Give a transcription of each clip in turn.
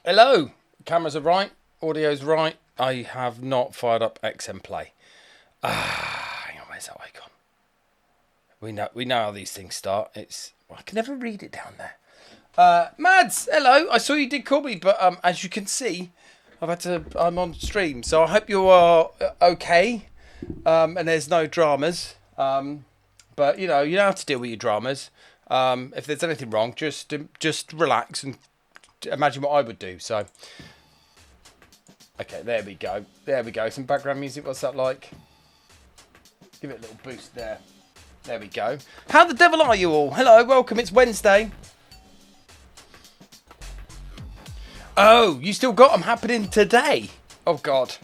Hello, cameras are right, audio's right. I have not fired up XM Play. Hang on, where's that icon? We know how these things start. I can never read it down there. Mads, hello. I saw you did call me, but as you can see, I'm on stream, so I hope you are okay. And there's no dramas. But you don't have to deal with your dramas. If there's anything wrong, just relax and imagine what I would do. So, okay, there we go. There we go. Some background music. What's that like? Give it a little boost there. There we go. How the devil are you all? Hello, welcome. It's Wednesday. Oh, you still got them happening today? Oh, God.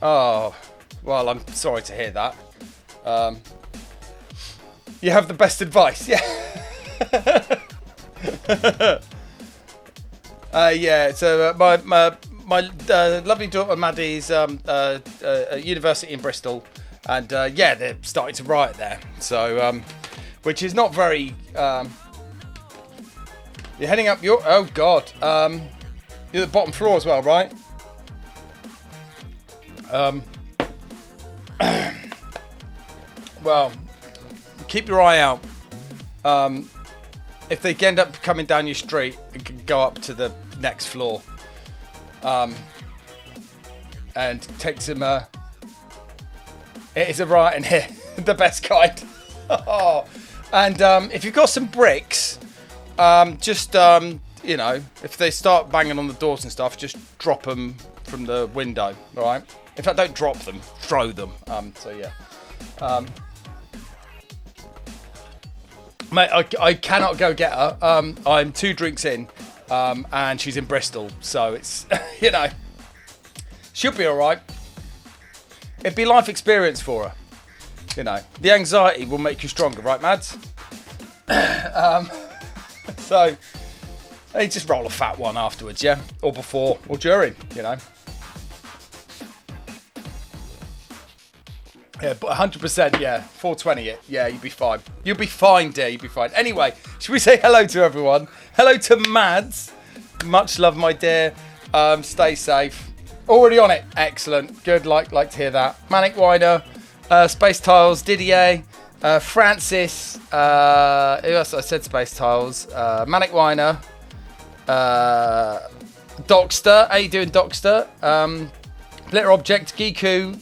Oh, well, I'm sorry to hear that. You have the best advice, yeah. Yeah, so my lovely daughter Maddie's at university in Bristol, and yeah, they're starting to riot there. So, which is not very. You're heading up your. Oh God, you're at the bottom floor as well, right? Well, keep your eye out. If they end up coming down your street, it can go up to the next floor. And take some. It is a riot in here, the best kind. And if you've got some bricks, if they start banging on the doors and stuff, just drop them from the window. All right. In fact, don't drop them, throw them. So yeah. Mate, I cannot go get her. I'm 2 drinks in, and she's in Bristol, so it's she'll be all right. It'd be life experience for her. The anxiety will make you stronger, right, Mads? So, hey, just roll a fat one afterwards, yeah, or before or during, Yeah, but 100%, yeah. 420 it. Yeah, you'll be fine. You'll be fine, dear. You'll be fine. Anyway, should we say hello to everyone? Hello to Mads. Much love, my dear. Stay safe. Already on it. Excellent. Good. Like to hear that. Manic Winer. Space Tiles. Didier. Francis. Who else? I said Space Tiles. Manic Winer. Dockster. How you doing, Dockster? Glitter Object. Giku.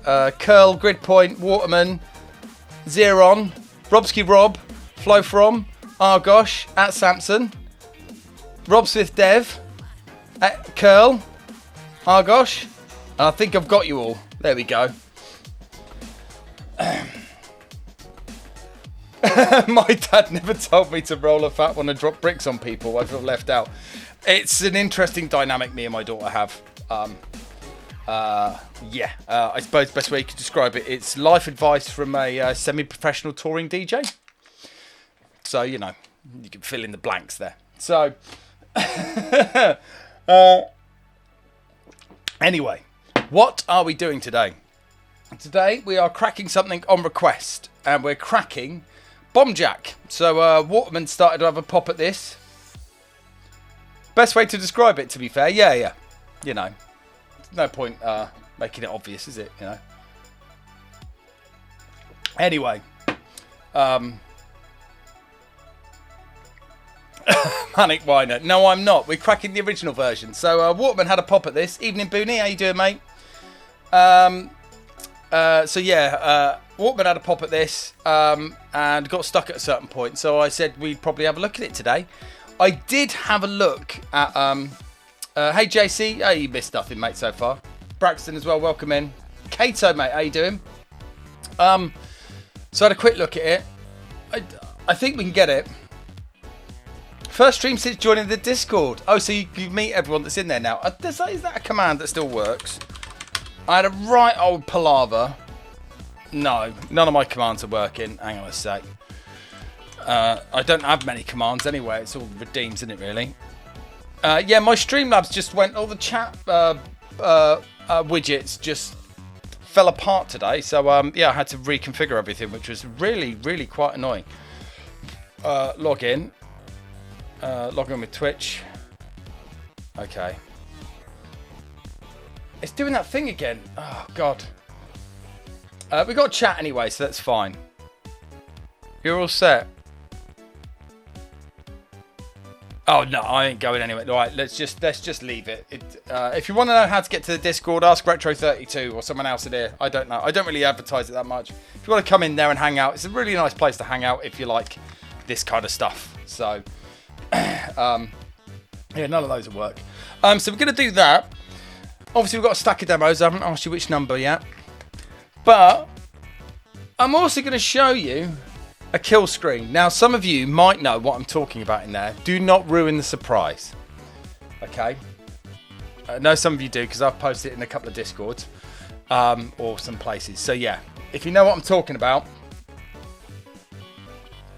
Curl, Gridpoint, Waterman, Xeron, Robsky Rob, Flow From, Argosh, at Samson, Rob Smith Dev, at Curl, Argosh, and I think I've got you all. There we go. My dad never told me to roll a fat one and drop bricks on people. I feel left out. It's an interesting dynamic me and my daughter have. I suppose the best way you could describe it, it's life advice from a semi-professional touring DJ. So, you can fill in the blanks there. So, anyway, what are we doing today? Today, we are cracking something on request, and we're cracking Bombjack. So, Waterman started to have a pop at this. Best way to describe it, to be fair, yeah. No point making it obvious, is it? Anyway, Manic Winer. No, I'm not. We're cracking the original version. So Waterman had a pop at this. Evening, Booney. How you doing, mate? Waterman had a pop at this and got stuck at a certain point. So I said we'd probably have a look at it today. I did have a look at hey JC, oh, you missed nothing, mate, so far. Braxton as well, welcome in. Kato, mate, how you doing? So I had a quick look at it. I think we can get it. First stream since joining the Discord. Oh, so you meet everyone that's in there now. Is that a command that still works? I had a right old palaver. No, none of my commands are working. Hang on a sec. I don't have many commands anyway. It's all redeemed, isn't it, really? Yeah, my Streamlabs just went. All the chat widgets just fell apart today. So yeah, I had to reconfigure everything, which was really, really quite annoying. Log in with Twitch. Okay. It's doing that thing again. Oh, God. We got chat anyway, so that's fine. You're all set. Oh no, I ain't going anywhere. All right, let's just leave it. If you want to know how to get to the Discord, ask Retro32 or someone else in here. I don't know. I don't really advertise it that much. If you want to come in there and hang out, it's a really nice place to hang out if you like this kind of stuff. So, yeah, none of those will work. So we're gonna do that. Obviously, we've got a stack of demos. I haven't asked you which number yet, but I'm also going to show you a kill screen. Now, some of you might know what I'm talking about in there. Do not ruin the surprise. Okay? I know some of you do because I've posted it in a couple of Discords or some places. So, yeah, if you know what I'm talking about,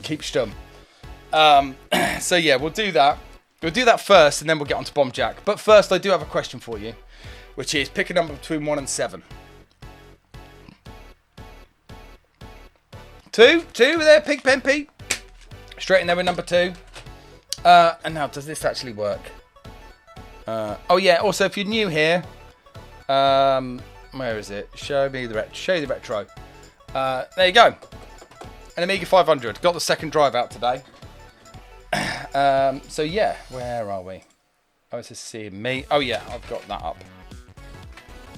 keep stum. So, yeah, we'll do that. We'll do that first and then we'll get on to Bombjack. But first, I do have a question for you, which is pick a number between 1 and 7. 2 there, Pig Pen Pete. Straight in there with number 2. And now, does this actually work? Oh yeah. Also, if you're new here, where is it? Show you the retro. There you go. An Amiga 500. Got the second drive out today. So yeah, where are we? Oh, it's a C me. Oh yeah, I've got that up.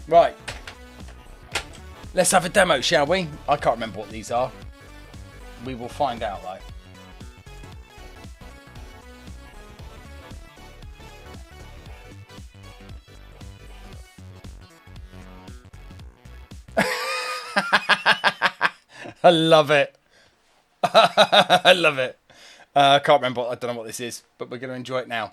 Right. Let's have a demo, shall we? I can't remember what these are. We will find out, though. I love it. I love it. I can't remember. I don't know what this is, but we're going to enjoy it now.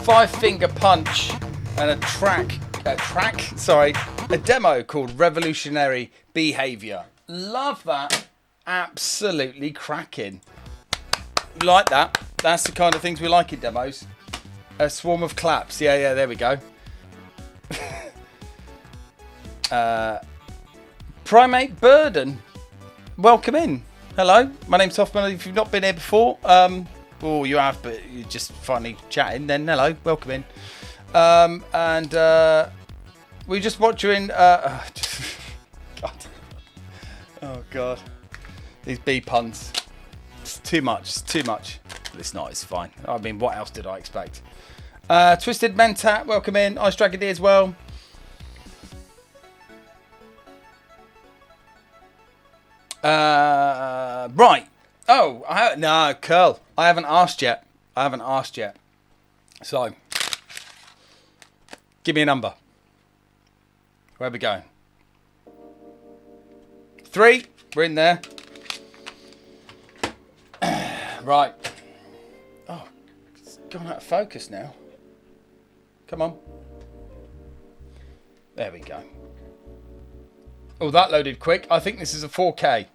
5-finger punch and a demo called Revolutionary Behavior. Love that. Absolutely cracking. You like that? That's the kind of things we like in demos. A swarm of claps. Yeah, there we go. Primate Burden. Welcome in. Hello, my name's Hoffman. If you've not been here before, oh, you have, but you're just finally chatting, then hello, welcome in. We just watching. God. Oh, God. These bee puns. It's too much. It's too much. But it's not. It's fine. I mean, what else did I expect? Twisted Mentat, welcome in. Ice Dragon D as well. Right. Oh, no, Curl. I haven't asked yet. So, give me a number. Where are we going? 3. We're in there. Right. Oh, it's gone out of focus now. Come on. There we go. Oh, that loaded quick. I think this is a 4K.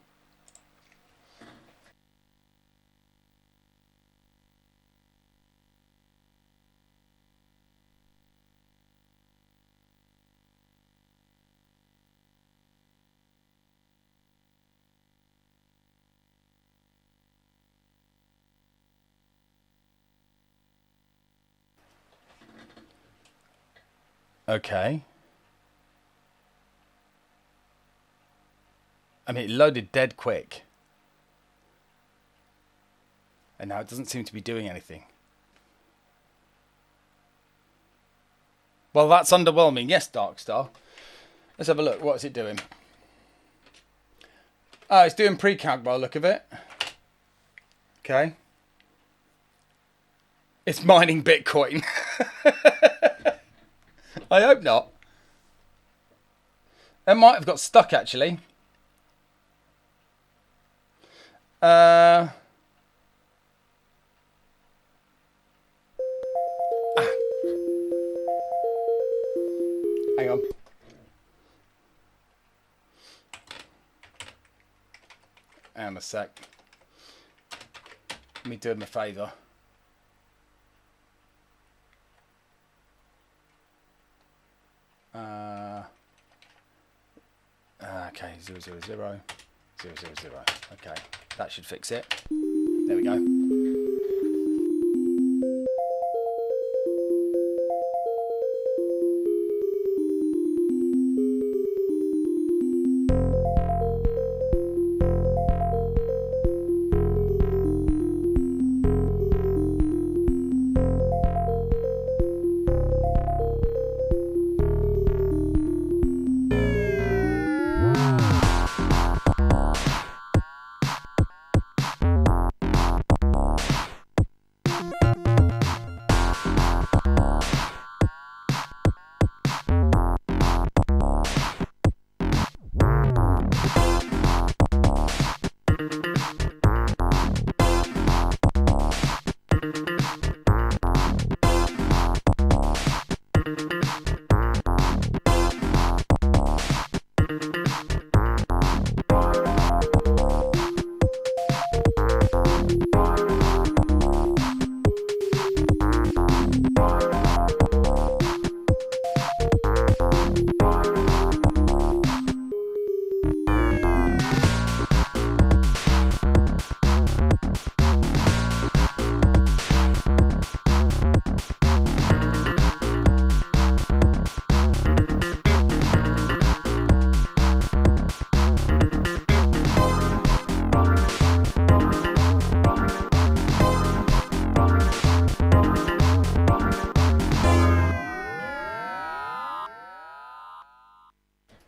Okay. I mean, it loaded dead quick. And now it doesn't seem to be doing anything. Well, that's underwhelming. Yes, Darkstar. Let's have a look. What is it doing? Oh, it's doing pre-calc by the look of it. Okay. It's mining Bitcoin. I hope not. It might have got stuck, actually. Hang on. Hang on a sec. Let me do him a favour. Okay, 000, 000. Okay, that should fix it. There we go.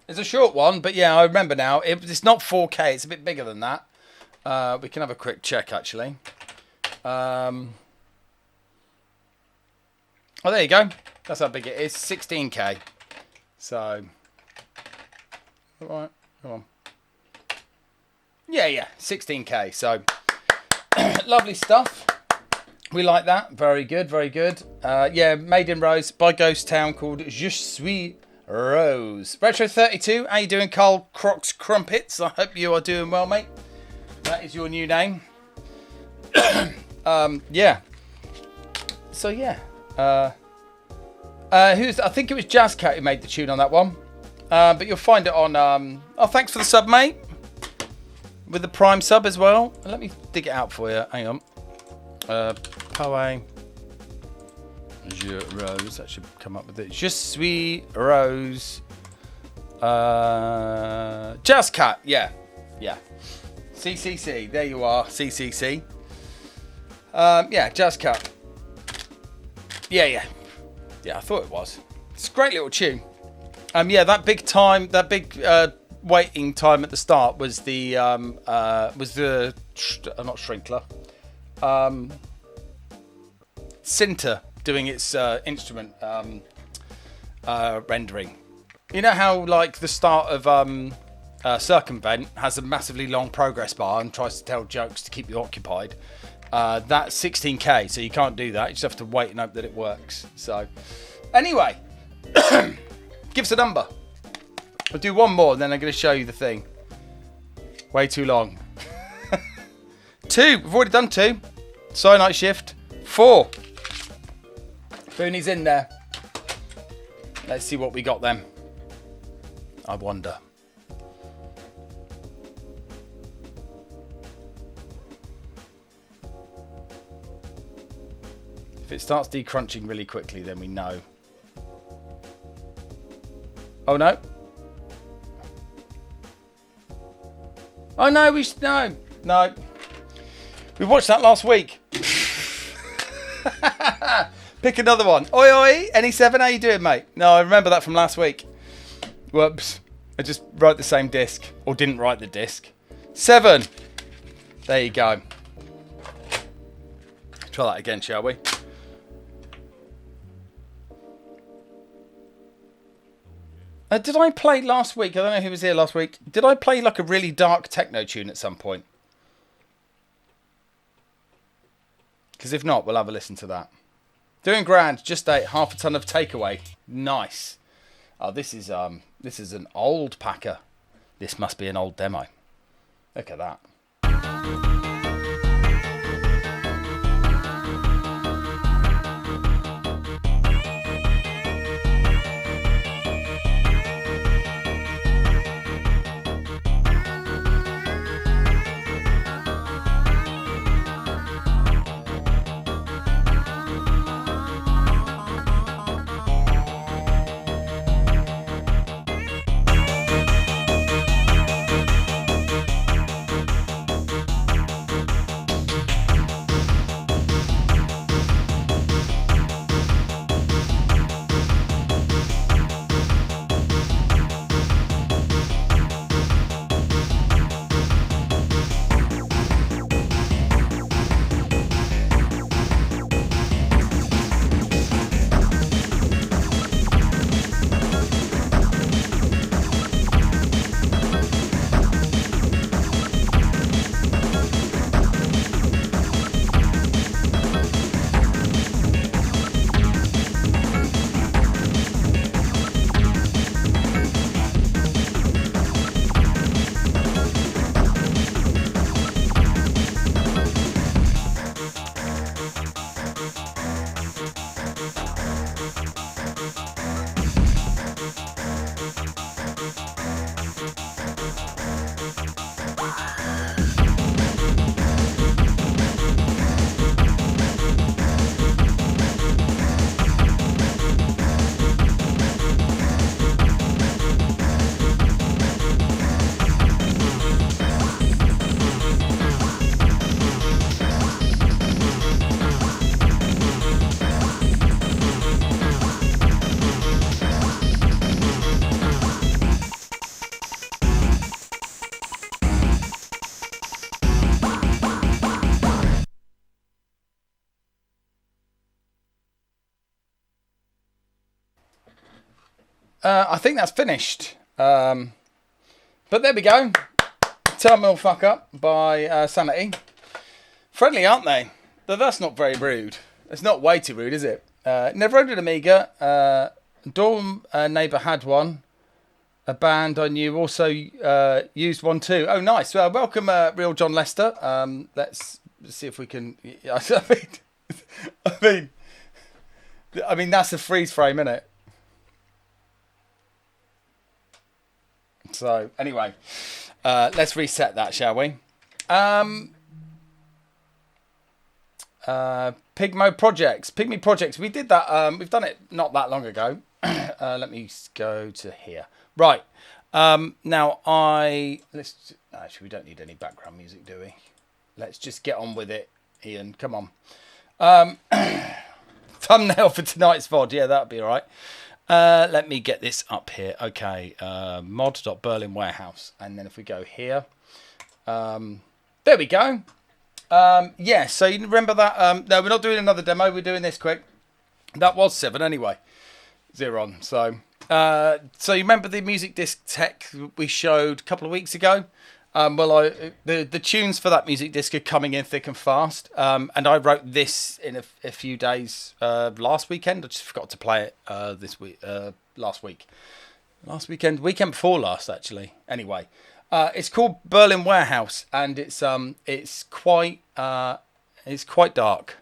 It's a short one, but yeah, I remember now. It's not 4K. It's a bit bigger than that. We can have a quick check, actually. Oh, there you go. That's how big it is. 16K. So, all right, come on. Yeah, 16K. So, lovely stuff. We like that. Very good, very good. Yeah, Made in Rose by Ghost Town called Je suis Rose. Retro 32, how you doing, Carl Crocs Crumpets? I hope you are doing well, mate. That is your new name. Yeah. So, yeah. I think it was Jazzcat who made the tune on that one. But you'll find it on... oh, thanks for the sub, mate. With the Prime sub as well. Let me dig it out for you. Hang on. Poe Je Rose. That should come up with it. Je suis Rose. Jazzcat. Yeah. Yeah. CCC. There you are. CCC. Yeah, Jazzcat. Yeah. Yeah, I thought it was. It's a great little tune. Yeah, that big waiting time at the start was the not Shrinkler, Sinter doing its instrument rendering. You know how like the start of Circumvent has a massively long progress bar and tries to tell jokes to keep you occupied. That's 16K, so you can't do that. You just have to wait and hope that it works. So, anyway, give us a number. I'll do one more, and then I'm going to show you the thing. Way too long. 2. We've already done 2. Night Shift. 4. Booney's in there. Let's see what we got then. I wonder. If it starts decrunching really quickly, then we know. Oh no. Oh no, no. We watched that last week. Pick another one. Oi oi, NE7, how you doing, mate? No, I remember that from last week. Whoops. I just wrote the same disc. Or didn't write the disc. 7. There you go. Try that again, shall we? Did I play last week? I don't know who was here last week. Did I play like a really dark techno tune at some point? Because if not, we'll have a listen to that. Doing grand. Just ate half a ton of takeaway. Nice. Oh, this is an old packer. This must be an old demo. Look at that. I think that's finished. But there we go. Terminal Fuck Up by Sanity. Friendly, aren't they? But that's not very rude. It's not way too rude, is it? Never owned an Amiga. Dorm neighbour had one. A band I knew also used one too. Oh, nice. Well, welcome, Real John Lester. Let's see if we can. I mean, that's a freeze frame, isn't it? So anyway, let's reset that, shall we? Pigmo Projects. Pygmy Projects. We did that. We've done it not that long ago. Let me go to here. Right. Now let's actually, we don't need any background music, do we? Let's just get on with it, Ian. Come on. Thumbnail for tonight's VOD. Yeah, that'd be all right. Let me get this up here. Okay. Mod.Berlin Warehouse. And then if we go here. There we go. Yeah, so you remember that? No, we're not doing another demo. We're doing this quick. That was 7 anyway. 0 on. So you remember the music disc tech we showed a couple of weeks ago? Well, the tunes for that music disc are coming in thick and fast. And I wrote this in a few days last weekend. I just forgot to play it this week. Last weekend before last, actually. Anyway. It's called Berlin Warehouse, and it's quite dark.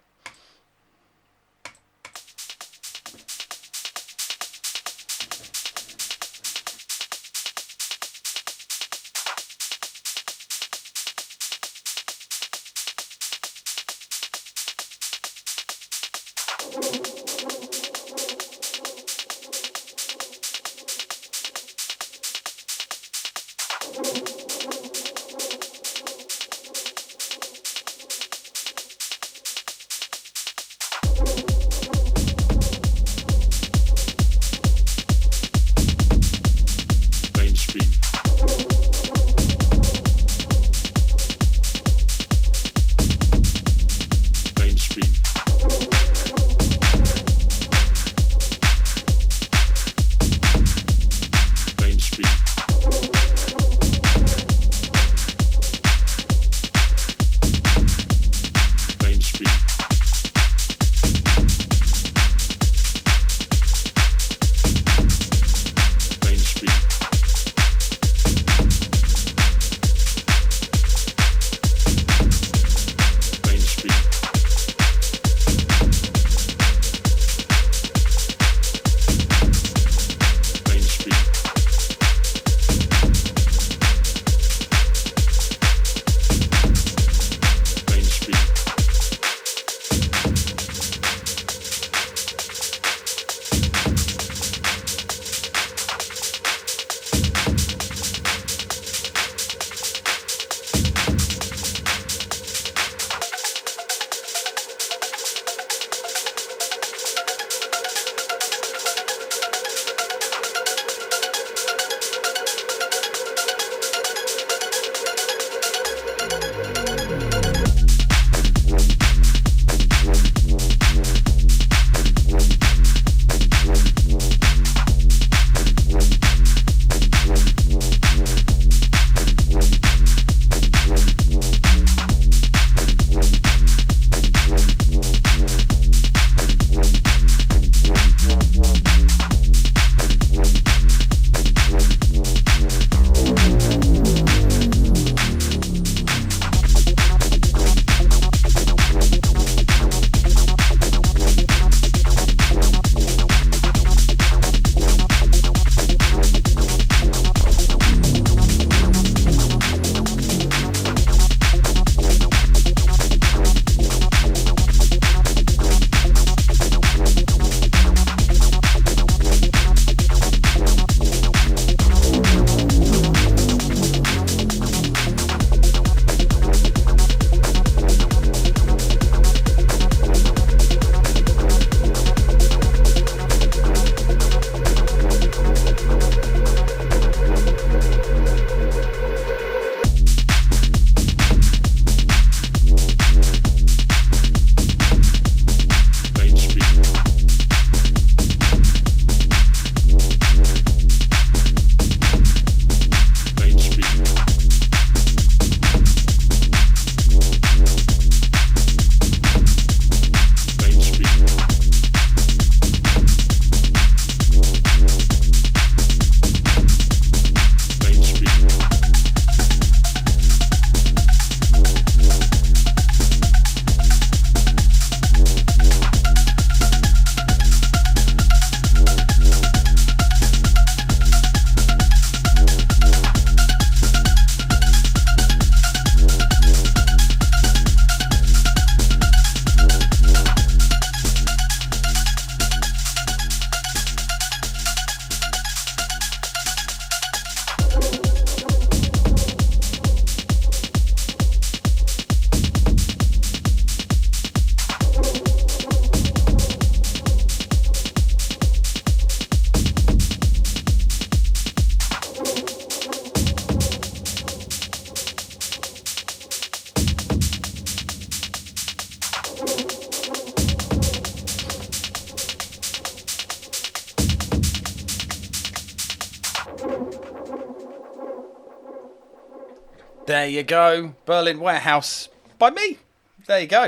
There you go. Berlin Warehouse by me. There you go.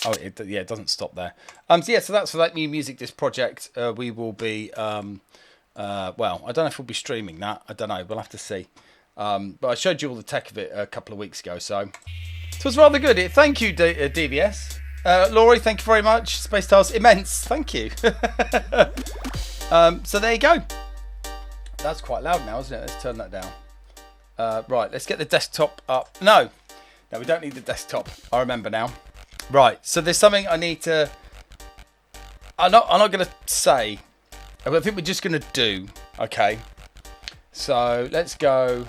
Oh, it doesn't stop there. So yeah, so that's for that new music disc project. We will be, well, I don't know if we'll be streaming that. I don't know. We'll have to see. But I showed you all the tech of it a couple of weeks ago, so it was rather good. Thank you, DVS. Laurie, thank you very much. Space Tiles, immense. Thank you. So there you go. That's quite loud now, isn't it? Let's turn that down. Right, let's get the desktop up. No, we don't need the desktop. I remember now. Right, so there's something I need to... I'm not going to say. I think we're just going to do. Okay. So let's go.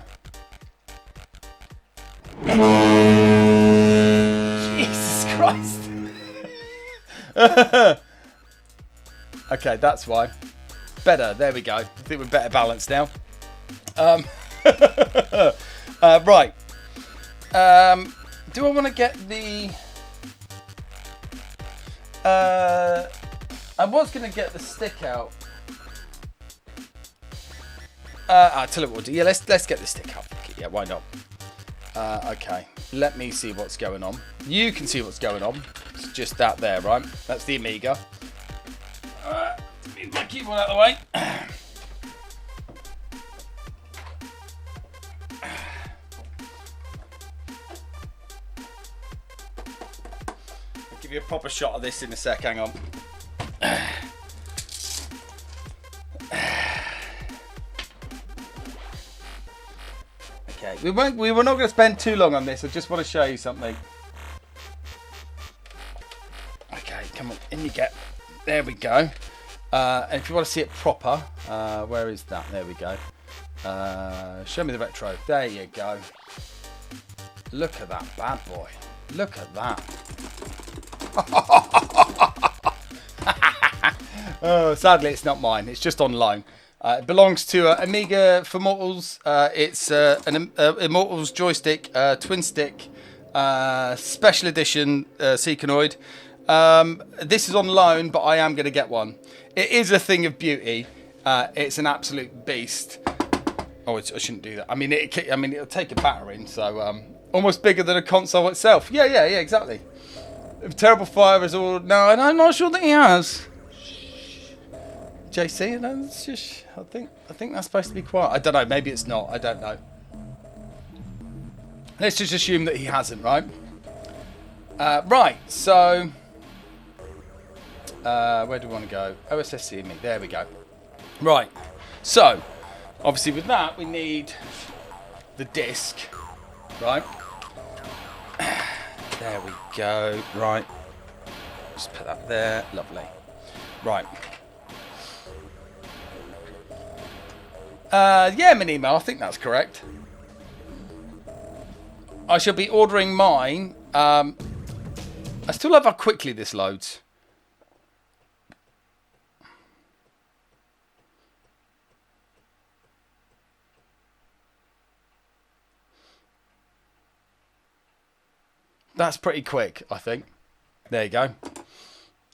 Jesus Christ. Okay, that's why. Better. There we go. I think we're better balanced now. Right. Do I want to get the... I was going to get the stick out. I'll tell you what we'll do. Yeah, let's get the stick out. Yeah, why not? Okay. Let me see what's going on. You can see what's going on. It's just that there, right? That's the Amiga. Move my keyboard out of the way. Give you a proper shot of this in a sec, hang on. Okay, we were not going to spend too long on this. I just want to show you something. Okay, come on, in you get. There we go. And if you want to see it proper, where is that? There we go. Show me the retro. There you go. Look at that bad boy. Look at that. Oh, sadly, it's not mine. It's just on loan. It belongs to Amiga for Mortals. It's an Immortals joystick, twin stick, special edition Seekonoid. This is on loan, but I am going to get one. It is a thing of beauty. It's an absolute beast. Oh, I shouldn't do that. I mean, it'll take a battering, so almost bigger than a console itself. Yeah, exactly. Terrible Fire is all... No, I'm not sure that he has. JC, no, it's just... I think that's supposed to be quiet. I don't know. Maybe it's not. I don't know. Let's just assume that he hasn't, right? Right, so... where do we want to go? OSSC me. There we go. Right. So, obviously with that, we need the disc, right? There we go. Right. Just put that there. Lovely. Right. Yeah, Minimo, I think that's correct. I shall be ordering mine. I still love how quickly this loads. That's pretty quick, I think. There you go.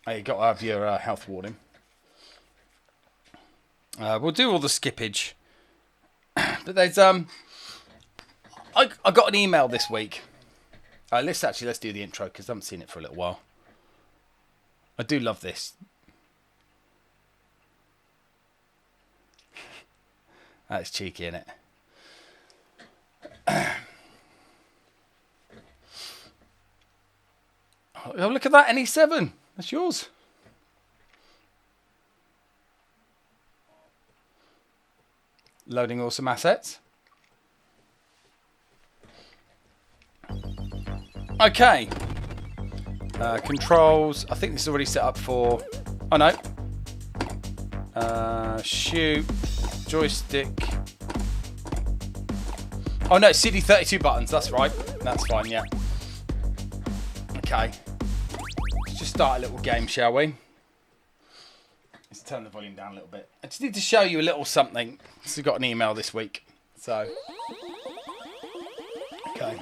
You got to have your health warning. We'll do all the skippage. But there's I got an email this week. Let's do the intro because I haven't seen it for a little while. I do love this. That's cheeky, isn't it? Oh, look at that, NE7. That's yours. Loading awesome assets. Okay. Controls. I think this is already set up for... Oh, no. Shoot. Joystick. Oh, no. CD32 buttons. That's right. That's fine, yeah. Okay. Let's just start a little game, shall we? Let's turn the volume down a little bit. I just need to show you a little something. So we got an email this week. So. Okay.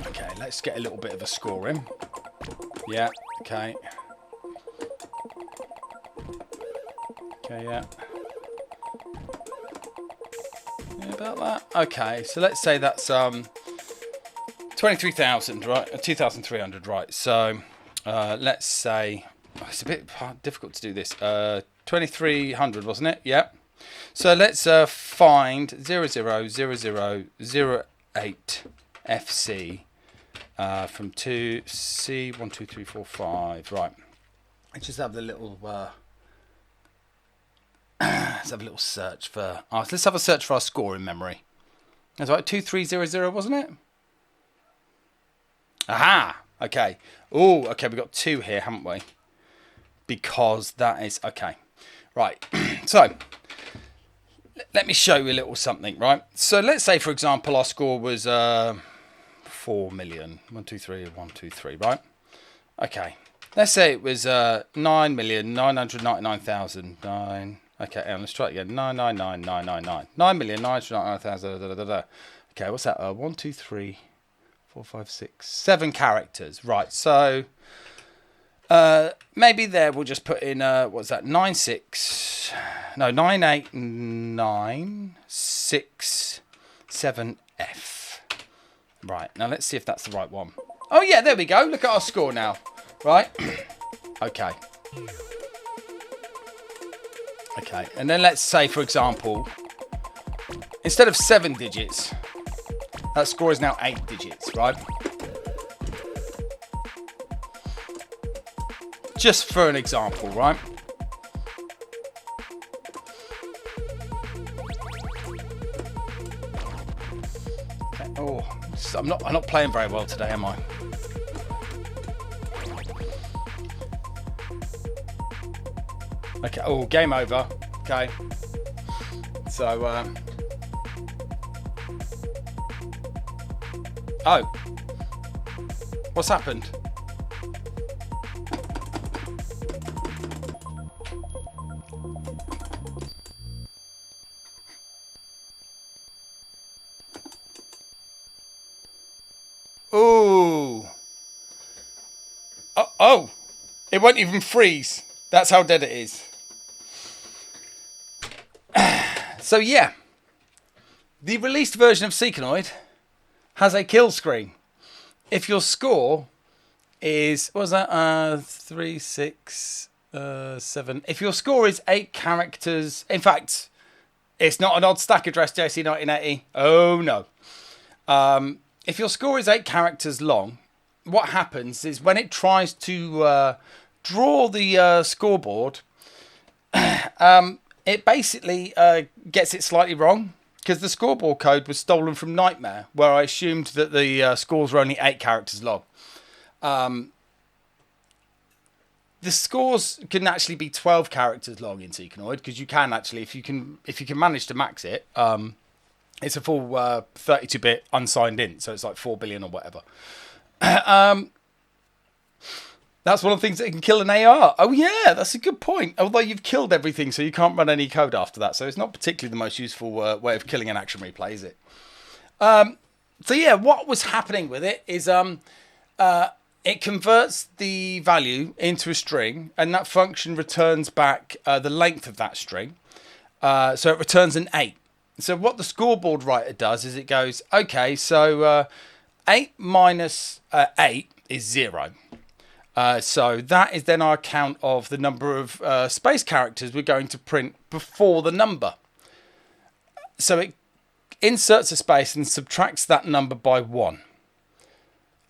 Okay, let's get a little bit of a score in. Yeah, okay. Okay, yeah. Yeah. about that. Okay, so let's say that's 23,000, right? 2,300, right? So let's say it's a bit difficult to do this. 2,300, wasn't it? Yeah. So let's find 000008 FC from 2C 1 2 3 4 5. Right. Let's just have the little. Let's have a little search for. Let's have a search for our score in memory. That's right. 2300, wasn't it? Aha. Okay. Oh. Okay. We've got 2 here, haven't we? Because that is okay. Right. So. Let me show you a little something, right? So let's say, for example, our score was 4 million. 1 2 3 1 2 3, right? Okay. Let's say it was 9,999,009. Okay, and let's try it again. 999,999. 9,999,000. Okay, what's that? 1 2 3 4 5 6 7 characters. Right. So maybe there we'll just put in what's that? 98967F. Right, now let's see if that's the right one. Oh yeah, there we go. Look at our score now. Right. Okay. Okay, and then let's say, for example, instead of 7 digits, that score is now 8 digits, right? Just for an example, right? Okay. Oh, I'm not playing very well today, am I? Okay. Oh, game over. Okay. So, oh, what's happened? Ooh. Oh, it won't even freeze. That's how dead it is. So yeah, the released version of Seekonoid has a kill screen. If your score is, what was that, 3, 6, 7. If your score is 8 characters, in fact, it's not an odd stack address, JC1980. Oh no. If your score is 8 characters long, what happens is when it tries to draw the scoreboard, it basically gets it slightly wrong, because the scoreboard code was stolen from Nightmare, where I assumed that the scores were only 8 characters long. The scores can actually be 12 characters long in Seekonoid, because you can actually, if you can manage to max it, it's a full 32-bit unsigned int, so it's like 4 billion or whatever. That's one of the things that can kill an AR. Oh yeah, that's a good point. Although you've killed everything, so you can't run any code after that. So it's not particularly the most useful way of killing an action replay, is it? So yeah, what was happening with it is it converts the value into a string, and that function returns back the length of that string. So it returns an 8. So what the scoreboard writer does is it goes, okay, so 8 minus 8 is 0. So that is then our count of the number of space characters we're going to print before the number. So it inserts a space and subtracts that number by 1.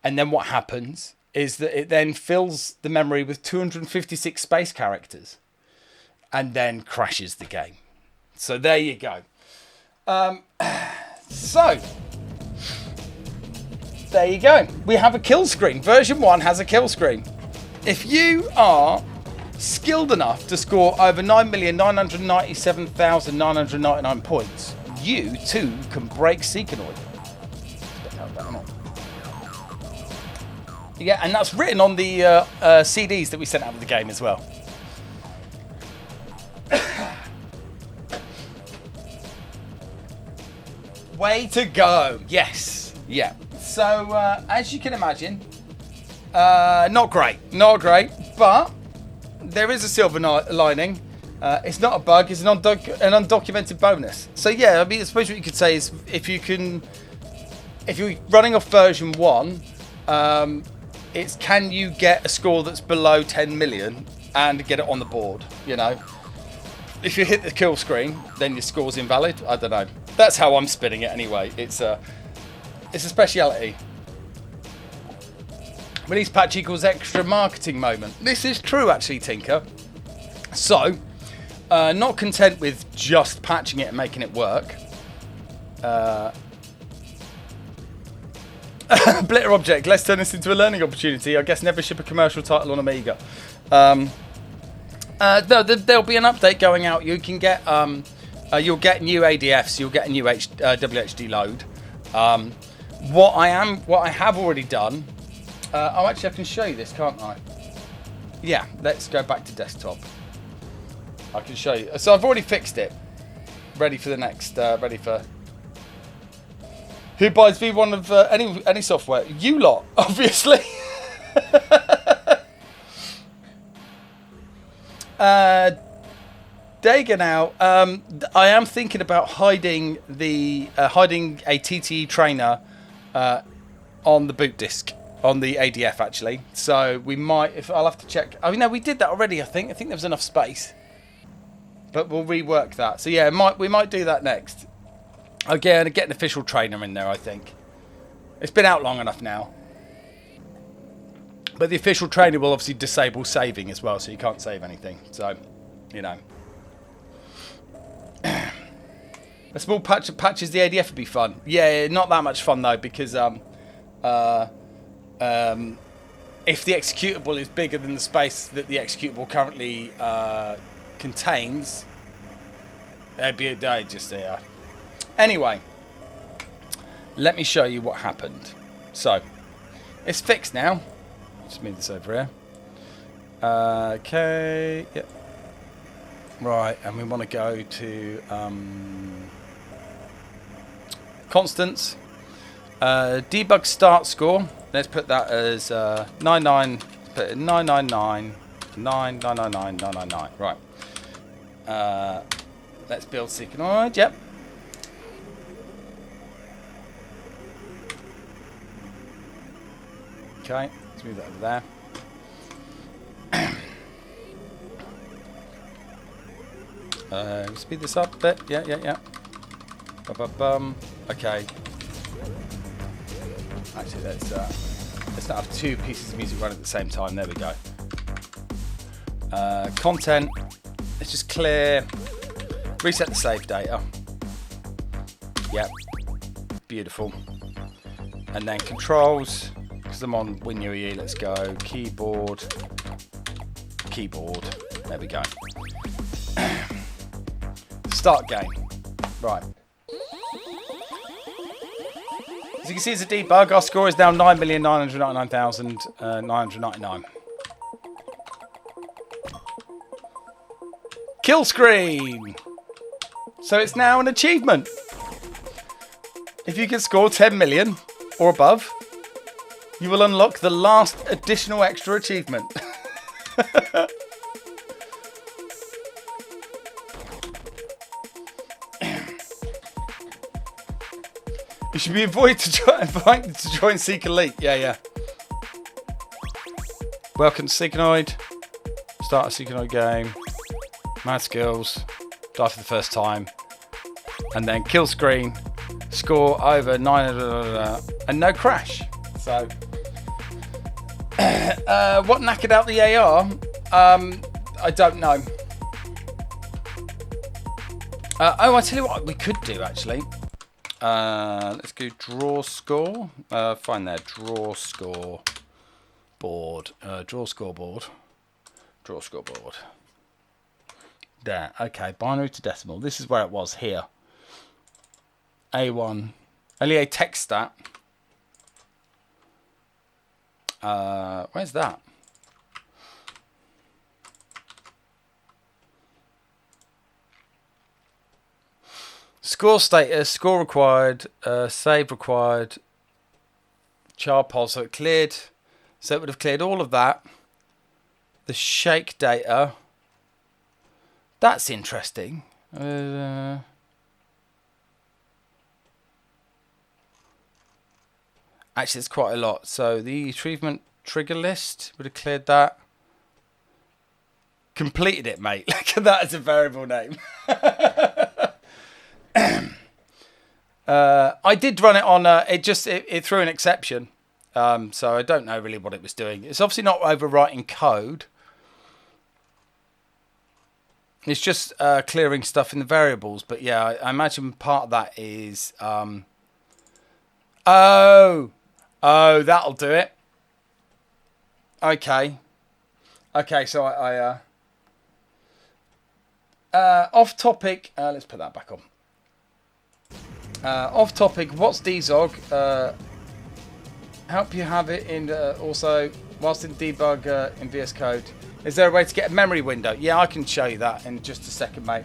And then what happens is that it then fills the memory with 256 space characters and then crashes the game. So there you go. So there you go. We have a kill screen. Version 1 has a kill screen. If you are skilled enough to score over 9,997,999 points, you too can break Seekonoid. Yeah, and that's written on the CDs that we sent out with the game as well. Way to go. Yes. Yeah. So, as you can imagine, not great, but there is a silver lining. It's not a bug, it's an undocumented bonus. So yeah, I mean, I suppose what you could say is if you're running off version 1, it's can you get a score that's below 10 million and get it on the board, you know? If you hit the kill screen, then your score's invalid. I don't know. That's how I'm spinning it anyway. It's a speciality. Release patch equals extra marketing moment. This is true actually, Tinker. So, not content with just patching it and making it work. Blitter Object, let's turn this into a learning opportunity. I guess never ship a commercial title on Amiga. There'll be an update going out. You can get you'll get new ADFs, you'll get a new WHD load. What I have already done. Actually I can show you this, can't I? Yeah, let's go back to desktop. I can show you. So I've already fixed it. Ready for the next. Ready for. Who buys V1 of any software? You lot, obviously. Dega now. I am thinking about hiding a TTE trainer on the boot disk on the ADF actually. So we might. I'll have to check. Oh no, we did that already. I think there was enough space, but we'll rework that. So yeah, we might do that next. Again, get an official trainer in there. I think it's been out long enough now. But the official trainer will obviously disable saving as well, so you can't save anything. So, you know. A small patch that patches the ADF would be fun. Yeah, not that much fun though, because if the executable is bigger than the space that the executable currently contains, it'd be just there. Anyway, let me show you what happened. So, it's fixed now. Just move this over here. Okay, yep. Right, and we want to go to constants. Debug start score. Let's put that as 99. Put it 999 999 999. Right. Let's build Seekonoid. Yep. Okay, let's move that over there. Speed this up a bit. Yeah. Okay. Actually, let's not have two pieces of music running at the same time. There we go. Content. Let's just clear. Reset the save data. Yep. Beautiful. And then controls. Because I'm on WinUE, let's go keyboard. There we go. Start game. Right. As you can see, it's a debug. Our score is now 9,999,999. Kill screen. So it's now an achievement. If you can score 10 million or above, you will unlock the last additional extra achievement. You should be invited to join Seek Elite. Yeah. Welcome to Seekonoid. Start a Seekonoid game. Mad skills. Die for the first time. And then kill screen. Score over 900 and no crash. So, what knackered out the AR? I don't know. I tell you what we could do actually. Let's go draw score. Find there, draw score board. Draw scoreboard. Draw scoreboard. There. Okay, binary to decimal. This is where it was here. A1. Only a text stat. Where's that? Score status, score required, save required, child poll, so it cleared, so it would have cleared all of that. The shake data, That's interesting. Actually, it's quite a lot. So the achievement trigger list would have cleared that. Completed it, mate. Look at that as a variable name. I did run it on. It threw an exception. So I don't know really what it was doing. It's obviously not overwriting code. It's just clearing stuff in the variables. But yeah, I imagine part of that is. Oh, that'll do it. Okay. So I off topic. Let's put that back on. Off topic. What's DZOG? Help you have it in also whilst in debug in VS Code. Is there a way to get a memory window? Yeah, I can show you that in just a second, mate.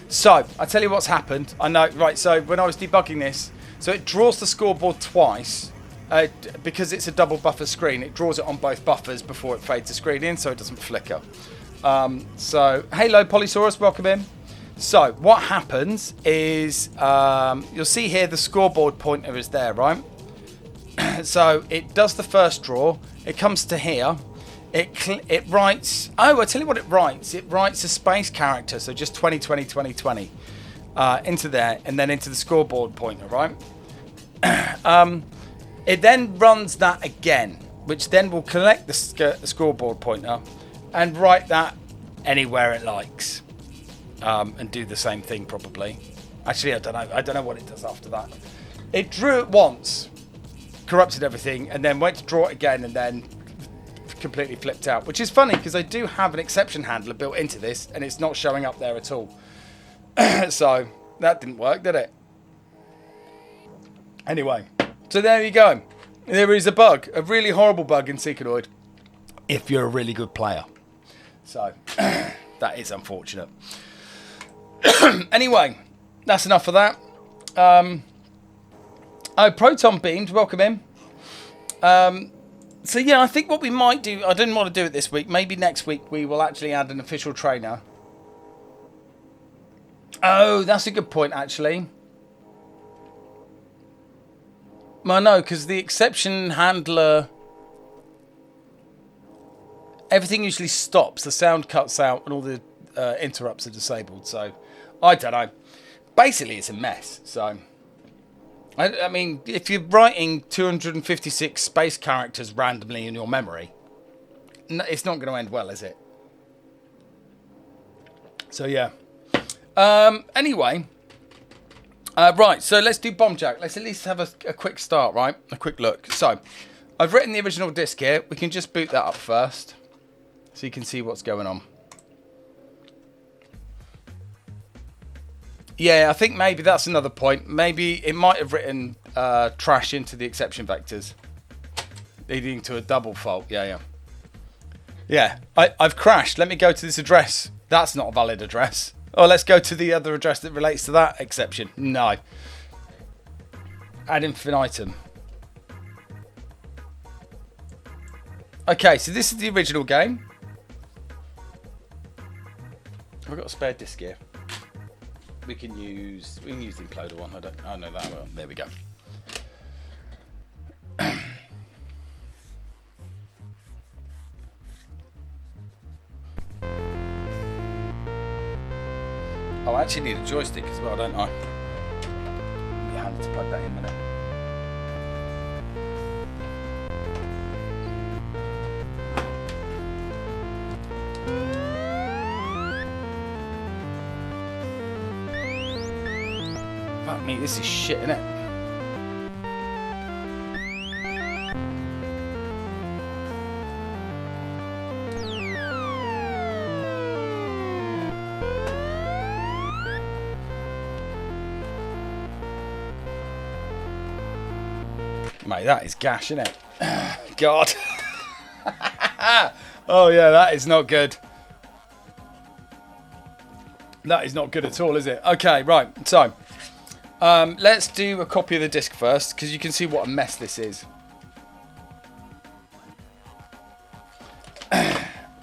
So I tell you what's happened. I know, right? So when I was debugging this, so it draws the scoreboard twice. Because it's a double buffer screen, it draws it on both buffers before it fades the screen in so it doesn't flicker. So, hello Polysaurus, welcome in. So, what happens is, you'll see here the scoreboard pointer is there, right? So, it does the first draw, it comes to here, it writes, I tell you what it writes a space character, so just 2020, 2020, into there, and then into the scoreboard pointer, right? It then runs that again, which then will collect the scoreboard pointer and write that anywhere it likes, and do the same thing probably. Actually, I don't know what it does after that. It drew it once, corrupted everything, and then went to draw it again, and then completely flipped out. Which is funny because I do have an exception handler built into this, and it's not showing up there at all. So that didn't work, did it? Anyway. So there you go. There is a bug, a really horrible bug in Seekanoid, if you're a really good player. So that is unfortunate. Anyway, that's enough of that. Proton Beamed, welcome in. So yeah, I think what we might do, I didn't want to do it this week. Maybe next week we will actually add an official trainer. Oh, that's a good point actually. Well, no, because the exception handler, everything usually stops. The sound cuts out and all the interrupts are disabled. So, I don't know. Basically, it's a mess. So, I mean, if you're writing 256 space characters randomly in your memory, it's not going to end well, is it? So, yeah. Anyway. Right, so let's do Bombjack. Let's at least have a quick start, right? A quick look. So, I've written the original disk here. We can just boot that up first, so you can see what's going on. Yeah, I think maybe that's another point. Maybe it might have written trash into the exception vectors, leading to a double fault. Yeah. I've crashed. Let me go to this address. That's not a valid address. Oh, let's go to the other address that relates to that exception. No. Ad infinitum. Okay, so this is the original game. I've got a spare disk here. We can use the imploder one. I know that well. There we go. Oh, I actually need a joystick as well, don't I? It'll be handy to plug that in a minute. Fuck me, this is shit, isn't it? Mate, that is gash, isn't it? God. Oh yeah, that is not good. That is not good at all, is it? Okay, right. So, let's do a copy of the disc first, because you can see what a mess this is.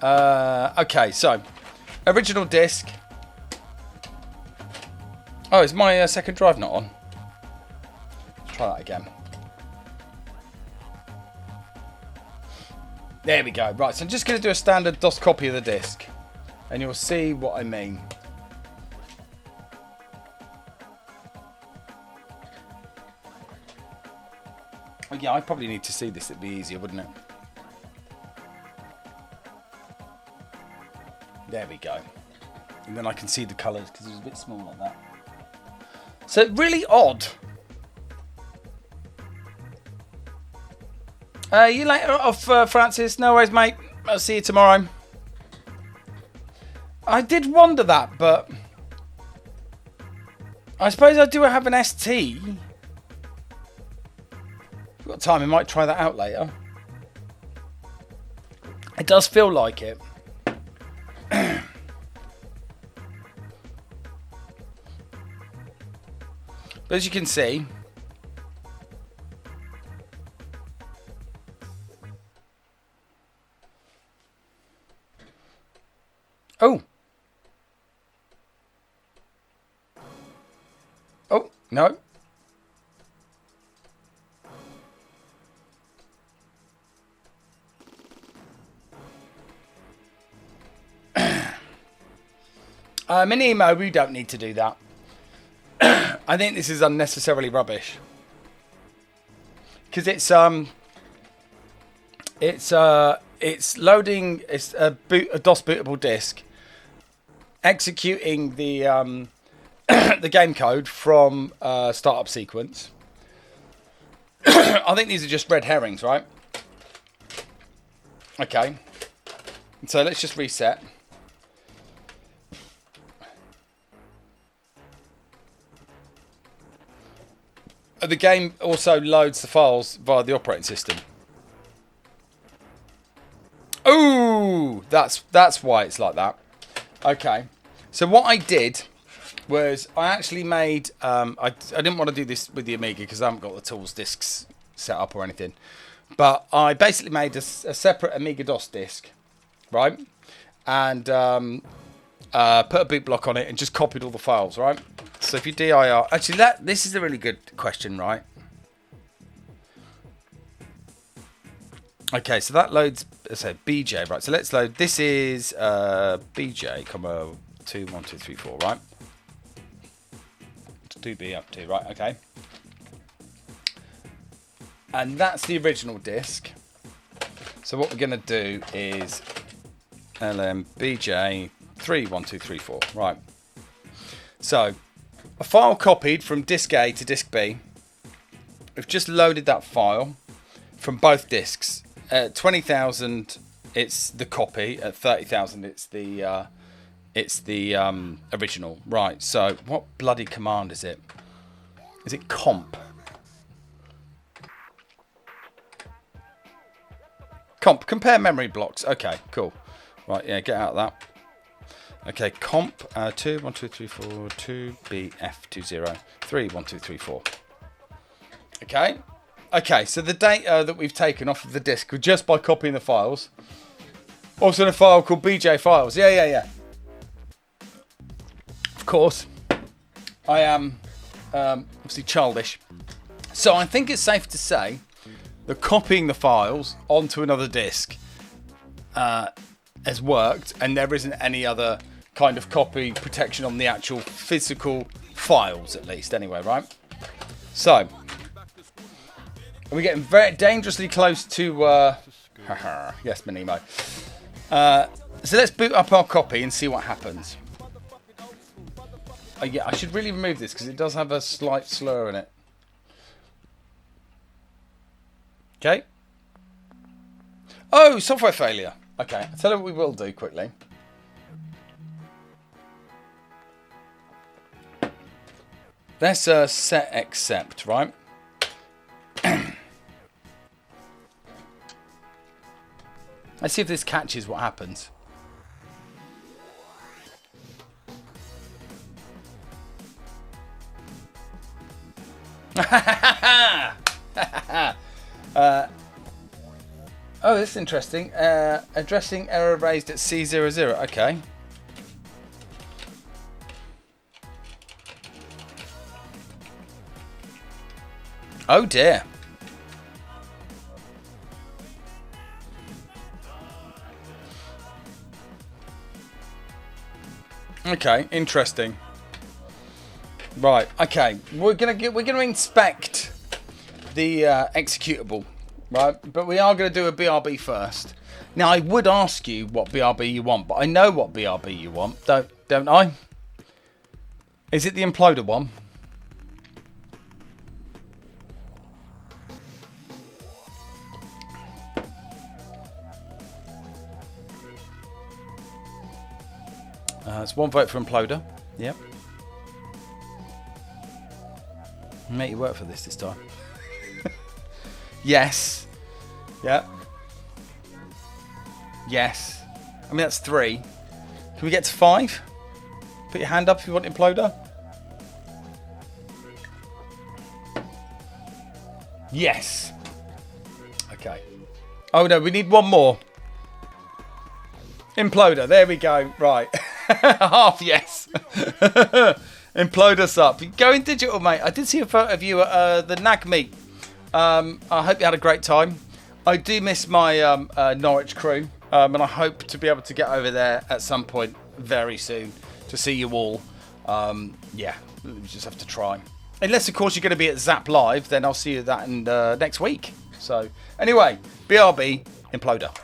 Okay, so original disc. Oh, is my second drive not on? Let's try that again. There we go. Right, so I'm just going to do a standard DOS copy of the disc, and you'll see what I mean. Oh, yeah, I probably need to see this. It'd be easier, wouldn't it? There we go. And then I can see the colours because it was a bit small like that. So really odd. You later off, Francis? No worries, mate. I'll see you tomorrow. I did wonder that, but I suppose I do have an ST. If I've got time, I might try that out later. It does feel like it. But as you can see, oh, no. Mini emo, we don't need to do that. I think this is unnecessarily rubbish because it's loading. It's a DOS bootable disk, executing the the game code from startup sequence. I think these are just red herrings, right? Okay, so let's just reset. The game also loads the files via the operating system. Oh, that's why it's like that. Okay, so what I did was I actually made. I didn't want to do this with the Amiga because I haven't got the tools discs set up or anything. But I basically made a separate Amiga DOS disc, right? And put a boot block on it and just copied all the files, right? So if you dir, actually this is a really good question, right? Okay, so that loads, so BJ, right? So let's load. This is BJ, 2, 1, 2, 3, 4, right? 2B up to, right? Okay. And that's the original disc. So what we're going to do is LMBJ 3, 1, 2, 3, 4, right? So a file copied from disk A to disk B. We've just loaded that file from both discs. At 20,000, it's the copy. At 30,000, it's the original. Right. So what bloody command is it? Is it comp? Comp. Compare memory blocks. Okay. Cool. Right. Yeah. Get out of that. Okay, comp 2, 1, 2, 3, 4, 2, BF20, 3, 1, 2, 3, 4. Okay. Okay, so the data that we've taken off of the disk just by copying the files. Also in a file called BJ files. Yeah. Of course, I am obviously childish. So I think it's safe to say that copying the files onto another disk has worked, and there isn't any other kind of copy protection on the actual physical files, at least, anyway, right? So we're getting very dangerously close to yes, Minimo. So let's boot up our copy and see what happens. Oh, yeah, I should really remove this because it does have a slight slur in it. Okay. Oh, software failure. Okay, I'll tell you what we will do quickly. Let's set accept, right? Let's see if this catches what happens. Oh, this is interesting. Addressing error raised at C00. Okay. Oh dear. Okay, interesting. Right. Okay, we're gonna inspect the executable, right? But we are gonna do a BRB first. Now, I would ask you what BRB you want, but I know what BRB you want, don't I? Is it the imploder one? It's one vote for imploder. Yep. Make you work for this time. Yes. Yeah. Yes. I mean, that's 3. Can we get to 5? Put your hand up if you want imploder. Yes. Okay. Oh no, we need one more. Imploder. There we go. Right. Half yes. Implode us up. Going digital, mate. I did see a photo of you at the NAG meet. I hope you had a great time. I do miss my Norwich crew, and I hope to be able to get over there at some point very soon to see you all. Yeah, we just have to try. Unless, of course, you're going to be at Zap Live, then I'll see you that in, next week. So, anyway, BRB, Imploder.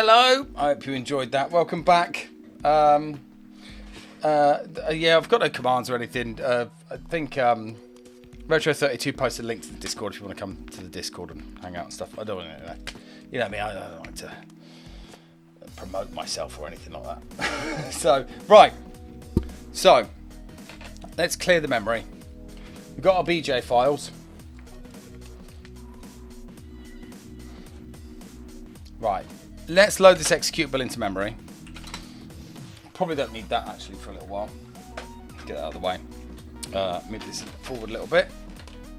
hello. I hope you enjoyed that. Welcome back. Yeah, I've got no commands or anything. I think Retro32 posted a link to the Discord if you want to come to the Discord and hang out and stuff. I don't want to, you know me, I don't like to promote myself or anything like that. So, right. So, let's clear the memory. We've got our BJ files. Right. Let's load this executable into memory. Probably don't need that actually for a little while. Get that out of the way. Move this forward a little bit.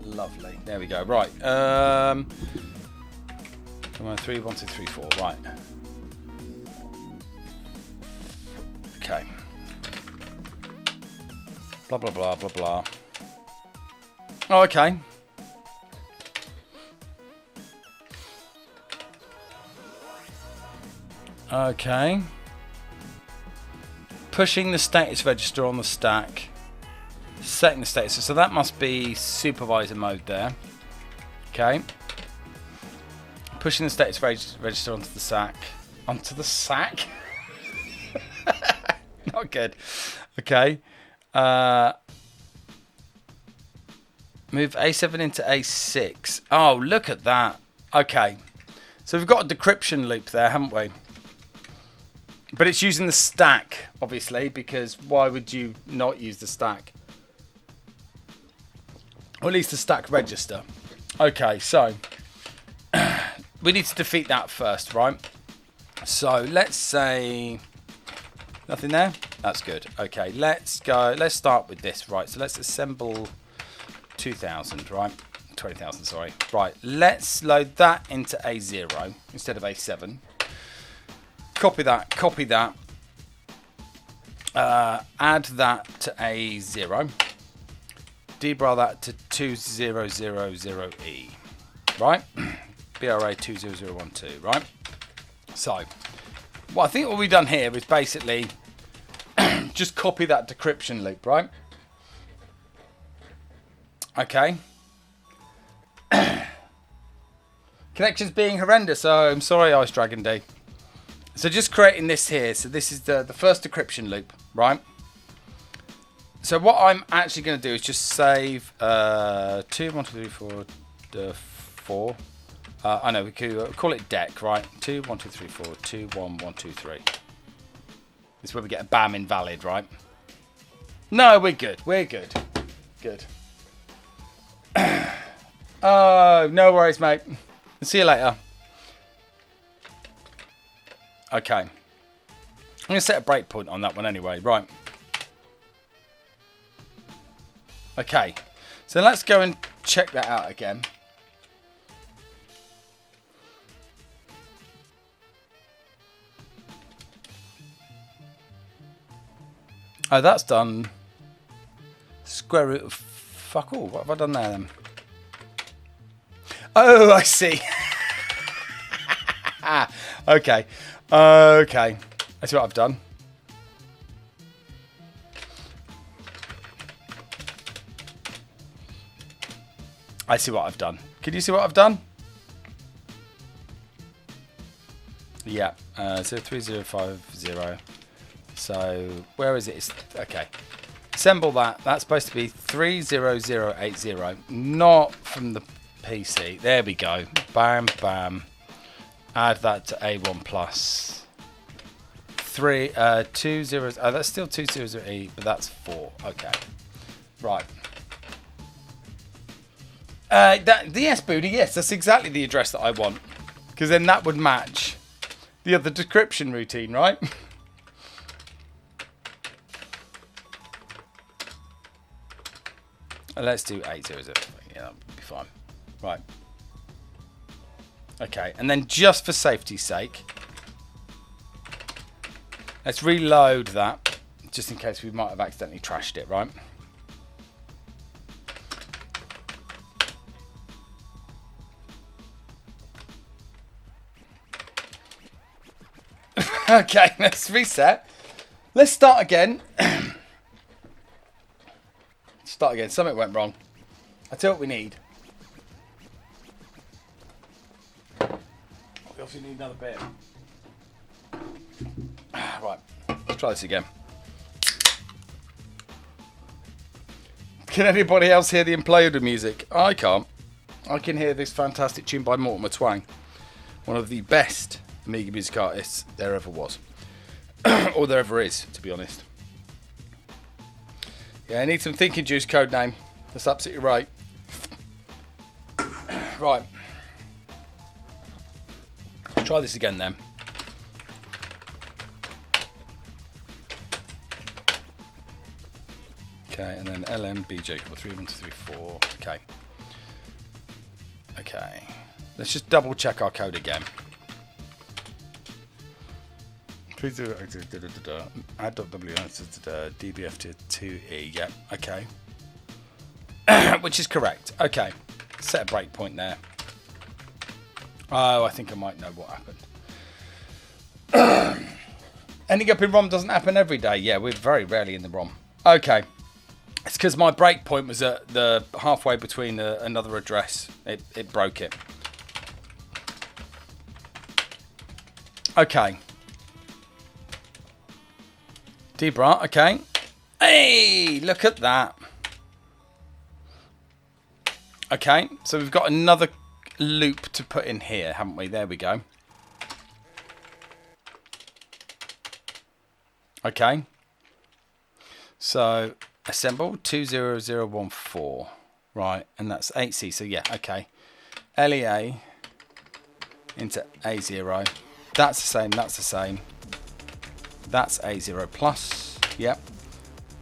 Lovely. There we go. Right. Come on, 3, 1, 2, 3, 4. Right. Okay. Blah blah blah blah blah. Oh, okay. Okay. Pushing the status register on the stack. Setting the status. So that must be supervisor mode there. Okay. Pushing the status register onto the sack. Onto the sack? Not good. Okay. Move A7 into A6. Oh, look at that. Okay. So we've got a decryption loop there, haven't we? But it's using the stack, obviously, because why would you not use the stack? Or at least the stack register. Okay, so we need to defeat that first, right? So let's say nothing there. That's good. Okay, let's go. Let's start with this, right? So let's assemble 2000, right? 20,000, sorry. Right, let's load that into A0 instead of A7. Copy that, copy that. Add that to A0. Debra that to 2000E. Right? BRA 20012, right? So, well, I think what we've done here is basically just copy that decryption loop, right? Okay. Connections being horrendous. Oh, I'm sorry, Ice Dragon D. So just creating this here. So this is the first decryption loop, right? So what I'm actually going to do is just save 2, 1, 2, 3, 4, 4. I know we could call it deck, right? 2, 1, 2, 3, 4, 2, 1, 1, 2, 3. This is where we get a BAM invalid, right? No, we're good. We're good. Good. Oh, no worries, mate. See you later. Okay. I'm going to set a breakpoint on that one anyway. Right. Okay. So let's go and check that out again. Oh, that's done. Square root of fuck all. What have I done there then? Oh, I see. Okay. Okay. I see what I've done. I see what I've done. Can you see what I've done? Yeah. So 3050. So where is it? It's, okay. Assemble that. That's supposed to be 30080. Not from the PC. There we go. Bam, bam. Add that to A1 plus 3, 2 zeros. Oh, that's still 200E, but that's 4. Okay. Right. Yes, Booty, yes, that's exactly the address that I want. Because then that would match the other decryption routine, right? Let's do 800. Yeah, that'll be fine. Right. Okay, and then just for safety's sake, let's reload that, just in case we might have accidentally trashed it, right? Okay, let's reset. Let's start again. Start again. Something went wrong. I tell you what we need. We also need another bit. Try this again. Can anybody else hear the imploder music? I can't. I can hear this fantastic tune by Mortimer Twang, one of the best Amiga music artists there ever was. Or there ever is, to be honest. Yeah, I need some thinking juice, code name. That's absolutely right. Right. Try this again then. Okay, and then LMBJ, 3, 1, 2, 3, 4. Okay. Okay. Let's just double check our code again. Please do add .w dbf to 2e. Yep. Okay. Which is correct. Okay. Set a breakpoint there. Oh, I think I might know what happened. Ending up in ROM doesn't happen every day. Yeah, we're very rarely in the ROM. Okay. It's because my breakpoint was at the halfway between another address. It broke it. Okay. Debra, okay. Hey, look at that. Okay, so we've got another loop to put in here, haven't we? There we go. Okay. So assemble 20014. Right, and that's 8C. So yeah, okay. LEA into A0. That's the same, that's the same. That's A0 plus. Yep.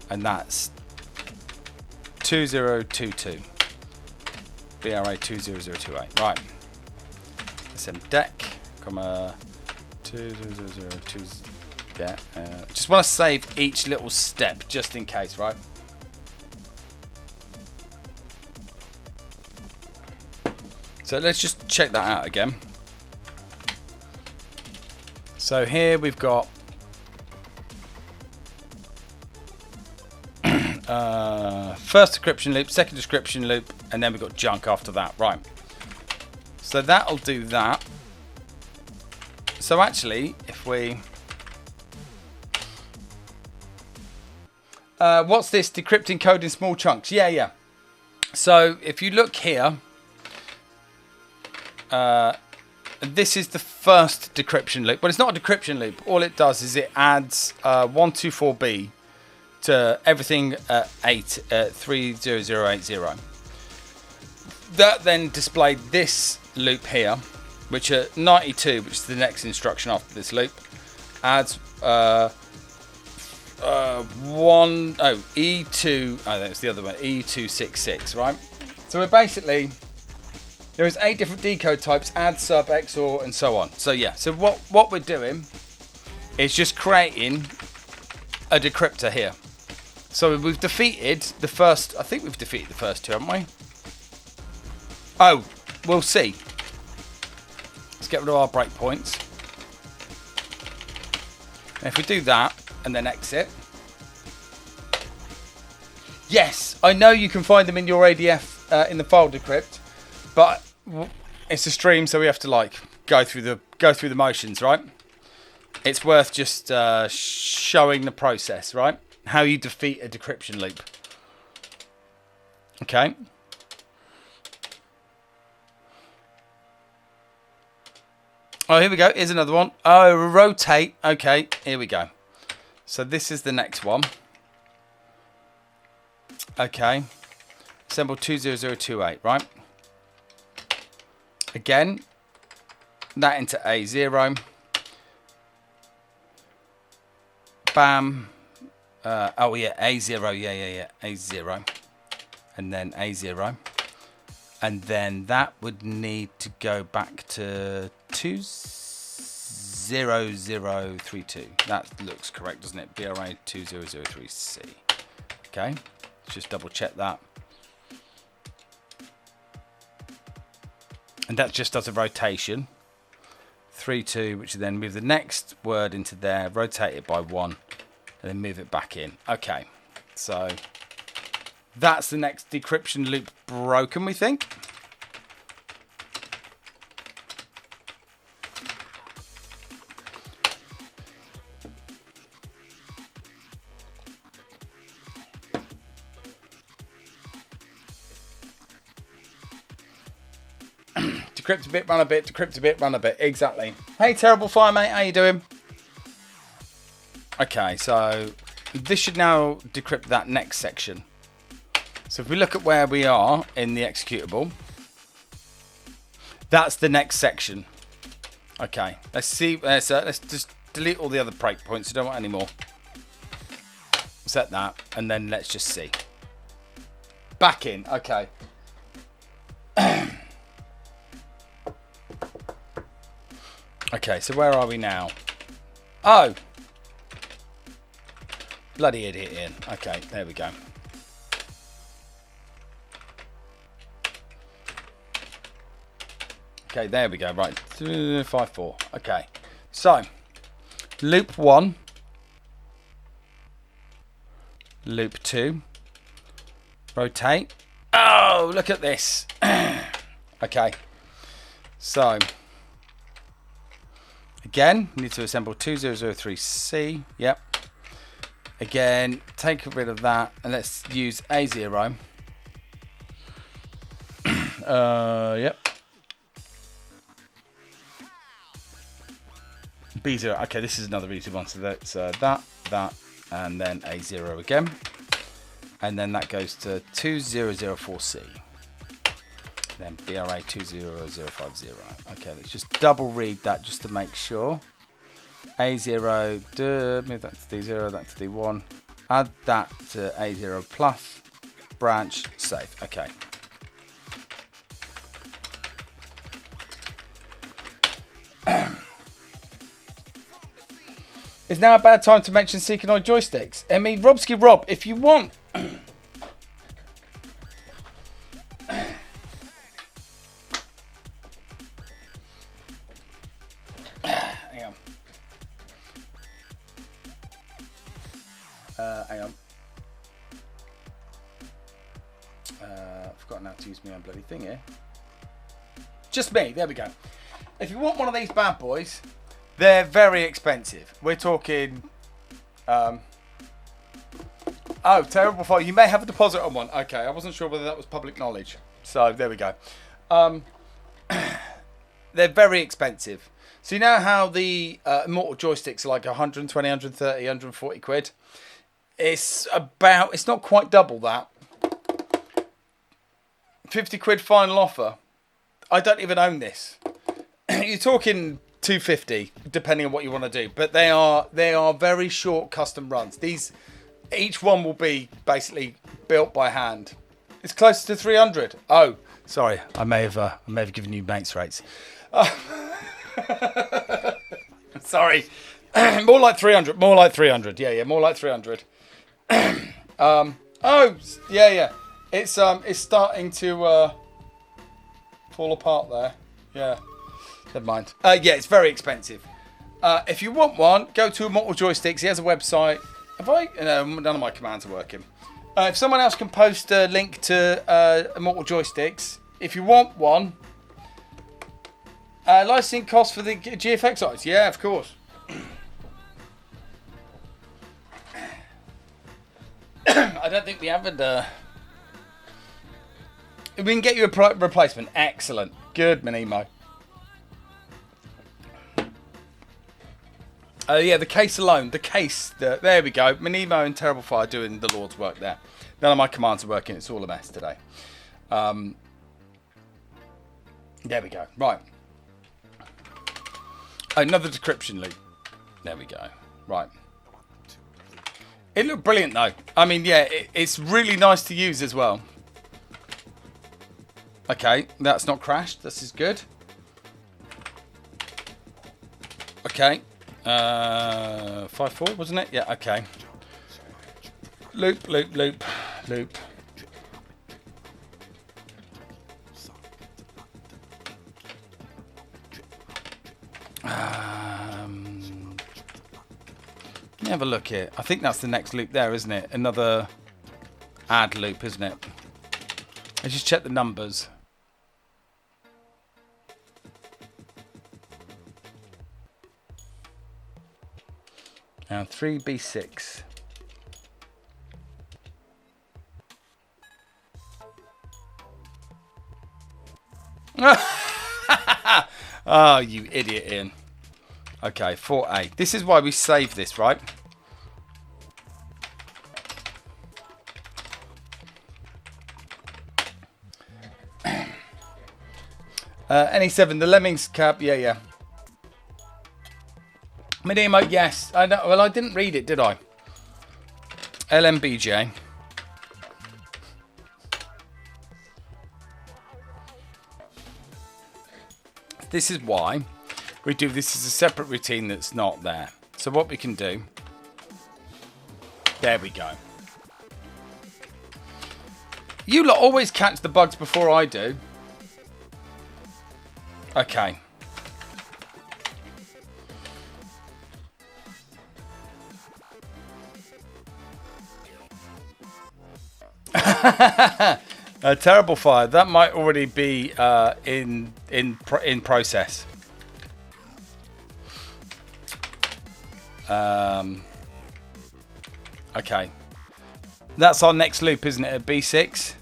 And that's 2022. BRA 20028. Right. SM deck, comma 2002. Yeah. Just want to save each little step just in case, right? So let's just check that out again. So here we've got first description loop, second description loop, and then we've got junk after that. Right. So that'll do that. So actually, if we... what's this? Decrypting code in small chunks. Yeah. So if you look here, this is the first decryption loop. But it's not a decryption loop. All it does is it adds 124B to everything at 30080. That then displayed this loop here, which at 92, which is the next instruction after this loop, adds E2. Oh, that's the other one. E266, right? So we're basically, there is 8 different decode types: add, sub, XOR, and so on. So yeah. So what we're doing is just creating a decryptor here. So we've defeated the first. I think we've defeated the first two, haven't we? Oh, we'll see. Let's get rid of our breakpoints. And if we do that and then exit. Yes, I know you can find them in your ADF in the file decrypt, but it's a stream, so we have to like go through the motions, right? It's worth just showing the process, right? How you defeat a decryption loop. Okay. Oh, here we go. Here's another one. Oh, rotate. Okay, here we go. So this is the next one. Okay. Assemble 20028, right? Again, that into A0. Bam. Oh yeah, A0, yeah, A0, and then A0, and then that would need to go back to 20032. That looks correct, doesn't it? BRA 2003C. Okay, let's just double check that. And that just does a rotation. 3-2, which then move the next word into there, rotate it by 1. And then move it back in. Okay, so that's the next decryption loop broken, we think. decrypt a bit, run a bit, decrypt a bit, run a bit. Exactly. Hey, Terrible Fire, mate. How you doing? Okay, so this should now decrypt that next section. So if we look at where we are in the executable, that's the next section. Okay, let's see. Let's just delete all the other breakpoints. I don't want any more. Set that, and then let's just see. Back in. Okay. Okay, so where are we now? Oh! Bloody idiot, Ian. Okay, there we go. Okay, there we go. Right, 5, 4. Okay, so loop 1, loop 2, rotate. Oh, look at this. Okay, so again, we need to assemble 2003C. Yep. Again, take rid of that, and let's use A0. Yep. B0. Okay, this is another easy one. So that's that, and then A0 again. And then that goes to 2004C. Then BRA 20050. Okay, let's just double read that just to make sure. A0, move that to D0, that to D1. Add that to A0 plus, branch, save. Okay. Is now a bad time to mention Seekanoid joysticks? I mean, Robsky Rob, if you want. Hang on. Hang on. I've forgotten how to use my own bloody thing here. Just me. There we go. If you want one of these bad boys, they're very expensive. We're talking. Oh, Terrible Fire. You may have a deposit on one. Okay, I wasn't sure whether that was public knowledge. So there we go. They're very expensive. So you know how the Immortal joysticks are like 120, 130, 140 quid? It's not quite double that. 50 quid final offer. I don't even own this. You're talking 250, depending on what you want to do. But they are very short custom runs. Each one will be basically built by hand. It's closer to 300. Oh, sorry, I may have given you mates rates. Sorry, more like 300. More like 300. Yeah, more like 300. Oh, yeah. It's starting to fall apart there. Yeah. Never mind. Yeah, it's very expensive. If you want one, go to Immortal Joysticks. He has a website. No, none of my commands are working. If someone else can post a link to Immortal Joysticks, if you want one, licensing costs for the GFX eyes. Yeah, of course. I don't think we haven't. We can get you a replacement. Excellent. Good, Minimo. Yeah, the case alone. There we go. Minimo and Terrible Fire doing the Lord's work there. None of my commands are working. It's all a mess today. There we go. Right. Another decryption loop. There we go. Right. It looked brilliant, though. I mean, yeah, it's really nice to use as well. Okay, that's not crashed. This is good. Okay. 5-4, wasn't it? Yeah, okay. Loop. Let me have a look here. I think that's the next loop there, isn't it? Another add loop, isn't it? Let's just check the numbers. Now 3B6. Oh, you idiot, Ian. Okay, 4A. This is why we save this, right? NE7, the Lemmings cab. Yeah. Mini emote, yes. I know. Well, I didn't read it, did I? LMBJ. This is why we do this as a separate routine that's not there. So what we can do... There we go. You lot always catch the bugs before I do. Okay. A terrible fire. That might already be in process. Okay. That's our next loop, isn't it? At B6. Because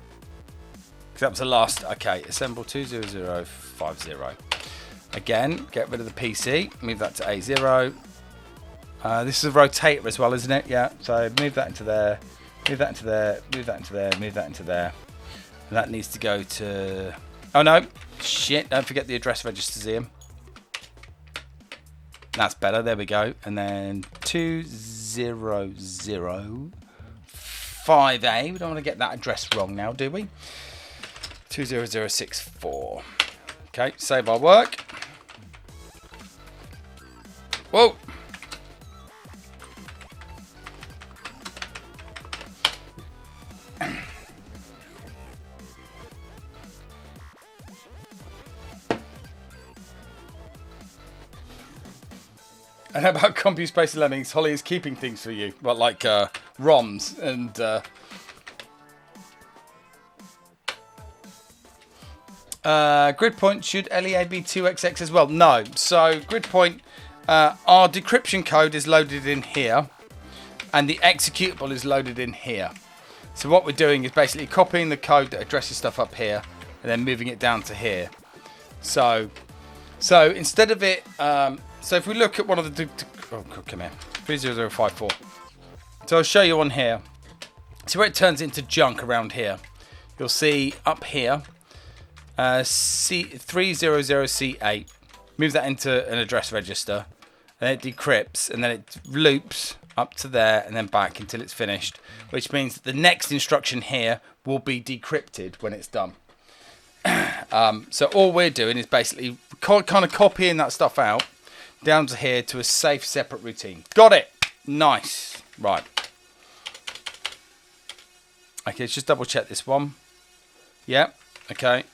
that was the last. Okay. Assemble 20050. Again, get rid of the PC. Move that to A0. This is a rotator as well, isn't it? Yeah. So move that into there. Move that into there. Move that into there. Move that into there. And that needs to go to... Oh, no. Shit. Don't forget the address registers, Ian. That's better. There we go. And then 20058A. We don't want to get that address wrong now, do we? 20064. Okay. Save our work. Whoa. And how about CompuSpace Lemmings? Holly is keeping things for you. Well, like ROMs and... Gridpoint, should LEA be 2XX as well? No. So Gridpoint, our decryption code is loaded in here. And the executable is loaded in here. So what we're doing is basically copying the code that addresses stuff up here. And then moving it down to here. So instead of it... So if we look at one of the... Oh, come here. 30054. So I'll show you on here. See where it turns into junk around here. You'll see up here, 300C8. Move that into an address register. And it decrypts. And then it loops up to there and then back until it's finished. Which means that the next instruction here will be decrypted when it's done. So all we're doing is basically kind of copying that stuff out. Down to here to a safe separate routine. Got it. Nice. Right. Okay, let's just double check this one. Yep. Okay.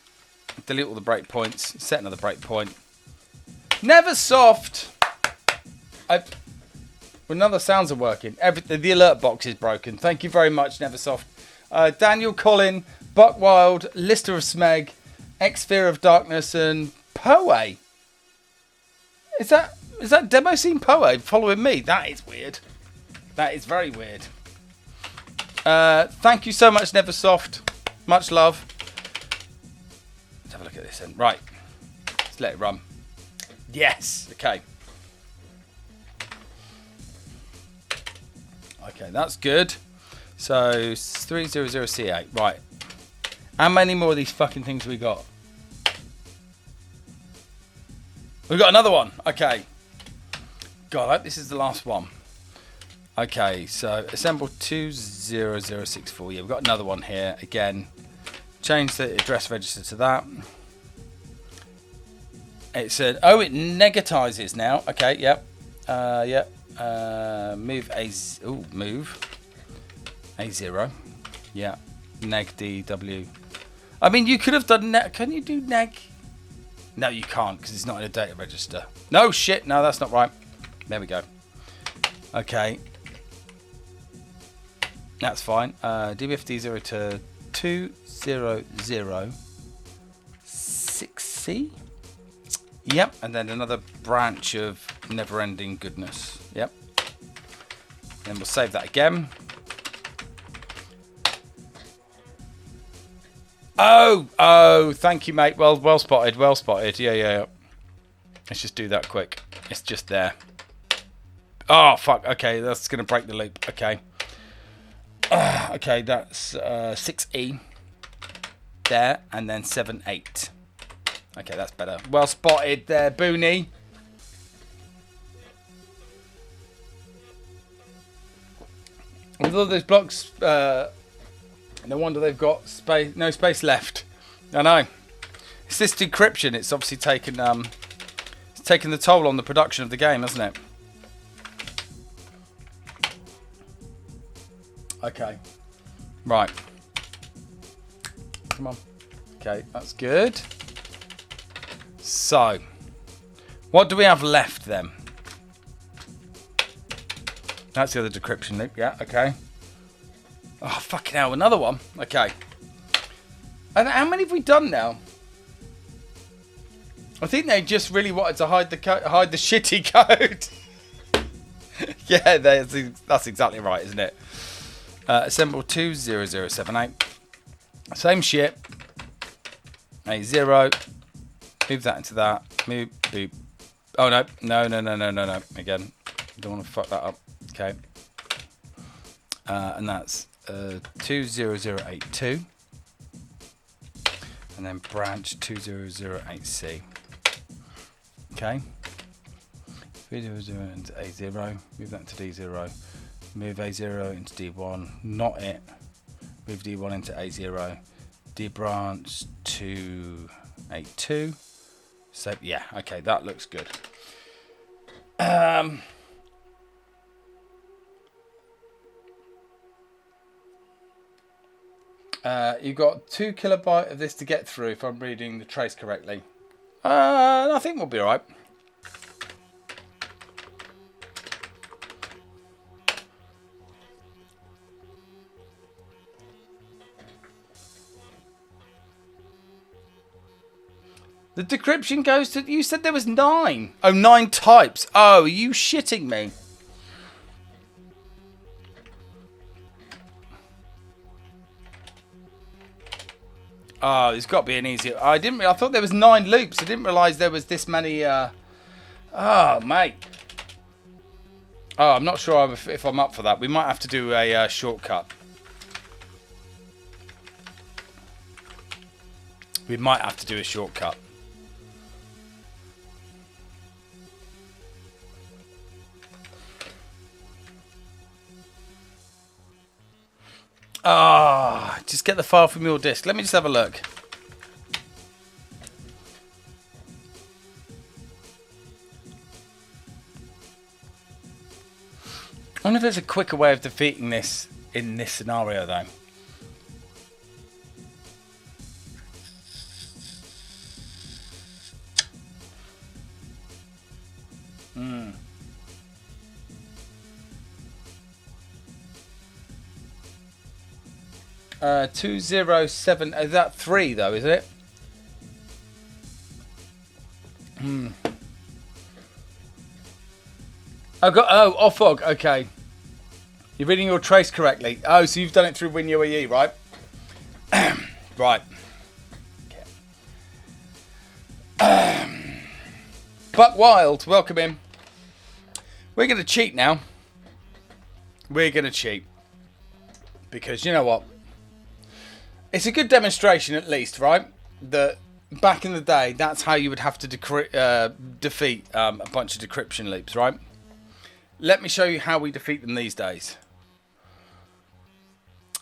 Delete all the breakpoints. Set another breakpoint. Neversoft. Well, none of the sounds are working. The alert box is broken. Thank you very much, Neversoft. Daniel, Colin, Buckwild, Lister of Smeg, X-Fear of Darkness, and Poe. Is that Demo Scene Poe following me? That is weird. That is very weird. Thank you so much, Neversoft. Much love. Let's have a look at this then. Right. Let's let it run. Yes. Okay. Okay, that's good. So 300C8. Right. How many more of these fucking things have we got? We've got another one. Okay. God, I hope this is the last one. Okay, so assemble 20064. Yeah, we've got another one here. Again, change the address register to that. It said, oh, it negatizes now. Okay, yep. Yep. Move A0. Yeah. Neg DW. I mean, you could have done... Can you do neg... No, you can't because it's not in a data register. No, shit. No, that's not right. There we go. Okay. That's fine. DBFD0 to 20006C. Yep. And then another branch of never-ending goodness. Yep. Then we'll save that again. Oh, thank you, mate. Well spotted. Well spotted. Yeah. Let's just do that quick. It's just there. Oh, fuck. Okay, that's going to break the loop. Okay. Okay, that's 6E. There, and then 7, 8. Okay, that's better. Well spotted there, Booney. With all those blocks, no wonder they've got no space left. I know. It's this decryption. It's obviously taken the toll on the production of the game, hasn't it? Okay. Right. Come on. Okay, that's good. So, what do we have left then? That's the other decryption loop. Yeah, okay. Oh, fucking hell, another one. Okay. And how many have we done now? I think they just really wanted to hide the shitty code. Yeah, that's exactly right, isn't it? Assemble 20078. Same shit. A0. Move that into that. Move. Boop. Oh no. No. Again, don't want to fuck that up. Okay. And that's 20082. And then branch 2008C. Okay. 300 into A0. Move that into D0. Move A0 into D1. Not it. Move D1 into A0. D branch to A2. So yeah, okay, that looks good. You've got 2 kilobyte of this to get through if I'm reading the trace correctly. I think we'll be alright. The decryption goes to... You said there was 9. Oh, 9 types. Oh, are you shitting me? Oh, there's got to be an easier... I thought there was 9 loops. I didn't realise there was this many... Oh, mate. Oh, I'm not sure if I'm up for that. We might have to do a shortcut. We might have to do a shortcut. Ah, just get the file from your disk. Let me just have a look. I wonder if there's a quicker way of defeating this in this scenario, though. Hmm. 207. Is that 3 though? Is it? Hmm. Oh, fog. Okay. You're reading your trace correctly. Oh, so you've done it through WinUAE, right? Right. Okay. Buck Wild, welcome in. We're going to cheat now. We're going to cheat. Because you know what? It's a good demonstration at least, right? That back in the day, that's how you would have to defeat a bunch of decryption loops, right? Let me show you how we defeat them these days.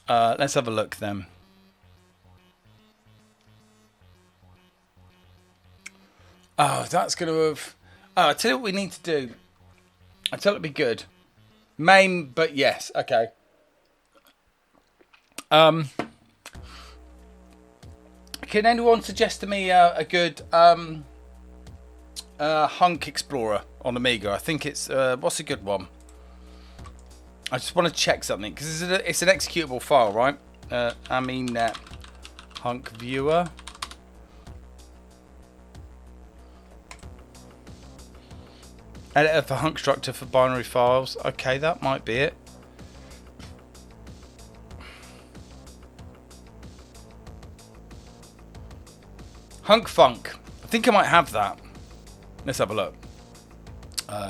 Let's have a look then. Oh, that's going to have... Oh, I tell you what we need to do. I tell you it'd be good. MAME, but yes. Okay. Can anyone suggest to me a good Hunk Explorer on Amiga? I think it's... what's a good one? I just want to check something, because it's an executable file, right? Aminet Hunk Viewer. Editor for Hunk Structure for binary files. Okay, that might be it. Hunk Funk. I think I might have that. Let's have a look.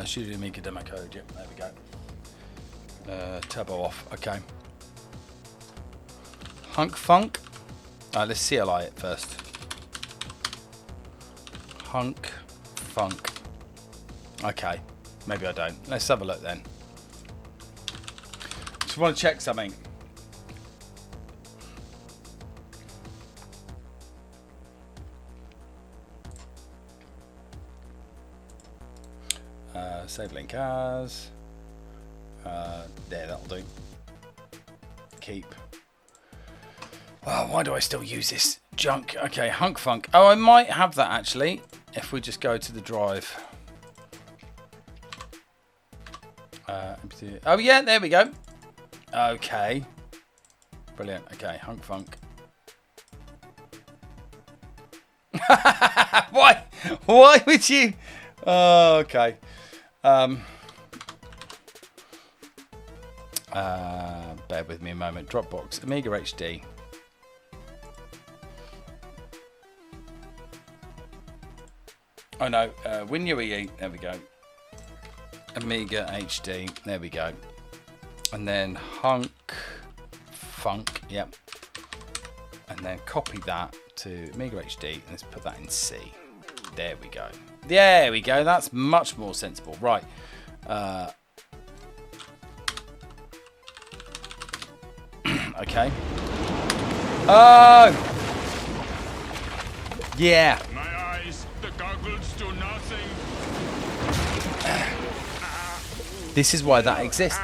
Should do Amiga demo code. Yep, there we go. Turbo off. Okay. Hunk Funk. Let's CLI it first. Hunk Funk. Okay. Maybe I don't. Let's have a look then. Just want to check something. Save link as. There, that'll do. Keep. Oh, why do I still use this junk? Okay, Hunk Funk. Oh, I might have that actually. If we just go to the drive. Oh yeah, there we go. Okay. Brilliant. Okay, Hunk Funk. Why? Why would you? Oh, okay. Bear with me a moment. Dropbox. Amiga HD. Oh no, WinUEE, there we go. Amiga HD, there we go. And then Hunk Funk, yep. And then copy that to Amiga HD and let's put that in C. There we go. There we go, that's much more sensible. Right. Okay. Oh! Yeah. Do nothing. This is why that exists.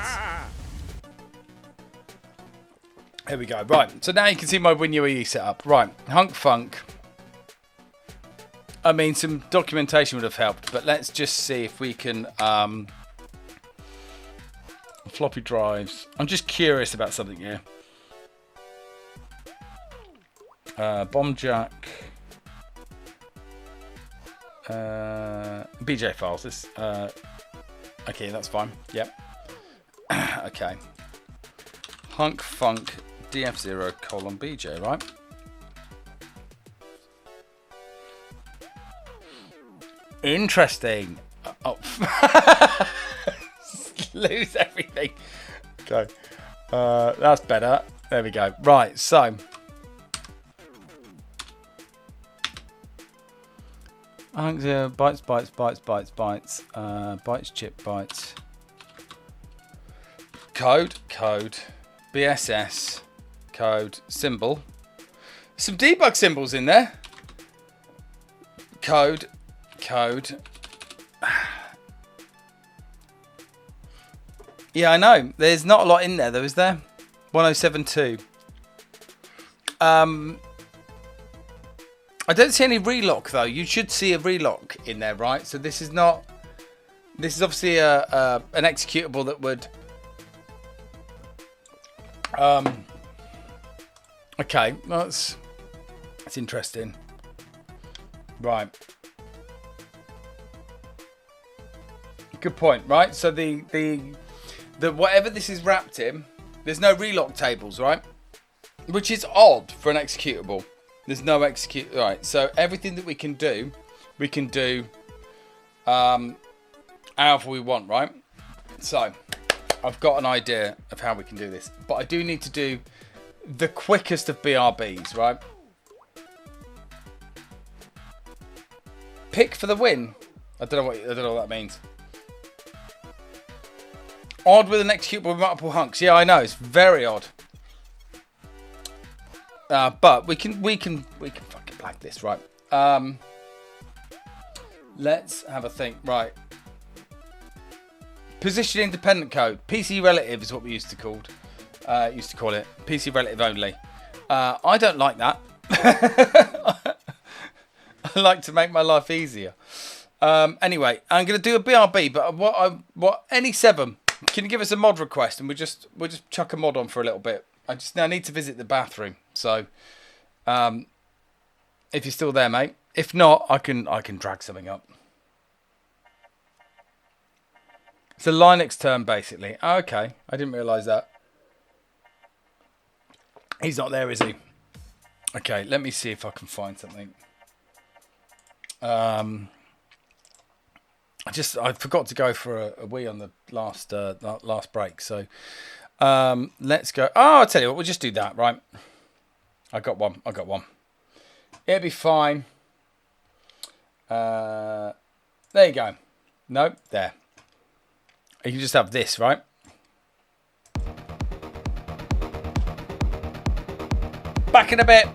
Here we go. Right. So now you can see my WinUEE setup. Right. Hunk Funk. I mean, some documentation would have helped, but let's just see if we can. Floppy drives. I'm just curious about something here. Bombjack. BJ files. This. Okay, that's fine. Yep. Okay. Hunk Funk df0:bj, right? Interesting. Oh. Lose everything. Okay. That's better. There we go. Right, so. I think bytes, bytes, chip, bytes. Code, BSS, code, symbol. Some debug symbols in there. Code. Yeah, I know. There's not a lot in there though, is there? 1072. I don't see any relock though. You should see a relock in there, right? So this is not. This is obviously an executable that would. Okay, that's interesting. Right. Good point. Right. So the whatever this is wrapped in, there's no relock tables, right? Which is odd for an executable. There's no execute. Right, so everything that we can do however we want, right? So I've got an idea of how we can do this, but I do need to do the quickest of BRBs, right? Pick for the win. I don't know what that means. Odd with an executable with multiple hunks. Yeah, I know, it's very odd. But we can fucking blag this, right? Let's have a think, right? Position independent code, PC relative is what we used to call it. PC relative only. I don't like that. I like to make my life easier. Anyway, I'm gonna do a BRB, but what any 7? Can you give us a mod request and we'll just chuck a mod on for a little bit? I need to visit the bathroom. So, if you're still there, mate. If not, I can drag something up. It's a Linux term, basically. Oh, okay, I didn't realise that. He's not there, is he? Okay, let me see if I can find something. I forgot to go for a wee on the last break. So let's go. Oh, I'll tell you what. We'll just do that, right? I got one. It'll be fine. There you go. No, there. You can just have this, right? Back in a bit.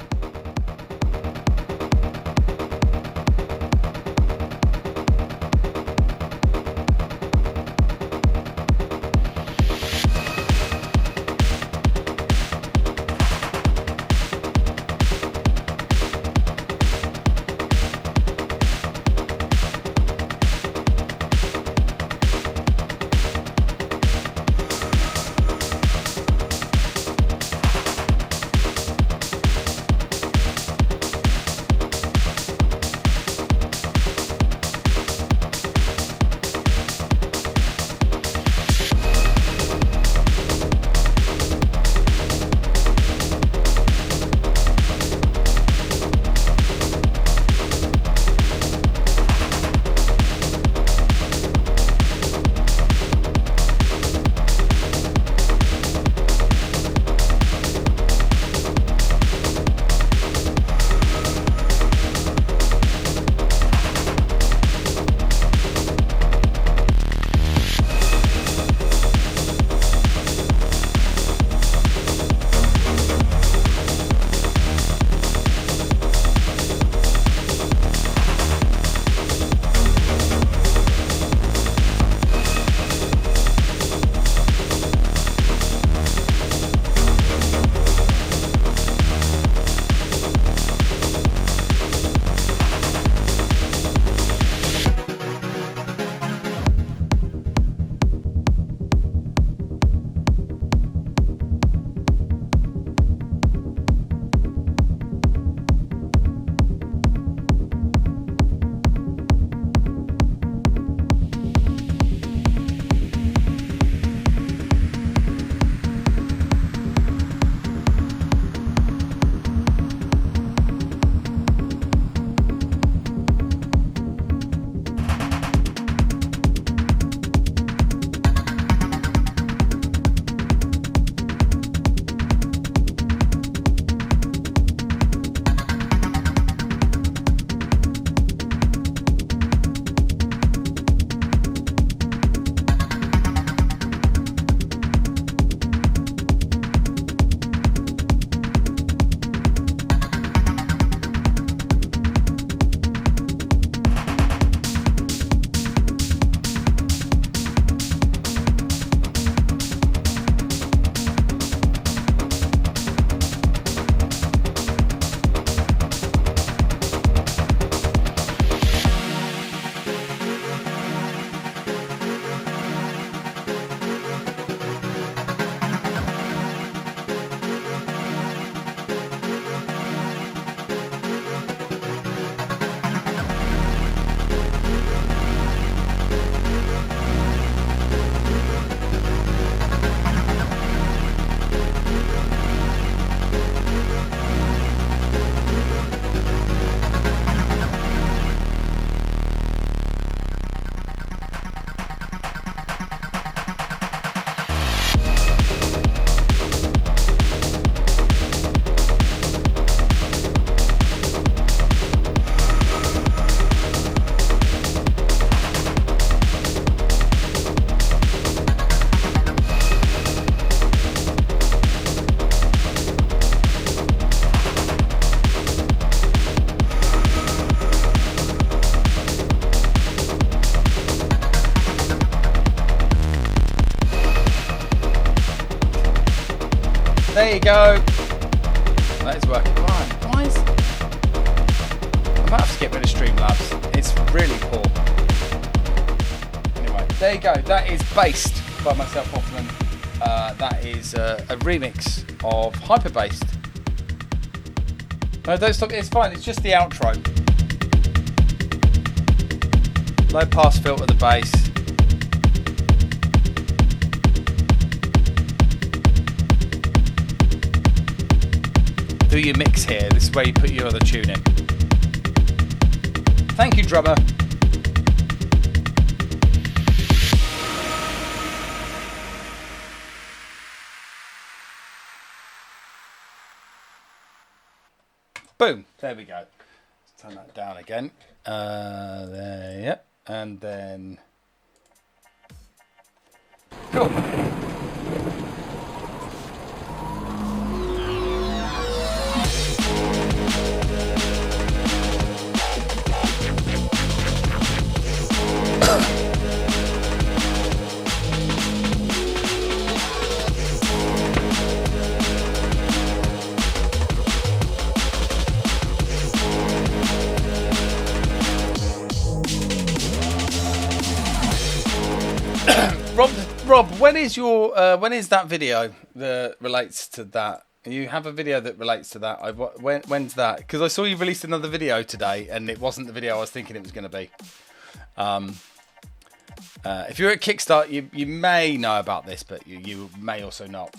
There you go. That is working. Why is... I might have to get rid of Streamlabs. It's really poor. Anyway, there you go. That is Based by myself, Hoffman. That is a remix of Hyper Based. No, don't stop. It's fine. It's just the outro. Low pass filter, the bass. Do your mix here. This is where you put your other tune in. Thank you, drummer. Boom. There we go. Let's turn that down again. There, yep. And then... Cool. Rob, when is that video that relates to that? You have a video that relates to that. When's that? Because I saw you released another video today, and it wasn't the video I was thinking it was going to be. If you're at Kickstart, you may know about this, but you may also not.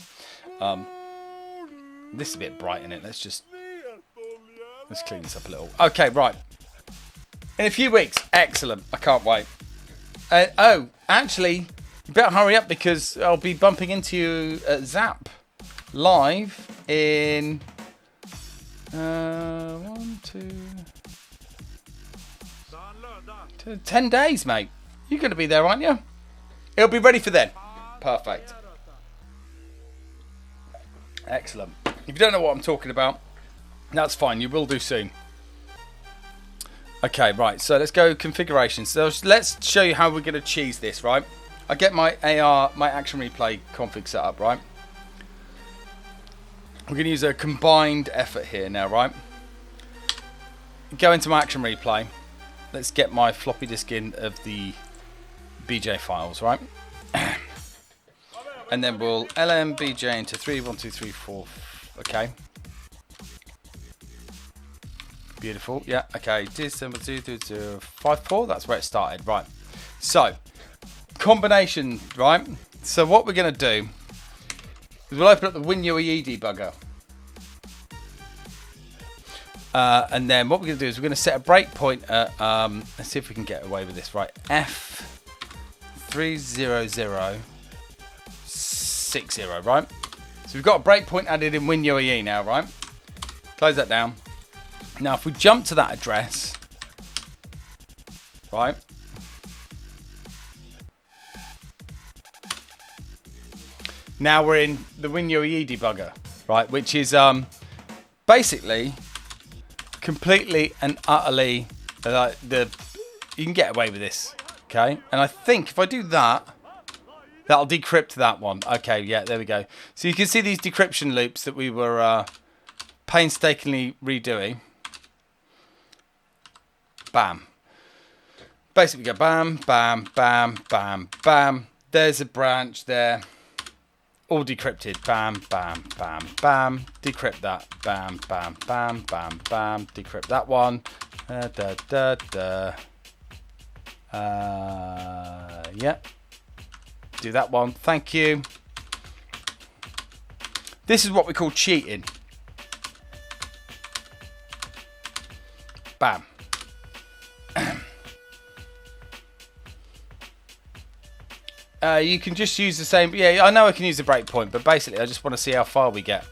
This is a bit bright in it. Let's clean this up a little. Okay, right. In a few weeks. Excellent. I can't wait. Oh, actually, you better hurry up because I'll be bumping into you at Zap live in 10 days, mate. You're going to be there, aren't you? It'll be ready for then. Perfect. Excellent. If you don't know what I'm talking about, that's fine. You will do soon. Okay, right. So let's go configuration. So let's show you how we're going to cheese this, right? I get my my action replay config set up, right? We're going to use a combined effort here now, right? Go into my action replay. Let's get my floppy disk in of the BJ files, right? And then we'll lmbj into 3, 1, 2, 3, 4. Okay. Beautiful. Yeah. Okay. December 2, that's where it started. Right. So, combination. Right. So what we're going to do is we'll open up the WinUAE debugger. And then what we're going to do is we're going to set a breakpoint at, let's see if we can get away with this, right? F30060, right? So we've got a breakpoint added in WinUAE now, right? Close that down. Now, if we jump to that address, right? Now we're in the WinUAE debugger, right? Which is basically completely and utterly you can get away with this, okay? And I think if I do that, that'll decrypt that one. Okay, yeah, there we go. So you can see these decryption loops that we were painstakingly redoing. Bam. Basically, we go bam, bam, bam, bam, bam. There's a branch there. All decrypted. Bam, bam, bam, bam. Decrypt that. Bam, bam, bam, bam, bam. Decrypt that one. Yep. Do that one. Thank you. This is what we call cheating. Bam. You can just use the same. Yeah, I know I can use the breakpoint, but basically I just want to see how far we get.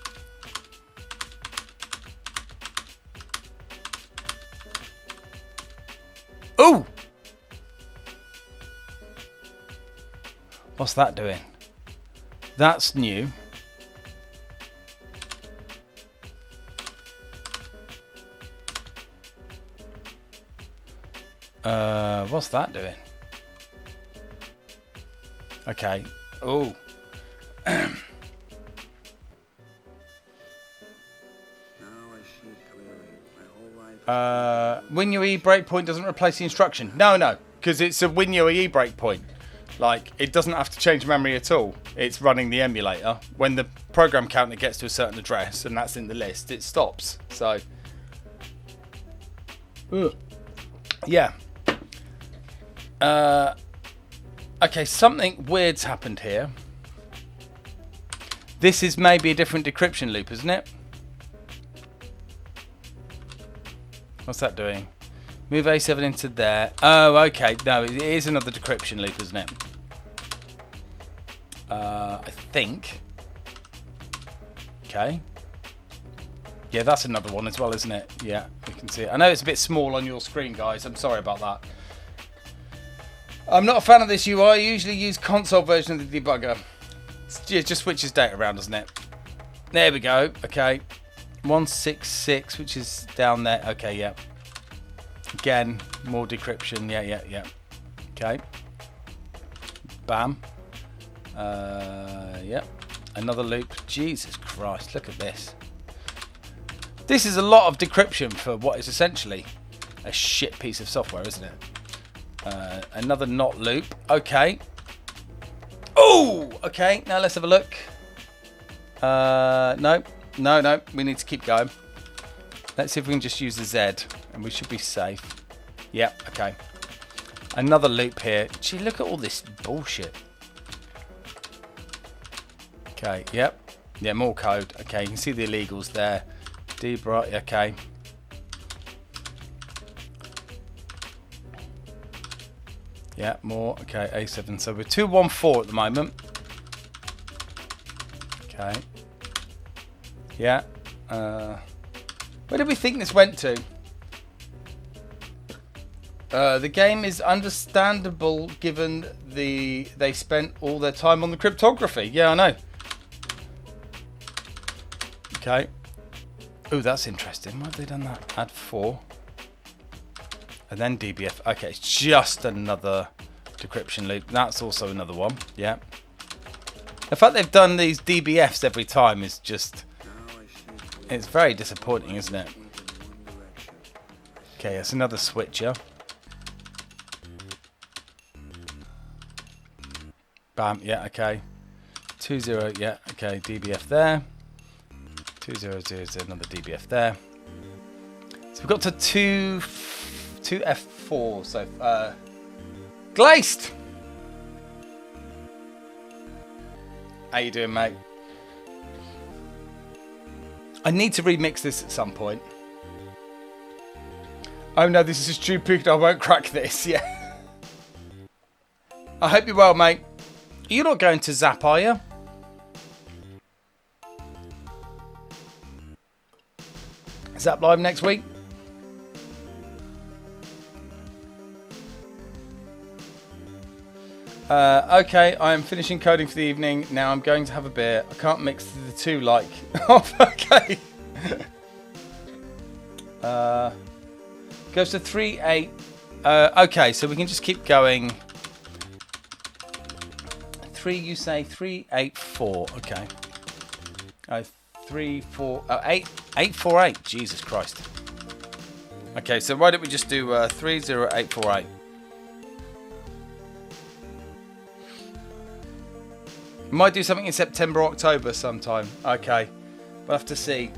Ooh! What's that doing? That's new. What's that doing? Okay. Oh. WinUAE breakpoint doesn't replace the instruction. No, because it's a WinUAE breakpoint. Like, it doesn't have to change memory at all. It's running the emulator. When the program counter gets to a certain address, and that's in the list, it stops. So, yeah. Okay, something weird's happened here. This is maybe a different decryption loop, isn't it? What's that doing? Move A7 into there. Oh, okay. No, it is another decryption loop, isn't it? I think. Okay. Yeah, that's another one as well, isn't it? Yeah, you can see it. I know it's a bit small on your screen, guys. I'm sorry about that. I'm not a fan of this UI. I usually use console version of the debugger. It just switches data around, doesn't it? There we go. Okay. 166, which is down there. Okay, yeah. Again, more decryption. Yeah. Okay. Bam. Yeah. Another loop. Jesus Christ, look at this. This is a lot of decryption for what is essentially a shit piece of software, isn't it? Another not loop. Okay. Oh, okay. Now let's have a look. No. We need to keep going. Let's see if we can just use the Z, and we should be safe. Yep. Okay. Another loop here. Gee, look at all this bullshit. Okay. Yep. Yeah. More code. Okay. You can see the illegals there. Debra. Okay. Yeah, more. Okay, A7. So we're 214 at the moment. Okay. Yeah. Where did we think this went to? The game is understandable given they spent all their time on the cryptography. Yeah, I know. Okay. Oh, that's interesting. Why have they done that? Add 4. And then DBF. Okay, it's just another decryption loop. That's also another one. Yeah. The fact they've done these DBFs every time is just... It's very disappointing, isn't it? Okay, it's another switcher. Bam. Yeah, okay. 20. Yeah, okay. DBF there. 200 is another DBF there. So we've got to 2F4. So, Glazed! How you doing, mate? I need to remix this at some point. Oh no, this is stupid. I won't crack this. Yeah. I hope you're well, mate. You're not going to Zap, are you? Zap Live next week? Okay, I am finishing coding for the evening. Now I'm going to have a beer. I can't mix the two like. Okay. Goes to 3-8. Okay, so we can just keep going. 3, you say 3, 8, 4. Okay. 3, 4, 8, 8, 4, 8. Jesus Christ. Okay, so why don't we just do 3, 0, 8, 4, 8. Might do something in September, October sometime. Okay, we'll have to see.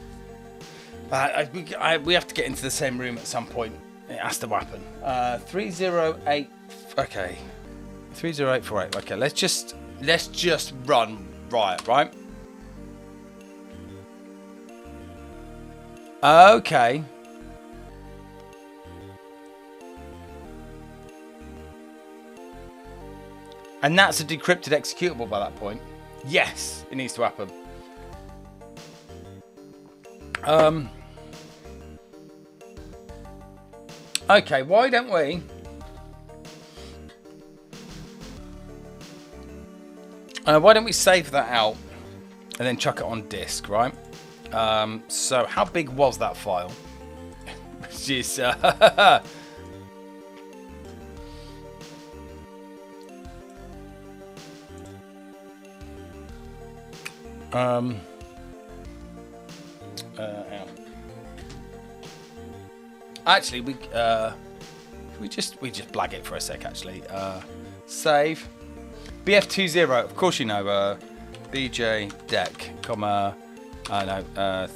We have to get into the same room at some point. It has to happen. 308. Okay, 30848. Okay, let's just run riot, right? Okay. And that's a decrypted executable by that point. Yes, it needs to happen. Okay, why don't we... why don't we save that out and then chuck it on disk, right? So how big was that file? Which is... Actually, we just blag it for a sec. Actually, save BF20. Of course, you know BJ deck, comma 30000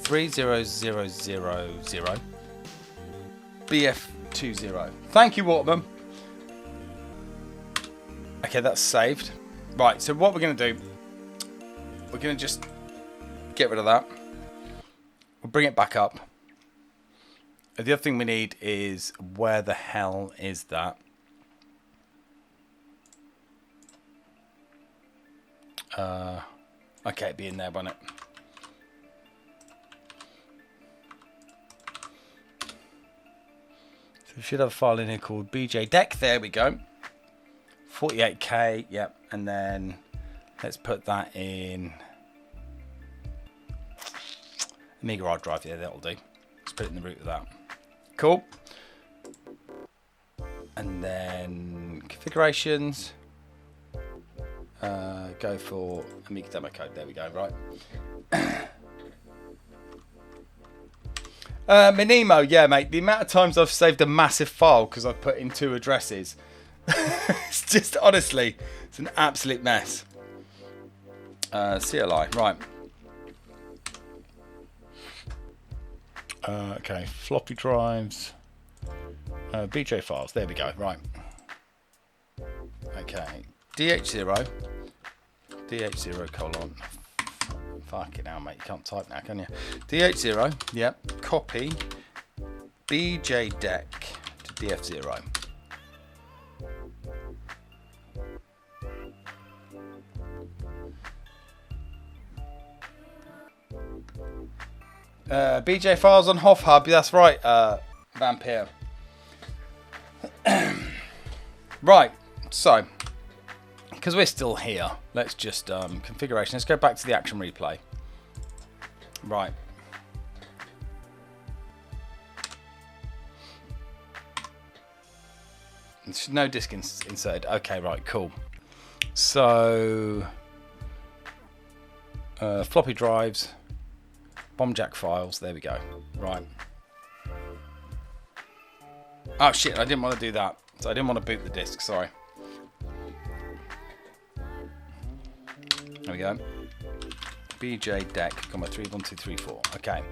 BF20. Thank you, Waterman. Okay, that's saved. Right. So what we're gonna do? We're going to just get rid of that. We'll bring it back up. The other thing we need is where the hell is that? Okay, it'd be in there, won't it? So we should have a file in here called BJ Deck. There we go. 48K, yep. And then let's put that in Amiga hard drive. Yeah, that'll do. Let's put it in the root of that. Cool. And then configurations. Go for Amiga demo code. There we go. Right. Minimo, yeah, mate. The amount of times I've saved a massive file because I've put in 2 addresses. It's just, honestly, it's an absolute mess. CLI, right. Okay, floppy drives. BJ files, there we go, right. Okay, DH0 colon. Fucking hell, mate, you can't type now, can you? DH0, yep, copy BJ deck to DF0. BJ files on Hoff Hub, that's right, Vampire. Right, so because we're still here, let's just configuration. Let's go back to the action replay. Right. There's no disk inserted. Okay, right, cool. So floppy drives, Bombjack files. There we go. Right. Oh shit! I didn't want to do that. So I didn't want to boot the disk. Sorry. There we go. BJ deck, 31234. Okay.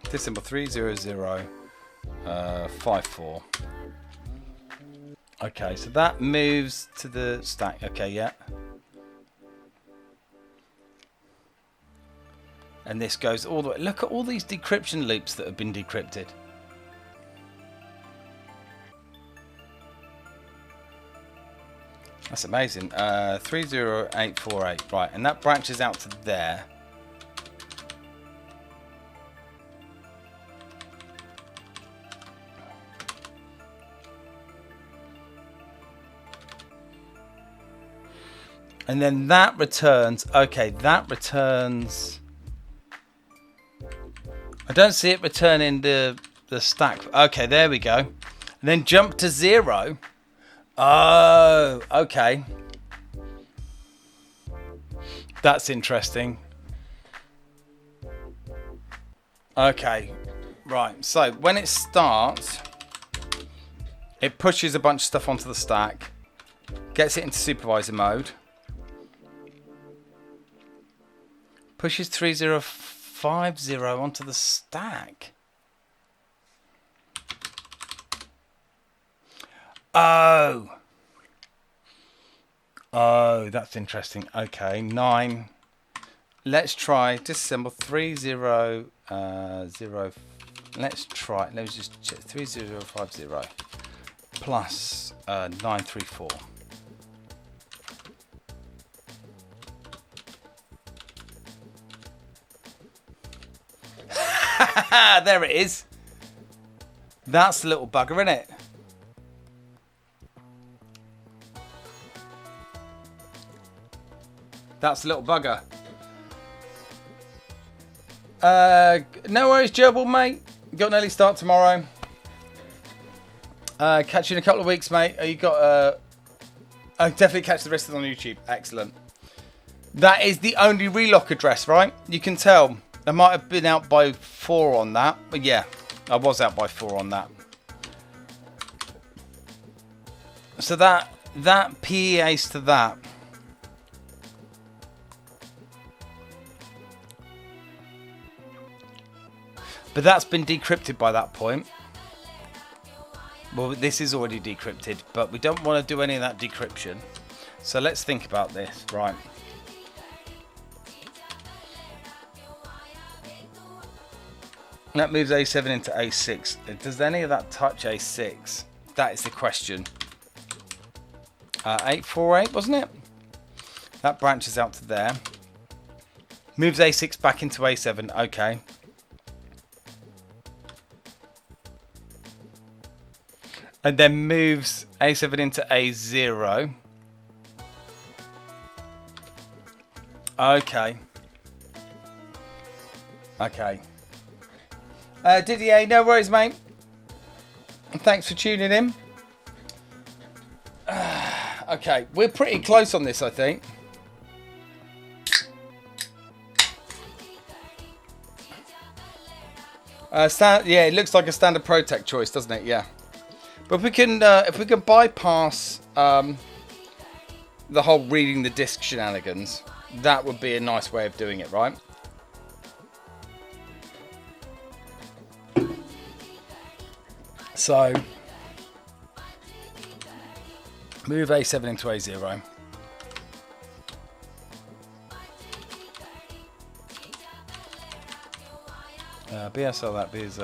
This symbol 30054. Okay, so that moves to the stack. Okay, yeah. And this goes all the way. Look at all these decryption loops that have been decrypted. That's amazing. 30848. Right, and that branches out to there. And then that returns. Okay, that returns. I don't see it returning the stack. Okay, there we go. And then jump to 0. Oh, okay. That's interesting. Okay, right. So when it starts, it pushes a bunch of stuff onto the stack, gets it into supervisor mode, pushes 3050 onto the stack. Oh, that's interesting. Okay, 9. Let's try disassemble 300. Let's try. Let me just check 3050 plus 934. There it is. That's the little bugger, isn't it? That's a little bugger. No worries, Gerbil, mate. Got an early start tomorrow. Catch you in a couple of weeks, mate. You got? I'll definitely catch the rest of it on YouTube. Excellent. That is the only relock address, right? You can tell. I might have been out by 4 on that, but yeah, I was out by 4 on that. So that PEAs to that. But that's been decrypted by that point. Well, this is already decrypted, but we don't want to do any of that decryption. So let's think about this. Right. That moves A7 into A6. Does any of that touch A6? That is the question. 848, wasn't it? That branches out to there. Moves A6 back into A7. Okay. And then moves A7 into A0. Okay. Okay. Didier, no worries, mate. Thanks for tuning in. Okay, we're pretty close on this, I think. Yeah, it looks like a standard ProTech choice, doesn't it? Yeah. But if we can bypass the whole reading the disc shenanigans, that would be a nice way of doing it, right? So, move A7 into A0. BSL that is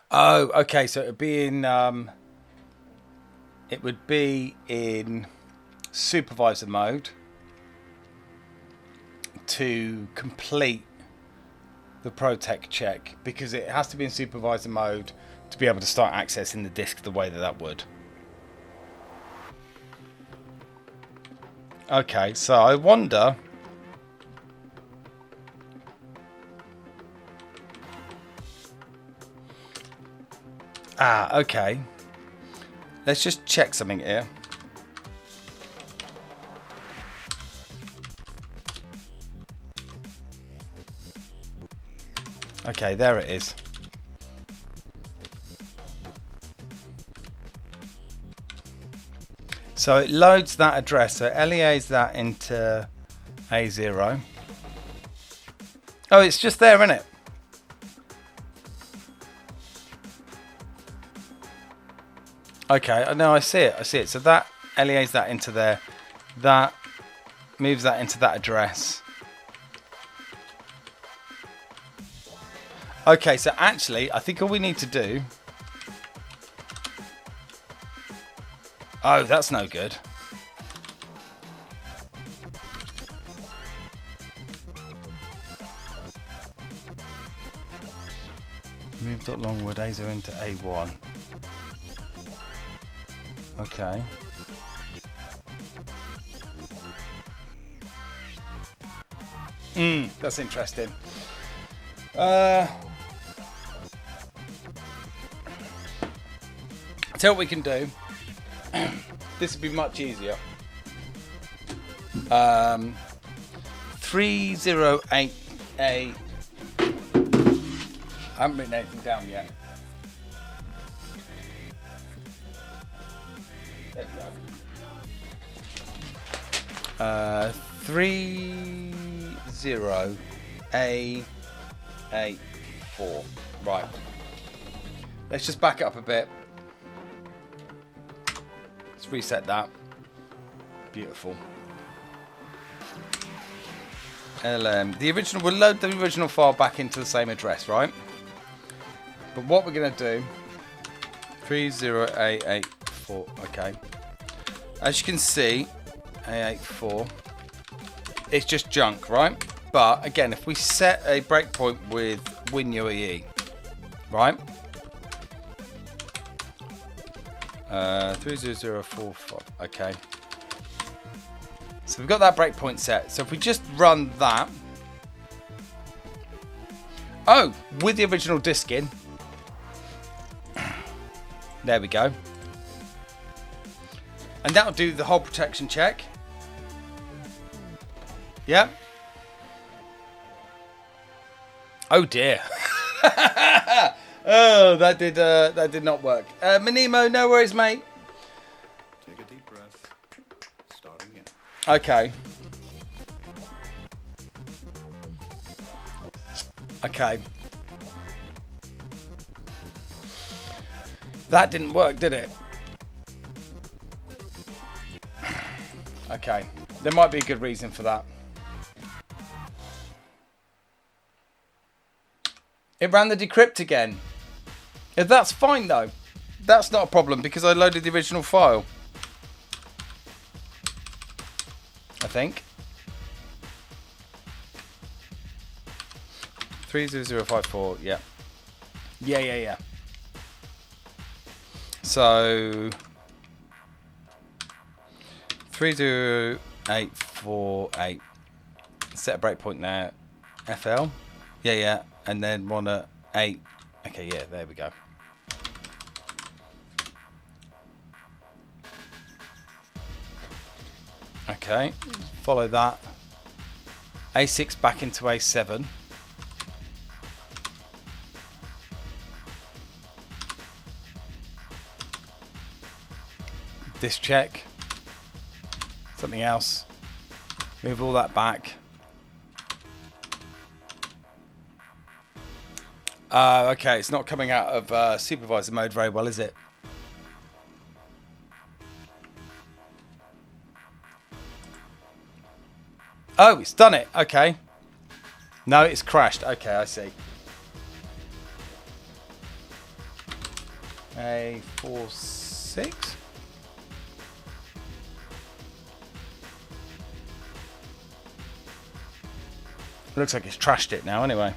oh, okay, so it would be in supervisor mode to complete the ProTech check, because it has to be in supervisor mode to be able to start accessing the disk the way that would. Okay, so I wonder... okay. Let's just check something here. Okay, there it is. So it loads that address. So LEAs that into A0. Oh, it's just there, isn't it? Okay, no, I see it. I see it. So that LEAs that into there. That moves that into that address. Okay, so actually, I think all we need to do... Oh, that's no good. Move Longwood A0 into A1. Okay. That's interesting. Tell what we can do. This would be much easier. 308A. I haven't written anything down yet. There we go. 30A84. Right. Let's just back it up a bit. Let's reset that. Beautiful. LM. The original. We'll load the original file back into the same address, right? But what we're going to do. 30A84. Okay. As you can see, A84. It's just junk, right? But again, if we set a breakpoint with WinUEE, right? 30045. Okay. So we've got that breakpoint set. So if we just run that. Oh, with the original disk in. There we go. And that'll do the whole protection check. Yep. Oh dear. Oh, that did not work. Minimo, no worries, mate. Take a deep breath. Start again. Okay. Okay. That didn't work, did it? Okay. There might be a good reason for that. It ran the decrypt again. Yeah, that's fine though. That's not a problem because I loaded the original file. I think. 30054, yeah. Yeah. So 30848. Set a breakpoint now. FL. Yeah. And then one at 8. Okay, yeah, there we go. Okay, follow that. A6 back into A7. This check. Something else. Move all that back. Okay, it's not coming out of supervisor mode very well, is it? Oh, it's done it. Okay. No, it's crashed. Okay, I see. A46. Looks like it's trashed it now anyway.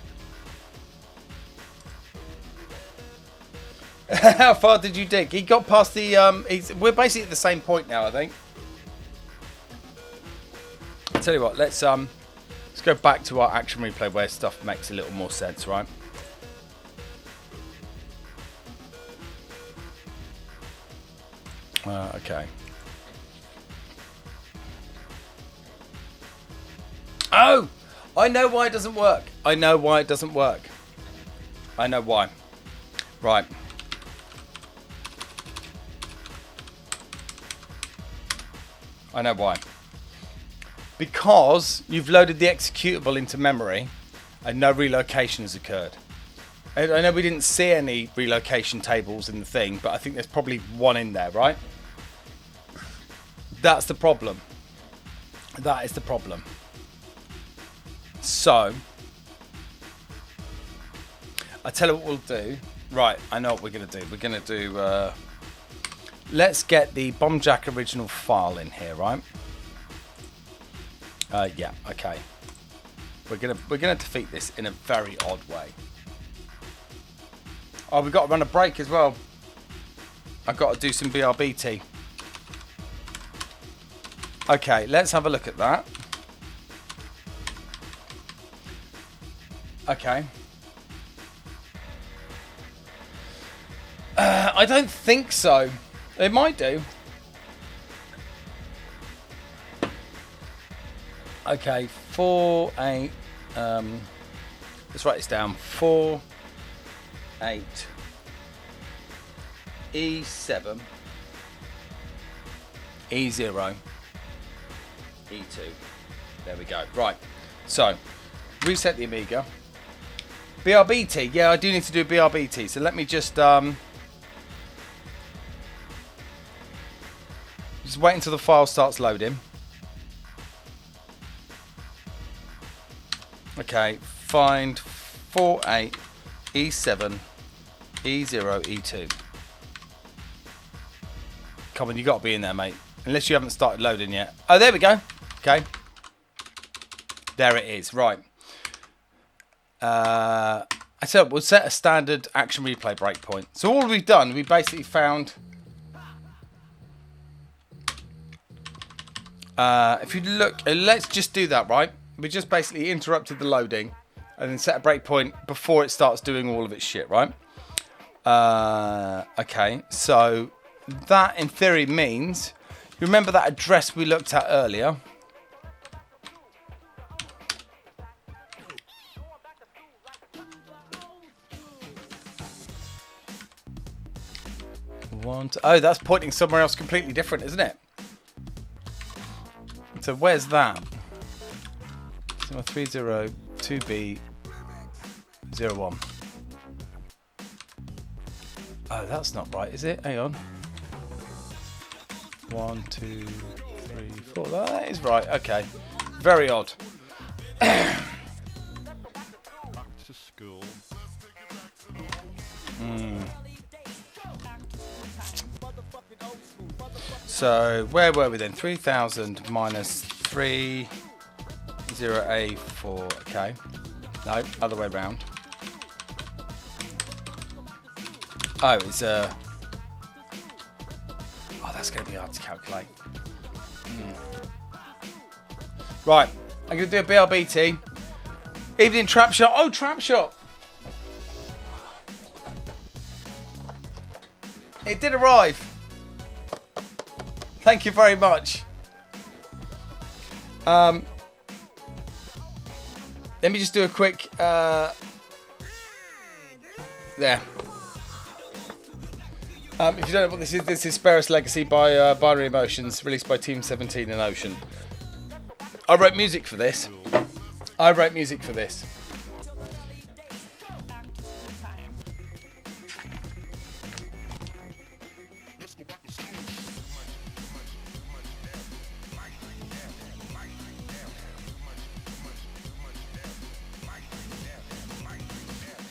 How far did you dig? He got past the we're basically at the same point now, I think. I'll tell you what, let's go back to our action replay where stuff makes a little more sense, right? Okay. Oh! I know why it doesn't work. I know why. Right. I know why. Because you've loaded the executable into memory and no relocation has occurred. I know we didn't see any relocation tables in the thing, but I think there's probably one in there, right? That's the problem. That is the problem. So, I tell you what we'll do. Right, I know what we're going to do. We're going to do... let's get the Bombjack original file in here, right? Yeah, okay. We're gonna defeat this in a very odd way. Oh, we've got to run a break as well. I've got to do some BRBT. Okay, let's have a look at that. Okay. I don't think so. It might do. Okay, 4, 8. Let's write this down. 4, 8. E7. E0. E2. There we go. Right. So, reset the Amiga. BRBT. Yeah, I do need to do BRBT. So let me just wait until the file starts loading. Okay, find 48 E7 E0 E2. Come on, you got to be in there, mate. Unless you haven't started loading yet. Oh, there we go. Okay. There it is. Right. I said we'll set a standard action replay breakpoint. So all we've done, we basically found. If you look, let's just do that, right? We just basically interrupted the loading and then set a breakpoint before it starts doing all of its shit, right? Okay, so that in theory means, you remember that address we looked at earlier? Oh, that's pointing somewhere else completely different, isn't it? So where's that? 302B01. Oh, that's not right, is it? Hang on. 1, 2, 3. 3, 4. That is right. Okay. Very odd. Back to school. So where were we then? 3,000 minus 3084. Okay. No, other way round. Oh, it's oh, that's going to be hard to calculate. Right, I'm going to do a BRBT. Evening Trap Shot. Oh, Trap Shot. It did arrive. Thank you very much. Let me just do a quick... there. If you don't know what this is Sparrow's Legacy by Binary Emotions, released by Team 17 and Ocean. I wrote music for this.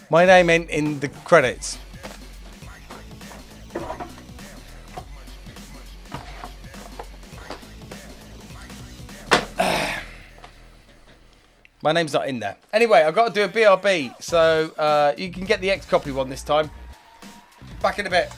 My name in the credits. My name's not in there. Anyway, I've got to do a BRB, so you can get the X copy one this time. Back in a bit.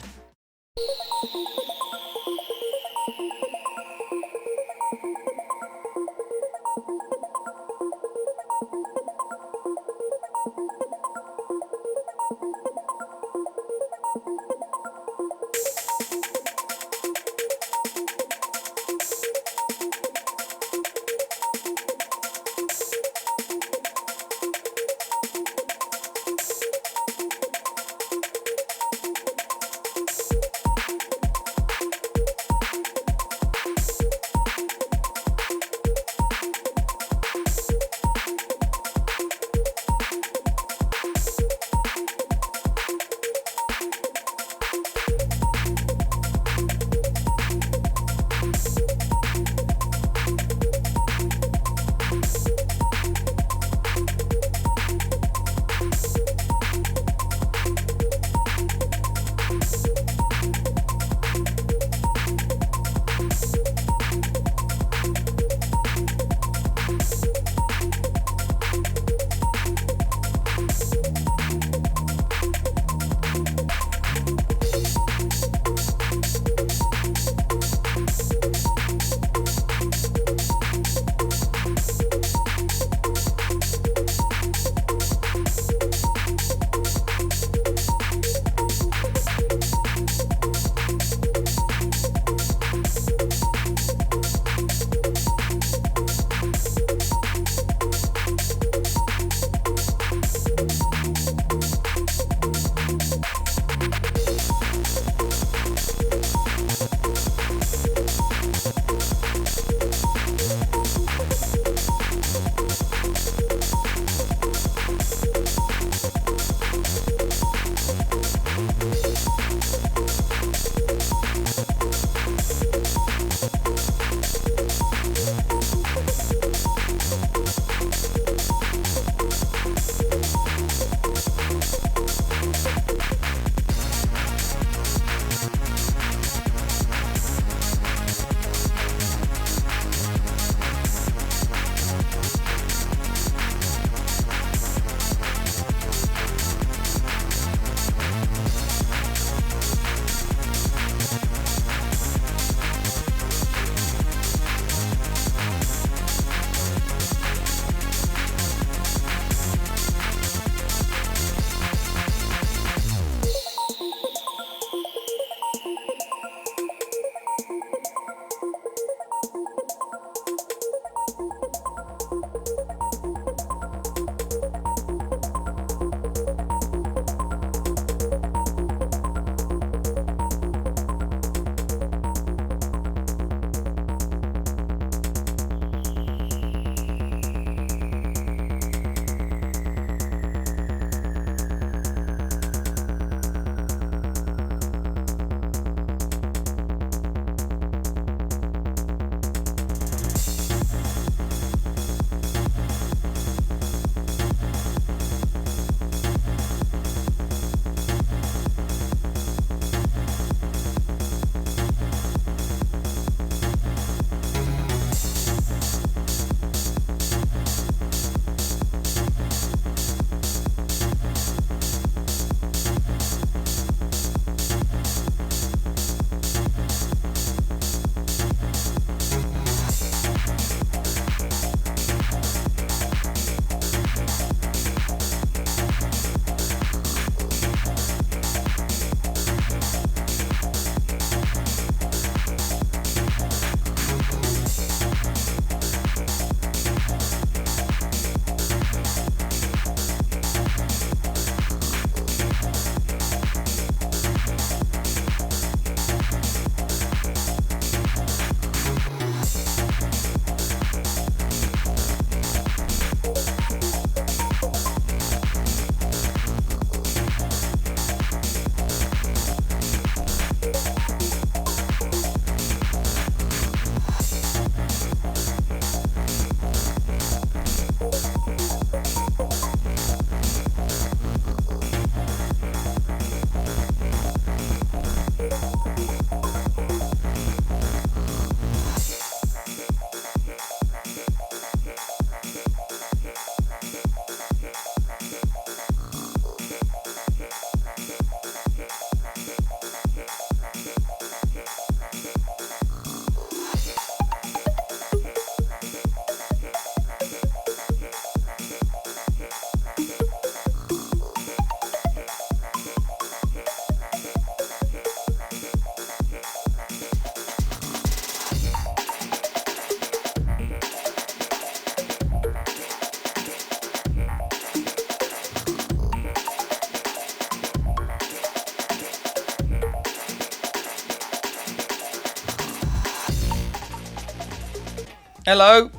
Hello.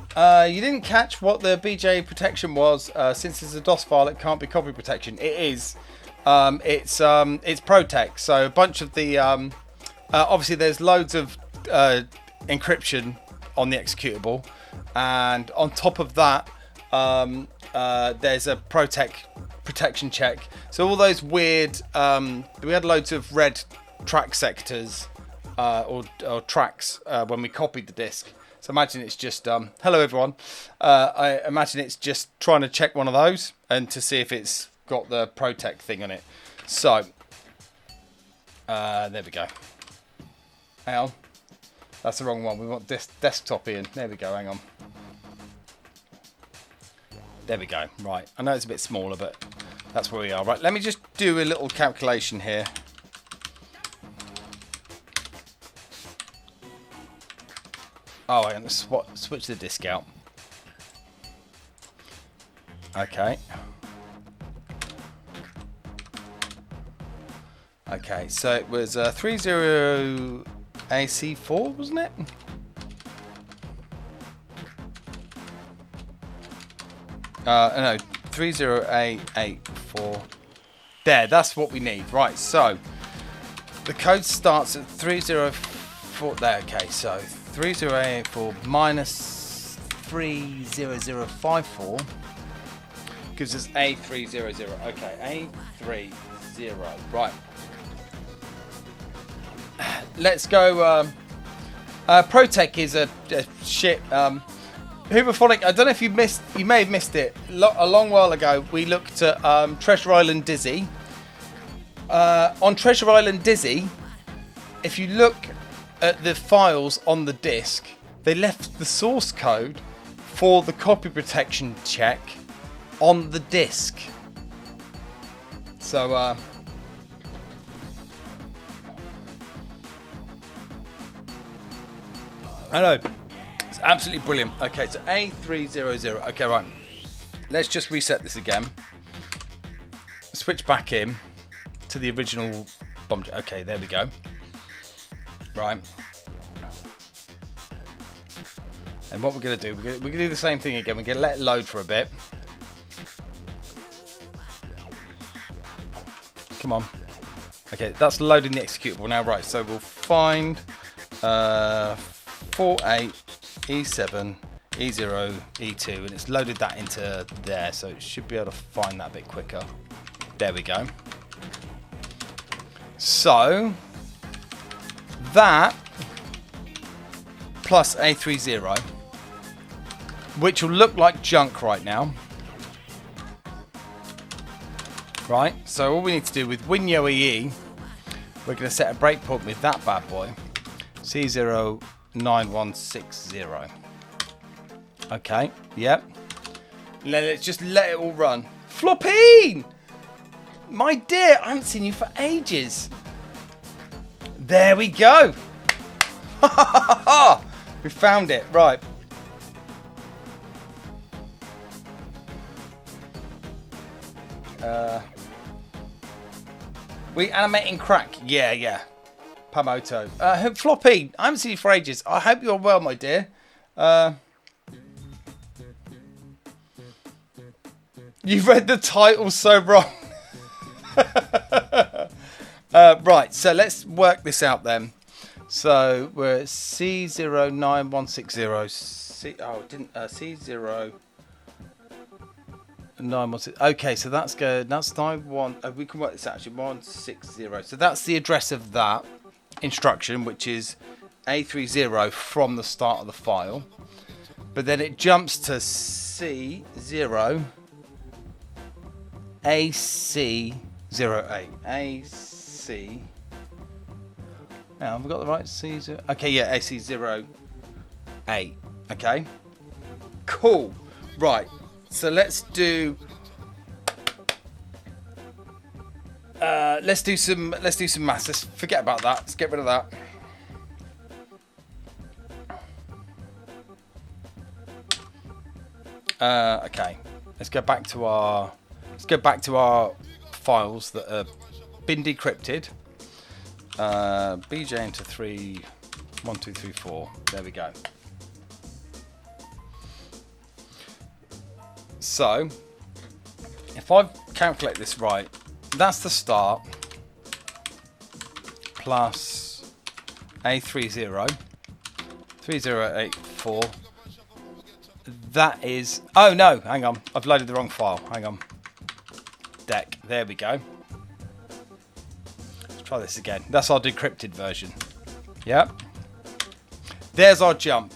You didn't catch what the BJ protection was. Since it's a DOS file, it can't be copy protection. It is. It's Protect. So a bunch of the obviously there's loads of encryption on the executable, and on top of that, there's a protection check. So all those weird, we had loads of red track sectors or tracks when we copied the disk. So imagine it's just, hello everyone. I imagine it's just trying to check one of those and to see if it's got the Protect thing on it. So, there we go. Hang on. That's the wrong one. We want this desktop in. There we go. Hang on. There we go. Right. I know it's a bit smaller, but that's where we are. Right. Let me just do a little calculation here. Oh, I'm going to switch the disk out. Okay. Okay, so it was 30AC4, wasn't it? No, 30A84. There, that's what we need. Right, so the code starts at 304. There, okay, so 30A84 minus 30054 gives us A300. Okay, A30. Right. Let's go. Protec is a shit. Hooverphonic. I don't know if you may have missed it. A long while ago, we looked at Treasure Island Dizzy. On Treasure Island Dizzy, if you look at the files on the disk, they left the source code for the copy protection check on the disk. So, I know. It's absolutely brilliant. Okay, so A300. Okay, right. Let's just reset this again. Switch back in to the original Bombjack. Okay, there we go. Right. And what we're going to do, we're going to do the same thing again. We're going to let it load for a bit. Come on. Okay, that's loading the executable now. Right, so we'll find 48, E7, E0, E2, and it's loaded that into there, so it should be able to find that a bit quicker. There we go. So that plus A30, which will look like junk right now. Right, so all we need to do with WinYoEE, we're going to set a breakpoint with that bad boy, C09160. Okay, yep. Let's just let it all run. Floppine! My dear, I haven't seen you for ages. There we go. We found it, right. We animating crack. Yeah. Pamoto. Floppy, I haven't seen you for ages. I hope you're well, my dear. You've read the title so wrong. Right, so let's work this out then. So we're at C09160. C0 916. Okay, so that's good. That's 91. We can work this out actually. 160. So that's the address of that instruction, which is A30 from the start of the file. But then it jumps to C0 AC08. AC. Now, have we got the right C0? Okay, yeah, AC08. Okay. Cool. Right. So let's do some maths. Let's forget about that. Let's get rid of that. Okay. Let's go back to our files that have been decrypted. BJ into 3 1 2 3 4. There we go. So, if I calculate this right, that's the start plus A30, 3084. That is... Oh, no, hang on. I've loaded the wrong file. Hang on. Deck. There we go. Let's try this again. That's our decrypted version. Yep. There's our jump.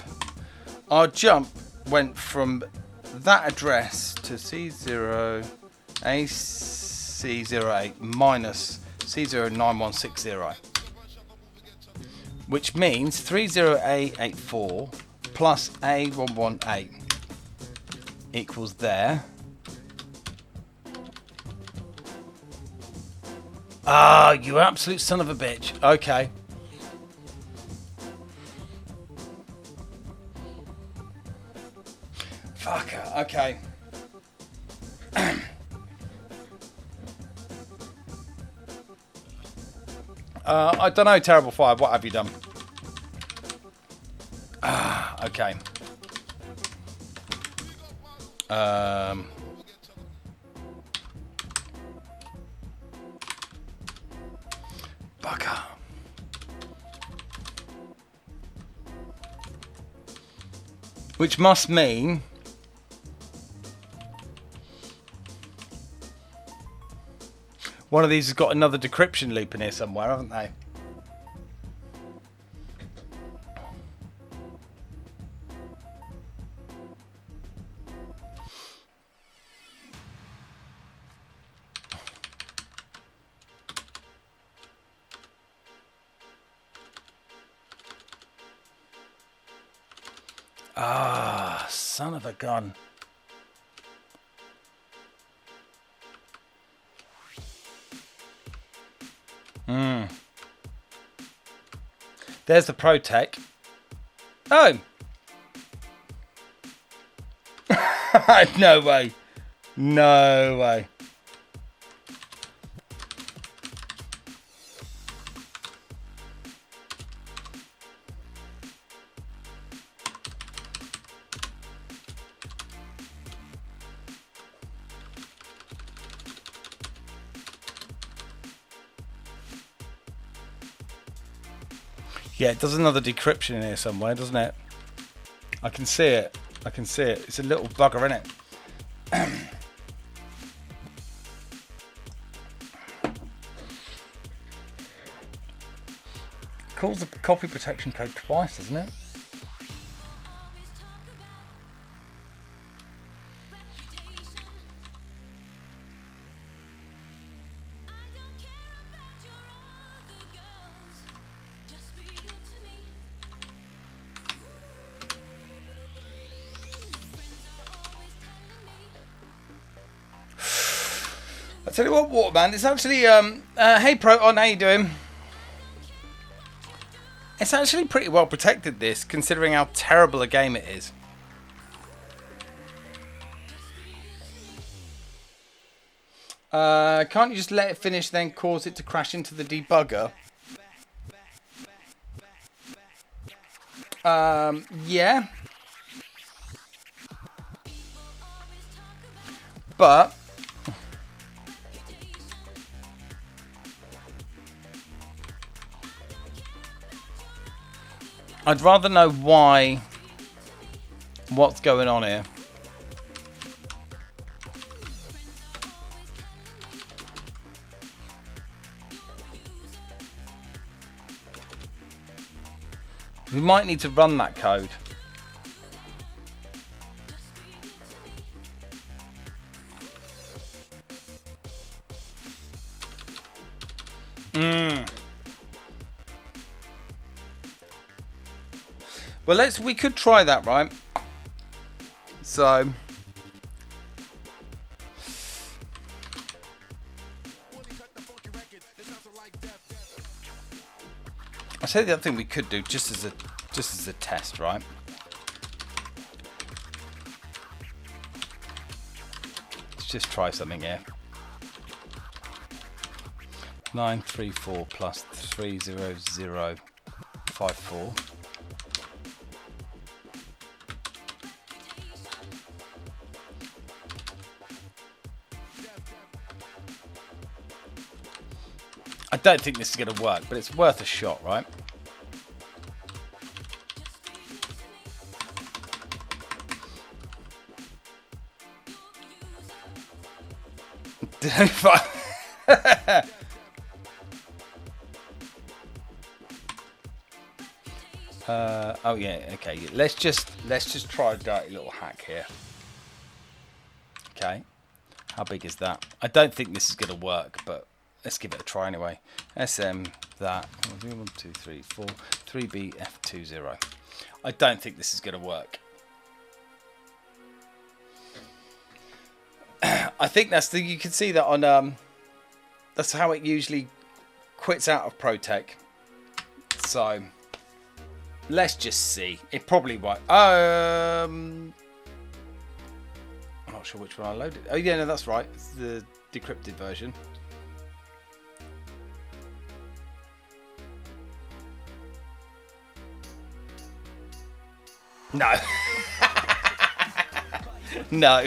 Our jump went from that address to C0 AC08 minus C09160, which means 30A84 plus A118 equals there. Ah, you absolute son of a bitch. Okay. Fucker. Okay. I don't know, Terrible Fire. What have you done? Ah, okay. Bugger. Which must mean one of these has got another decryption loop in here somewhere, haven't they? Ah, son of a gun. There's the ProTech. Oh! No way. No way. Yeah, it does another decryption in here somewhere, doesn't it? I can see it. I can see it. It's a little bugger, isn't it? Calls the copy protection code twice, doesn't it? I tell you what, Waterman, it's actually hey Proton, how you doing? It's actually pretty well protected, this, considering how terrible a game it is. Can't you just let it finish, then cause it to crash into the debugger? Yeah. But I'd rather know what's going on here. We might need to run that code. Well, we could try that, right? So I say the other thing we could do just as a test, right? Let's just try something here. 934 plus 30054. don't think this is going to work, but it's worth a shot, right? Oh yeah, okay. Let's just try a dirty little hack here. Okay, how big is that? I don't think this is going to work, but let's give it a try anyway. SM that 1 2 3 4 3B F20. I don't think this is going to work. I think you can see that on that's how it usually quits out of ProTech. So let's just see. It probably won't. I'm not sure which one I loaded. Oh yeah, no, that's right. It's the decrypted version. No. No.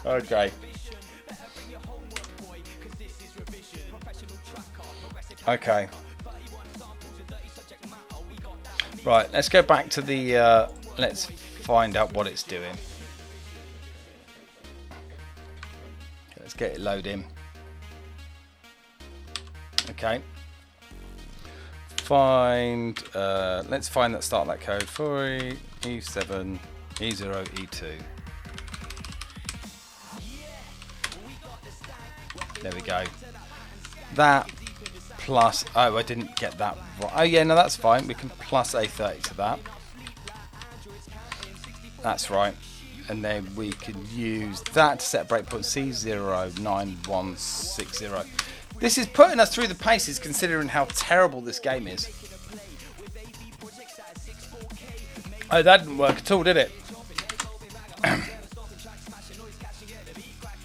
Okay. Okay. Right, let's go back to the let's find out what it's doing. Let's get it loading. Okay. Let's find that start that code for E7 E0 E2. There we go. That plus, oh, I didn't get that right. Oh yeah, no, that's fine. We can plus A30 to that. That's right. And then we can use that to set a breakpoint C09160. This is putting us through the paces considering how terrible this game is. Oh, that didn't work at all, did it?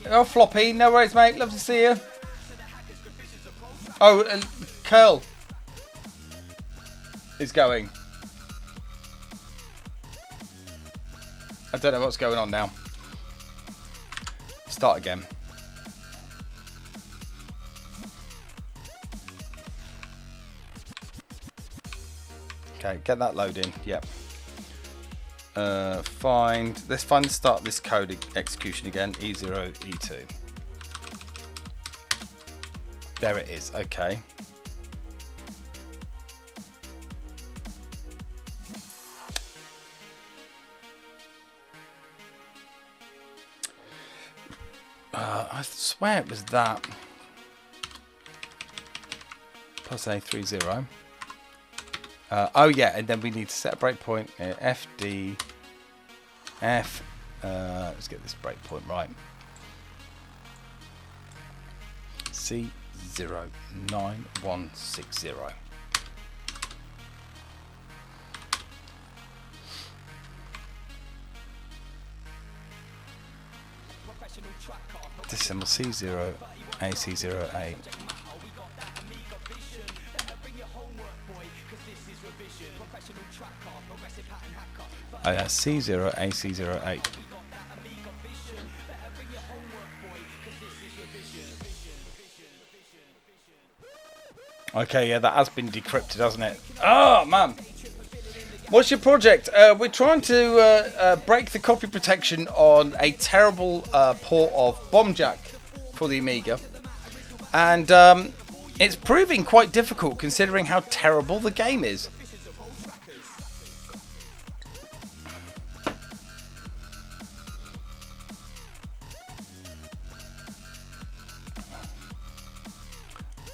Oh, Floppy, no worries, mate. Love to see you. Oh, and Curl is going. I don't know what's going on now. Start again. Okay, get that loading. Yep. Let's start this code execution again. E0, E2. There it is. Okay. I swear it was that. Plus A30. Oh yeah, and then we need to set a breakpoint. FD F. Let's get this breakpoint right. C09160. Decimal C0 AC08. Oh yeah, C0 AC08. Okay, yeah, that has been decrypted, hasn't it? Oh man, what's your project? We're trying to break the copy protection on a terrible port of Bombjack for the Amiga, and it's proving quite difficult considering how terrible the game is.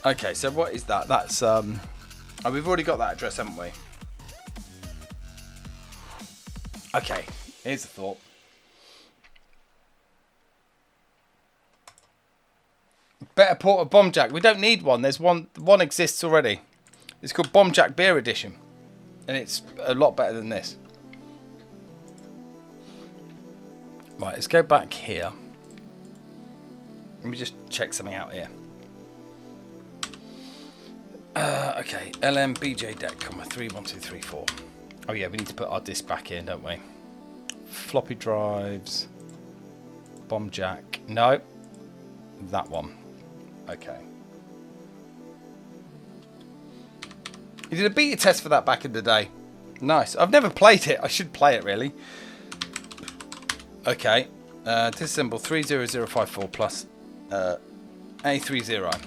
Okay, so what is that? That's oh, we've already got that address, haven't we? Okay, here's the thought. Better port of Bombjack. We don't need one. There's one exists already. It's called Bombjack Beer Edition, and it's a lot better than this. Right, let's go back here. Let me just check something out here. Okay, LMBJ deck, 31234. Oh yeah, we need to put our disk back in, don't we? Floppy drives, Bombjack. No, that one. Okay. You did a beta test for that back in the day. Nice. I've never played it. I should play it, really. Okay. Disassemble 30054 plus A30.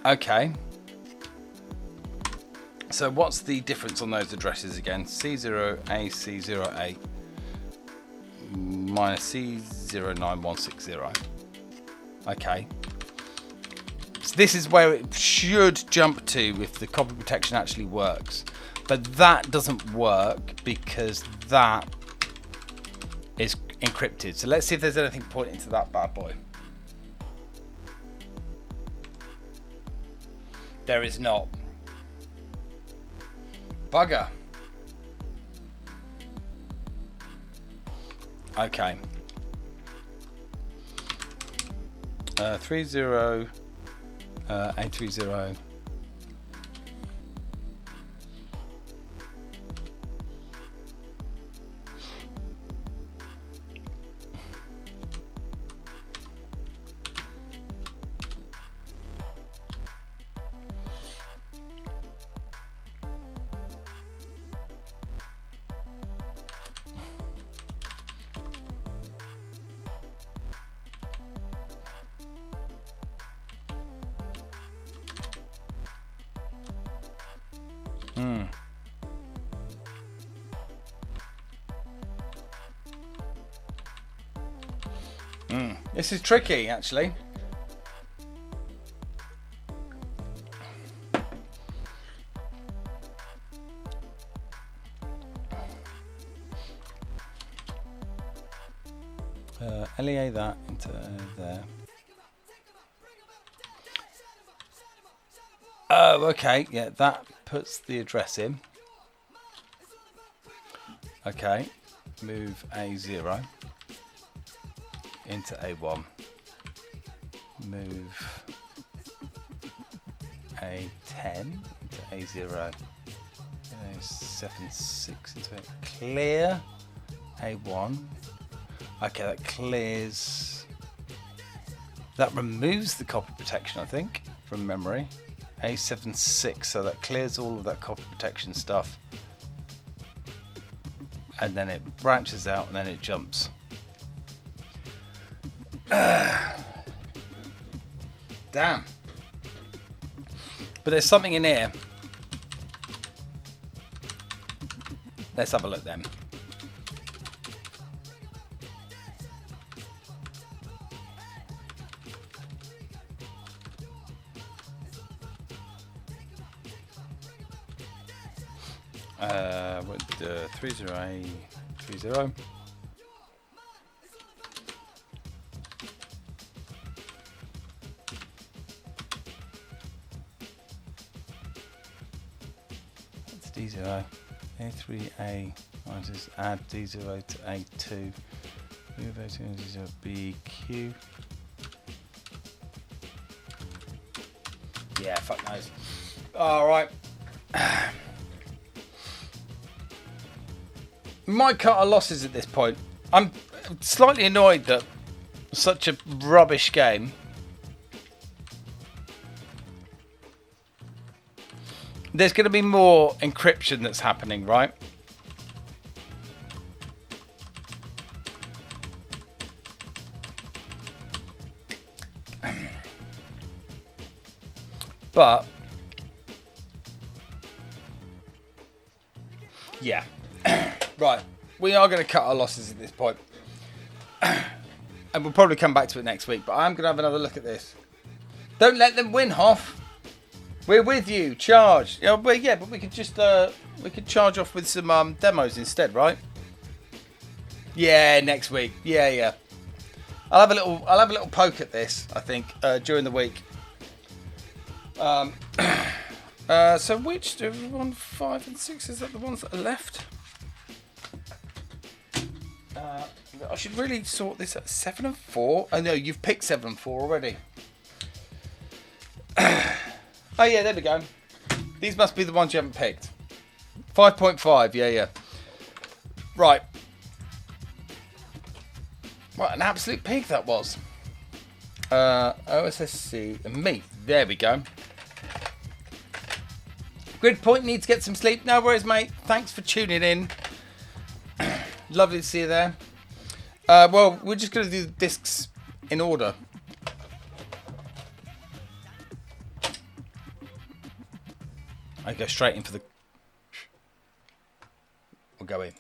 Okay. So what's the difference on those addresses again? C0AC08 minus C09160. Okay. So this is where it should jump to if the copy protection actually works. But that doesn't work because that is encrypted. So let's see if there's anything pointing to that bad boy. There is not. Bugger. Okay. 30 A30. This is tricky, actually. LEA that into there. Oh, okay. Yeah, that puts the address in. Okay. Move A0 into A1. Move A10 into A0. A76 into it. Clear A1. Okay, that clears. That removes the copy protection, I think, from memory. A76, so that clears all of that copy protection stuff. And then it branches out and then it jumps. Damn. But there's something in here. Let's have a look then. With the 30A30. That's D0. A3A. I'll just add D0 to A2. Move A2 and D0 BQ. Yeah, fuck knows. Alright. Might cut our losses at this point. I'm slightly annoyed that such a rubbish game. There's going to be more encryption that's happening, right? But yeah. Right, we are going to cut our losses at this point. And we'll probably come back to it next week, but I'm going to have another look at this. Don't let them win, Hoff. We're with you. Charge. Yeah, but we could just we could charge off with some demos instead, right? Yeah, next week. Yeah. I'll have a little poke at this, I think, during the week. So which 1, 5 and 6, is that the ones that are left? I should really sort this out. 7 and 4. Oh no, you've picked 7 and 4 already. Oh yeah, there we go. These must be the ones you haven't picked. 5.5, yeah. Right. What an absolute pig that was. OSSC and me. There we go. Grid Point needs to get some sleep. No worries, mate. Thanks for tuning in. Lovely to see you there. Well, we're just going to do the discs in order. I go straight in for the... We'll go in.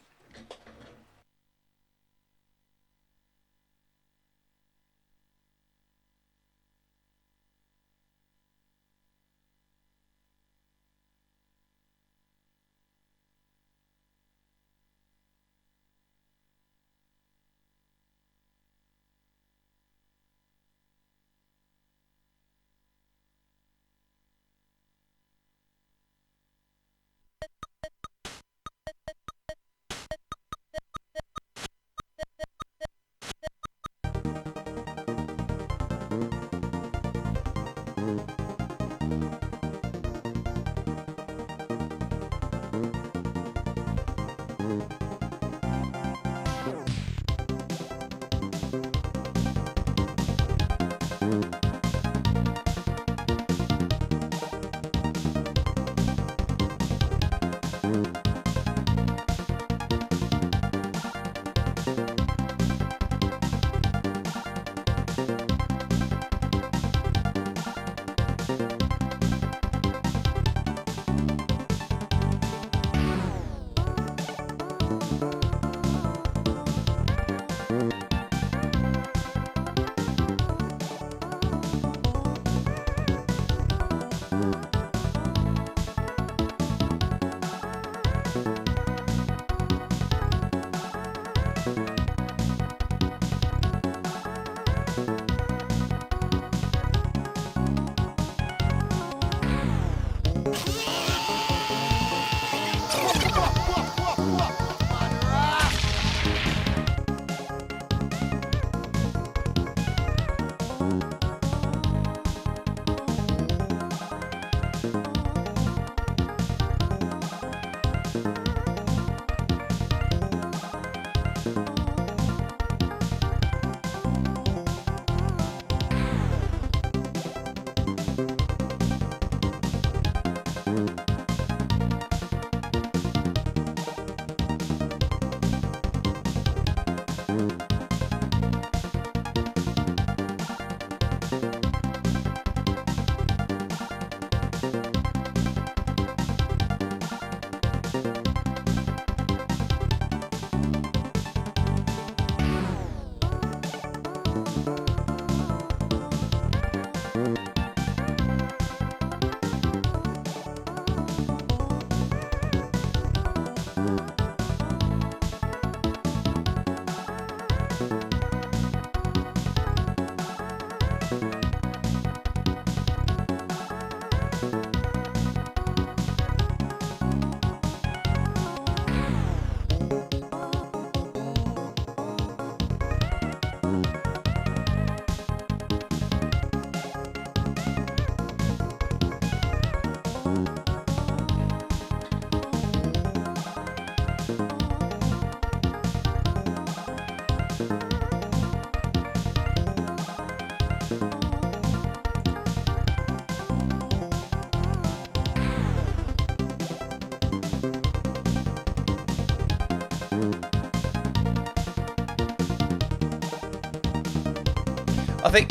I think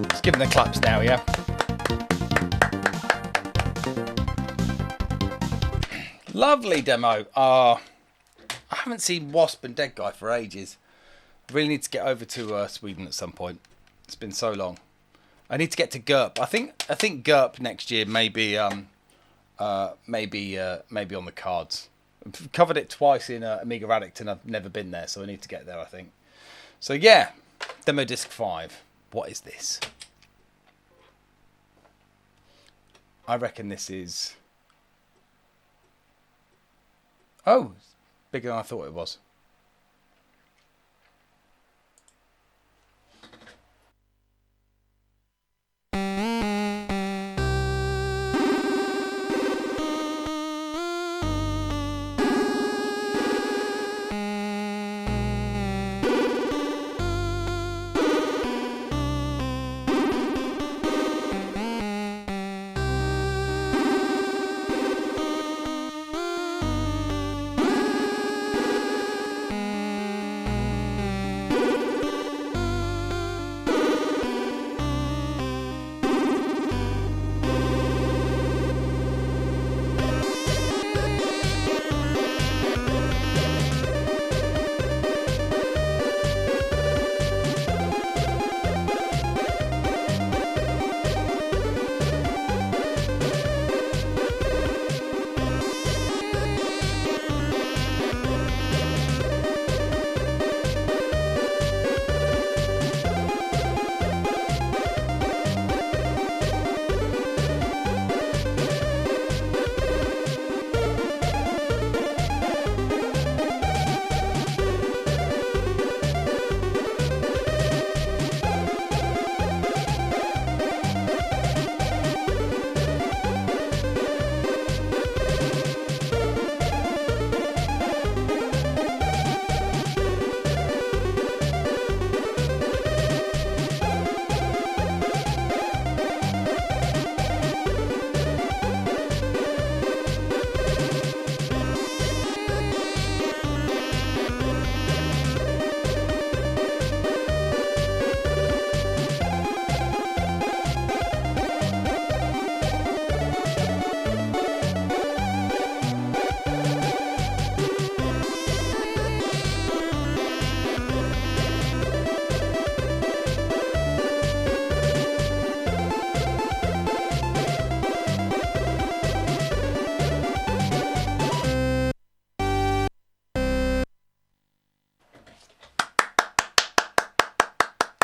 let's give them the claps now, yeah. Lovely demo. I haven't seen Wasp and Dead Guy for ages. I really need to get over to Sweden at some point. It's been so long. I need to get to GURP. I think GURP next year maybe maybe on the cards. I've covered it twice in Amiga Addict and I've never been there, so I need to get there, I think. So yeah, Demo Disc 5. What is this? I reckon this is... Oh, it's bigger than I thought it was.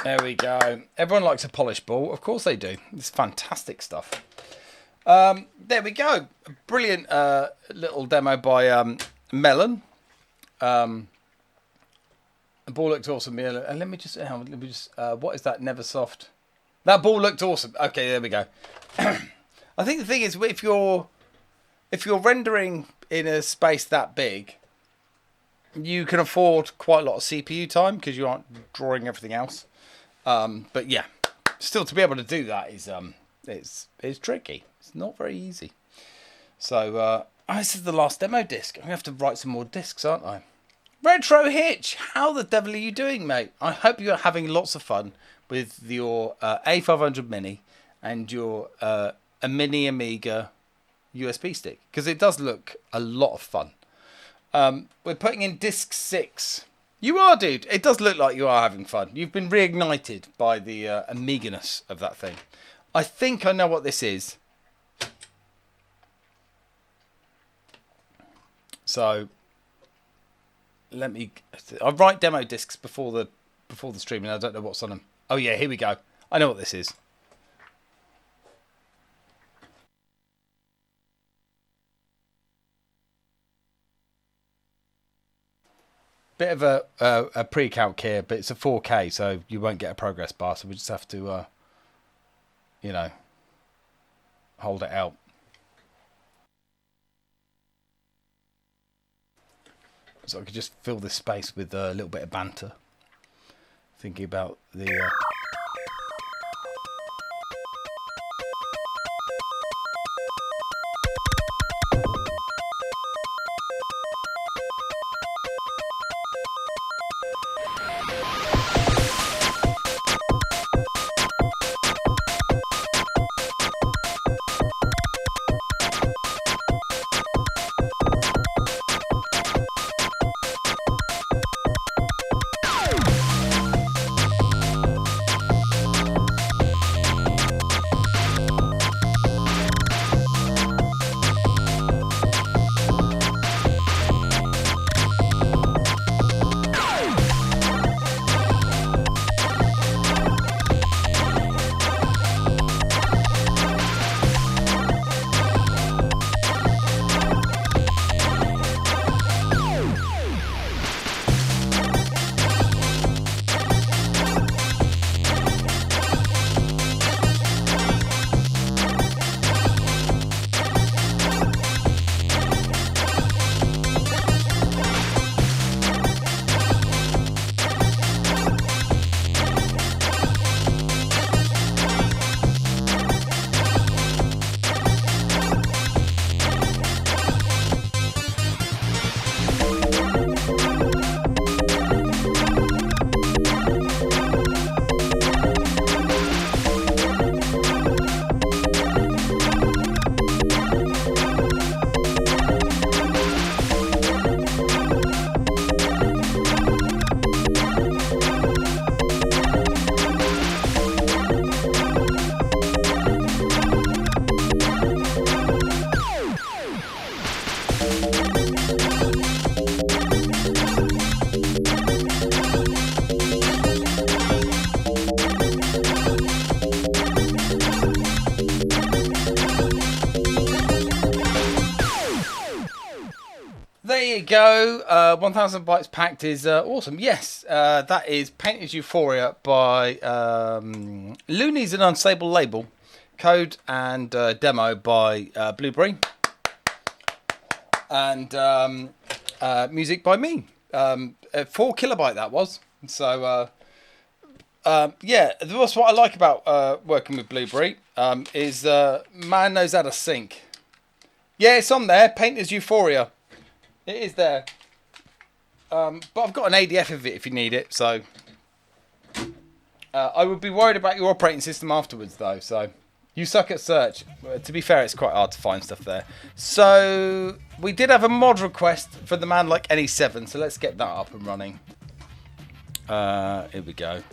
There we go. Everyone likes a polished ball. Of course they do. It's fantastic stuff. There we go. A brilliant little demo by Melon. The ball looked awesome. And let me just, what is that? Neversoft. That ball looked awesome. Okay, there we go. I think the thing is, if you're rendering in a space that big, you can afford quite a lot of CPU time because you aren't drawing everything else. But yeah, still to be able to do that is it's tricky. It's not very easy. So this is the last demo disc. I'm gonna have to write some more discs, aren't I? Retro Hitch, how the devil are you doing, mate? I hope you're having lots of fun with your A500 Mini and your a mini Amiga USB stick, because it does look a lot of fun. We're putting in disc 6. You are, dude. It does look like you are having fun. You've been reignited by the Amiga-ness of that thing. I think I know what this is. So I write demo discs before the stream, and I don't know what's on them. Oh yeah, here we go. I know what this is. Bit of a pre-calc here, but it's a 4K, so you won't get a progress bar. So we just have to, hold it out. So I could just fill this space with a little bit of banter. Thinking about the... There you go. 1000 bytes packed is awesome. Yes, that is Painted Euphoria by Looney's an Unstable Label. Code and demo by Blueberry. And music by me. 4 kilobyte that was. So, yeah, that's what I like about working with Blueberry is man knows how to sync. Yeah, it's on there. Painter's Euphoria. It is there. But I've got an ADF of it if you need it. So I would be worried about your operating system afterwards, though. So you suck at search. To be fair, it's quite hard to find stuff there. So we did have a mod request for the man like NE7. So let's get that up and running. Here we go.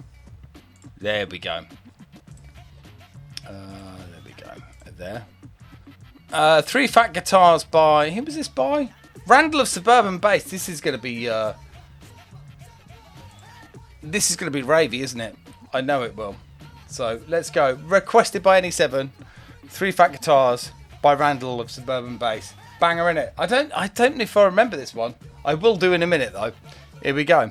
There we go. There we go. There. 3 Fat Guitars by... Who was this by? Randall of Suburban Bass. This is going to be... this is going to be ravey, isn't it? I know it will. So let's go. Requested by Any7. 3 Fat Guitars by Randall of Suburban Bass. Banger in it. I don't know if I remember this one. I will do in a minute though. Here we go.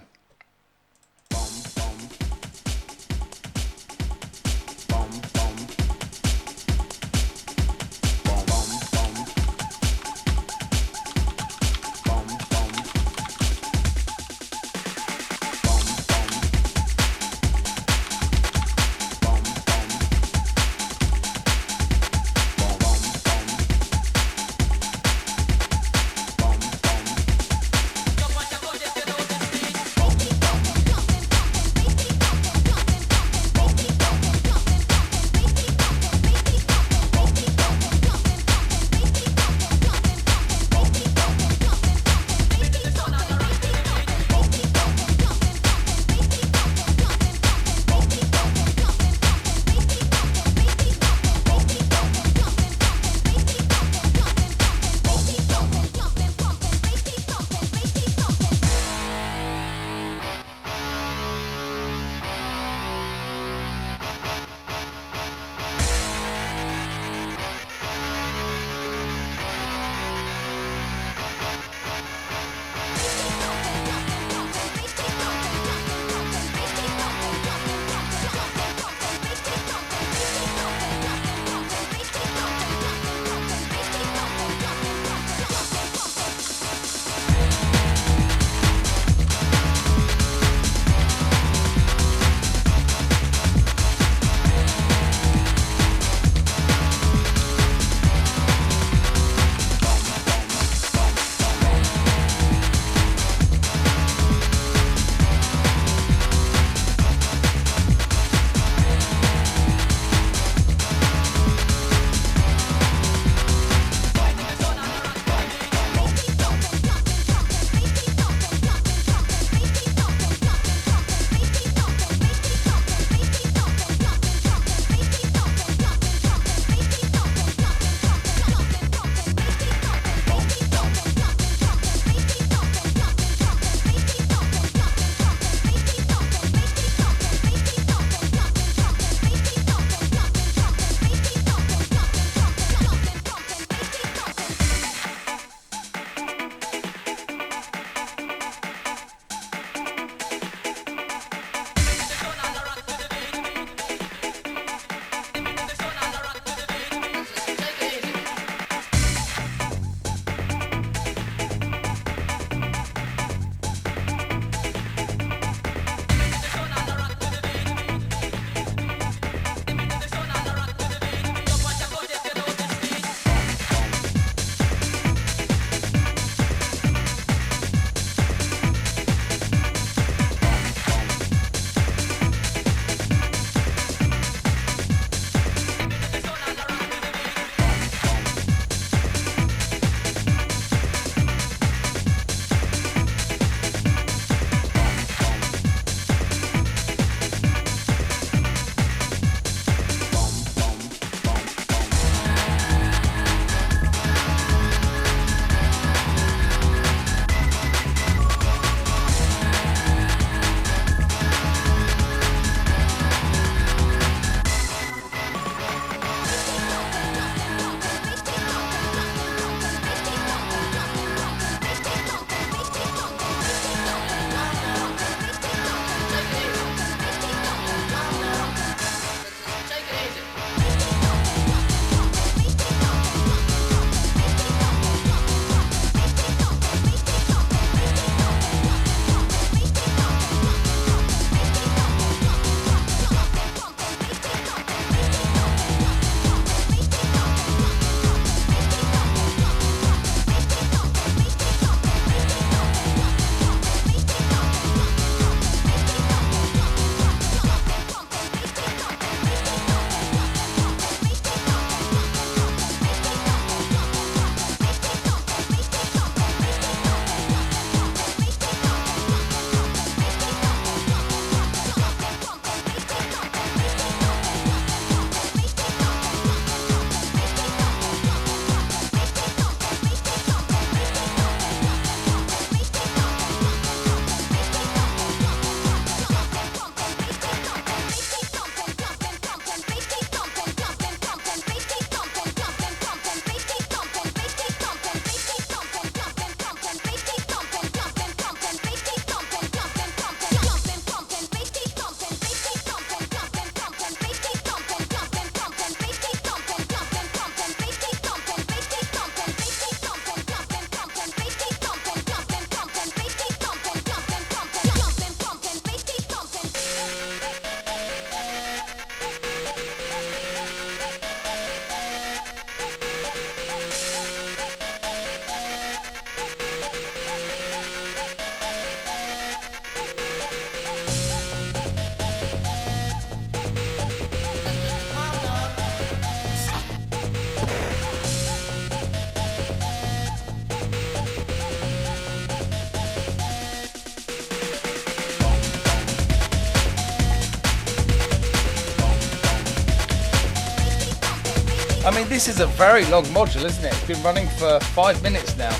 I mean, this is a very long module, isn't it? It's been running for 5 minutes now.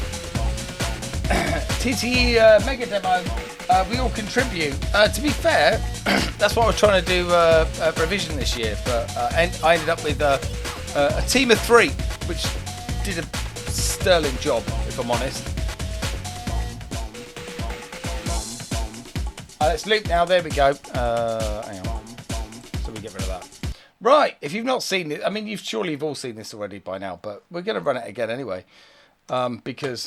TTE Mega Demo, we all contribute. To be fair, that's what I was trying to do revision this year, but I ended up with a team of 3, which did a sterling job, if I'm honest. Let's loop now. There we go. Hang on. So we get rid of that. Right. If you've not seen it, I mean, you've all seen this already by now, but we're going to run it again anyway, because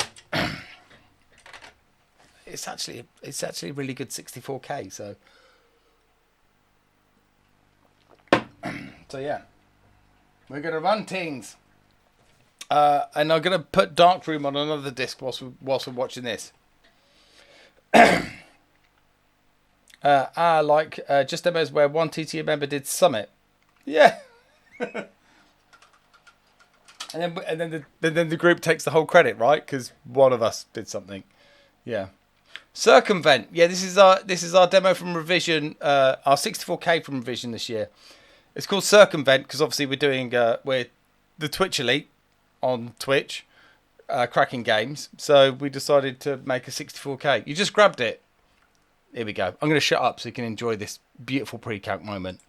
it's actually a really good 64K. So yeah, we're going to run things, and I'm going to put Darkroom on another disc whilst we're watching this. Just demos where one TTA member did Summit. Yeah. and then the group takes the whole credit, right? Because one of us did something. Yeah. Circumvent. Yeah, this is our demo from revision. Our 64K from revision this year. It's called Circumvent because obviously we're the Twitch Elite on Twitch, cracking games. So we decided to make a 64K. You just grabbed it. Here we go. I'm going to shut up so you can enjoy this beautiful pre-calc moment.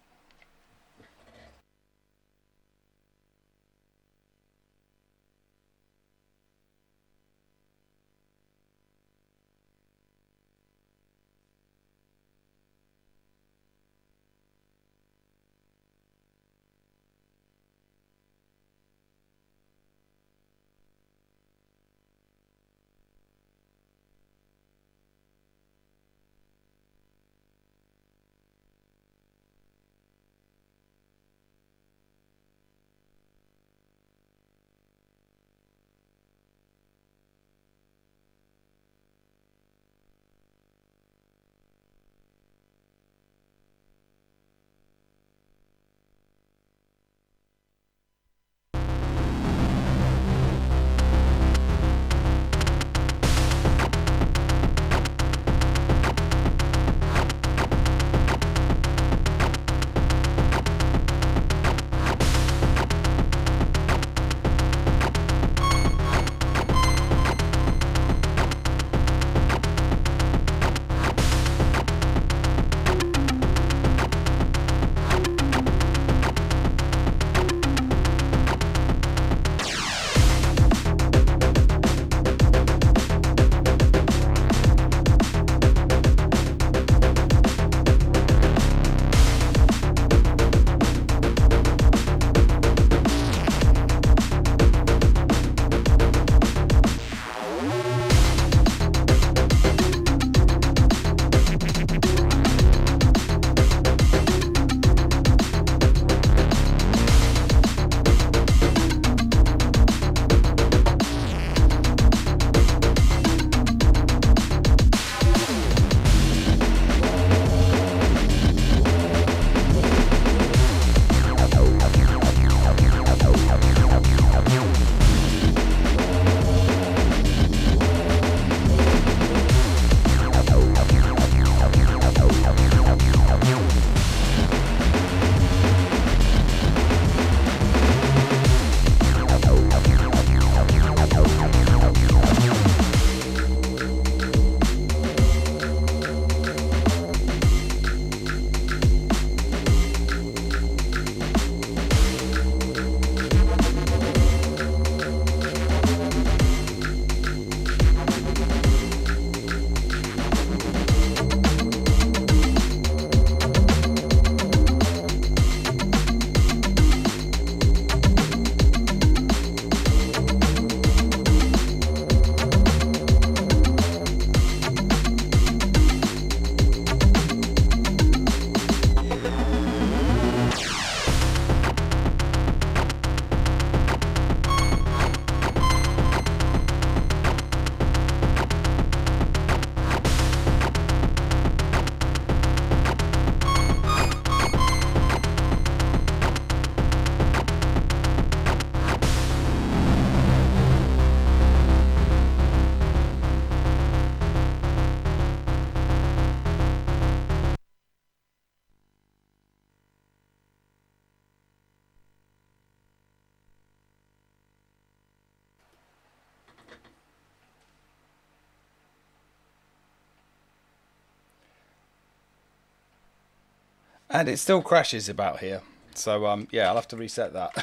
And it still crashes about here. So, yeah, I'll have to reset that.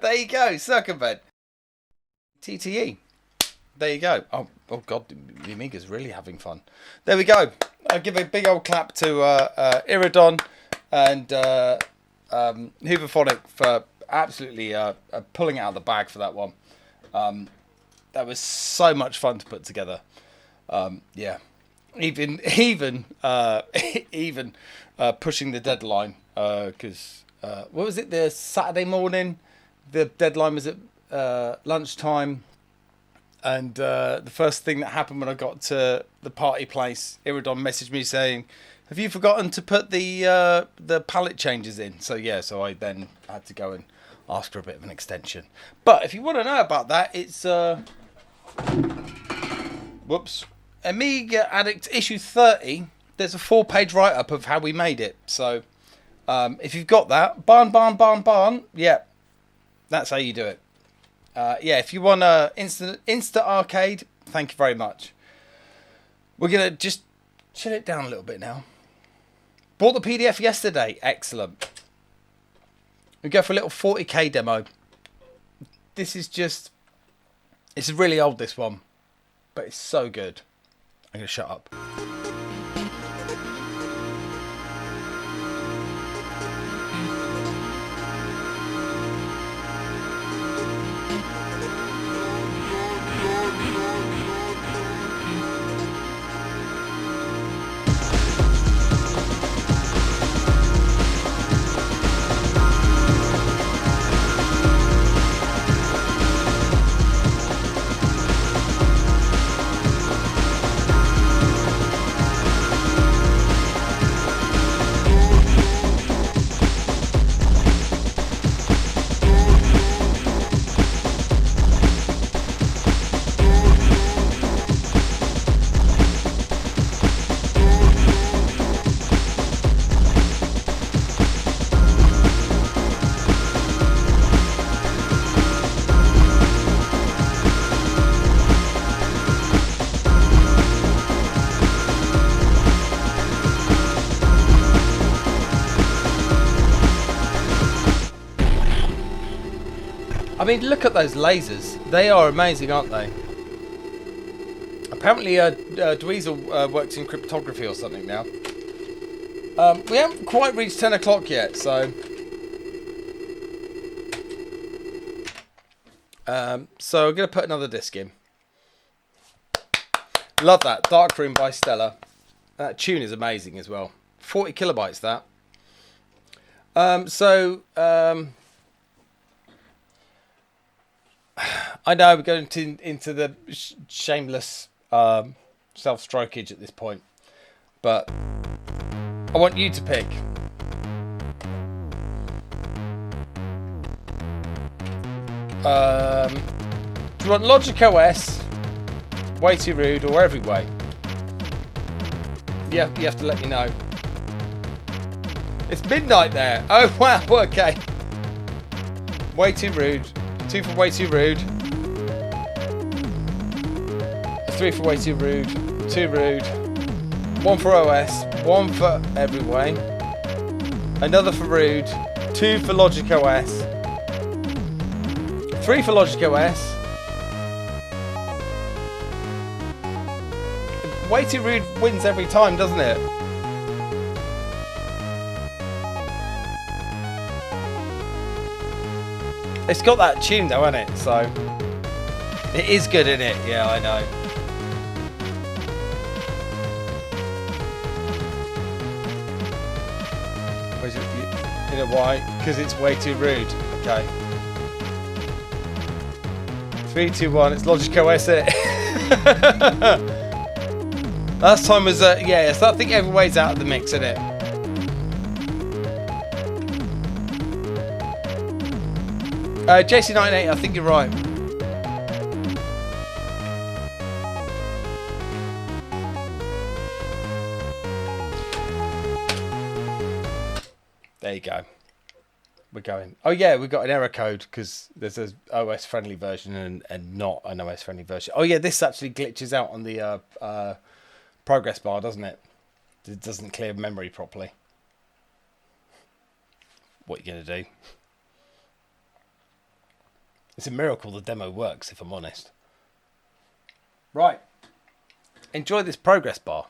There you go, circumvent. TTE. There you go. Oh God, the Amiga's really having fun. There we go. I'll give a big old clap to Iridon and Hooverphonic for absolutely pulling it out of the bag for that one. That was so much fun to put together. Yeah, even pushing the deadline because what was it? The Saturday morning, the deadline was at lunchtime. And the first thing that happened when I got to the party place, Iridon messaged me saying, "Have you forgotten to put the palette changes in?" So yeah, so I then had to go and ask for a bit of an extension. But if you want to know about that, it's Amiga Addict issue 30. There's a 4-page write-up of how we made it. So if you've got that, barn, yeah, that's how you do it. Yeah, if you want Insta Arcade, thank you very much. We're going to just chill it down a little bit now. Bought the PDF yesterday. Excellent. We go for a little 40k demo. This is just... It's really old, this one. But it's so good. I'm going to shut up. I mean, look at those lasers. They are amazing, aren't they? Apparently, Dweezil works in cryptography or something now. We haven't quite reached 10 o'clock yet, so... so I'm going to put another disc in. Love that. Dark Room by Stella. That tune is amazing as well. 40 kilobytes, that. I know we're going into the shameless self-strokage at this point, but I want you to pick. Do you want Logic OS, Way Too Rude, or Every Way? Yeah, you have to let me know. It's midnight there. Oh wow, okay. Way Too Rude. 2 for Way Too Rude. 3 for Way Too Rude. 2 Rude. 1 for OS. 1 for Every Way. Another for Rude. 2 for Logic OS. 3 for Logic OS. Way Too Rude wins every time, doesn't it? It's got that tune though, hasn't it? So it is good, isn't it? Yeah, I know. You know why? Because it's Way Too Rude. Okay. 3, 2, 1. It's Logic OS it. Last time was yeah. So I think Every Way's out of the mix, isn't it? JC98, I think you're right. There you go. We're going. Oh yeah, we've got an error code because there's an OS friendly version and not an OS friendly version. Oh yeah, this actually glitches out on the progress bar, doesn't it? It doesn't clear memory properly. what you're going to do. It's a miracle the demo works, if I'm honest. Right. Enjoy this progress bar.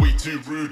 Way too rude.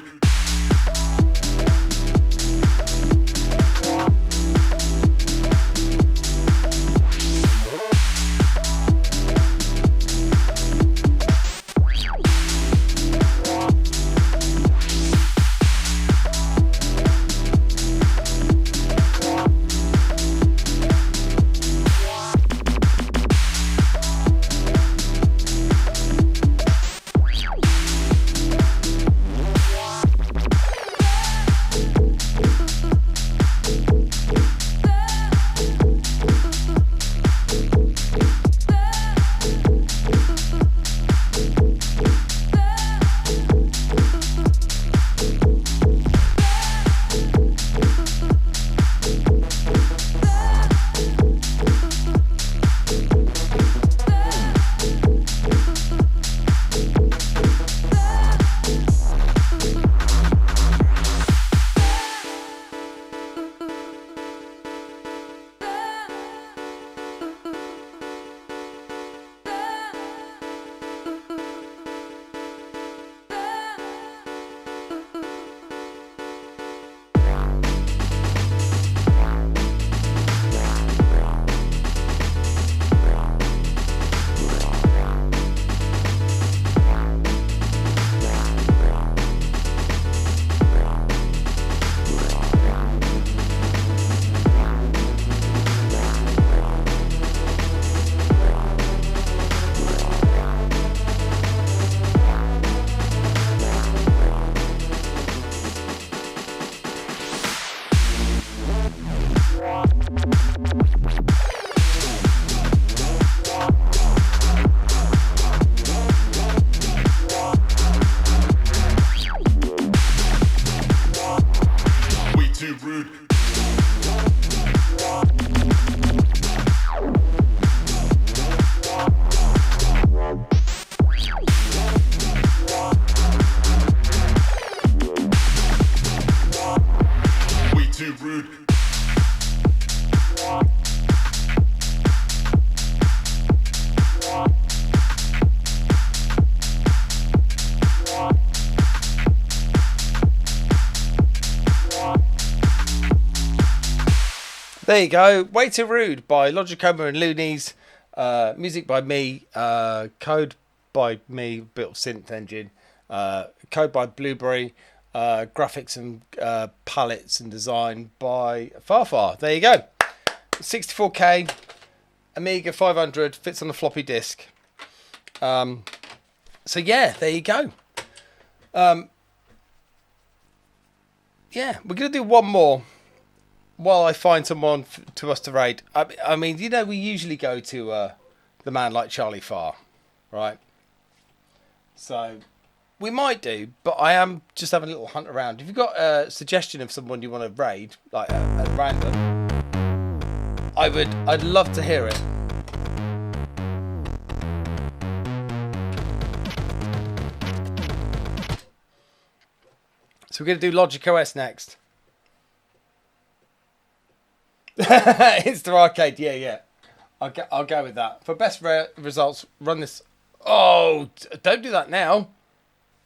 There you go. Way Too Rude by Logicoma and Loonies. Music by me. Code by me. Built synth engine. Code by Blueberry. Graphics and palettes and design by Farfar. There you go. 64K. Amiga 500. Fits on a floppy disk. So yeah, there you go. Yeah, we're going to do one more while I find someone to us to raid. I mean, you know, we usually go to the man like Charlie Farr, right? So we might do, but I am just having a little hunt around. If you've got a suggestion of someone you want to raid, like at random, I'd love to hear it. So we're going to do Logic OS next. It's the arcade, yeah. I'll go with that. For best results, run this. Oh, don't do that now.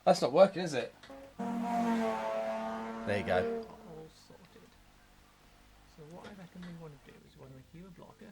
That's not working, is it? There you go. All sorted. So what I reckon we want to do is we want to view a blocker.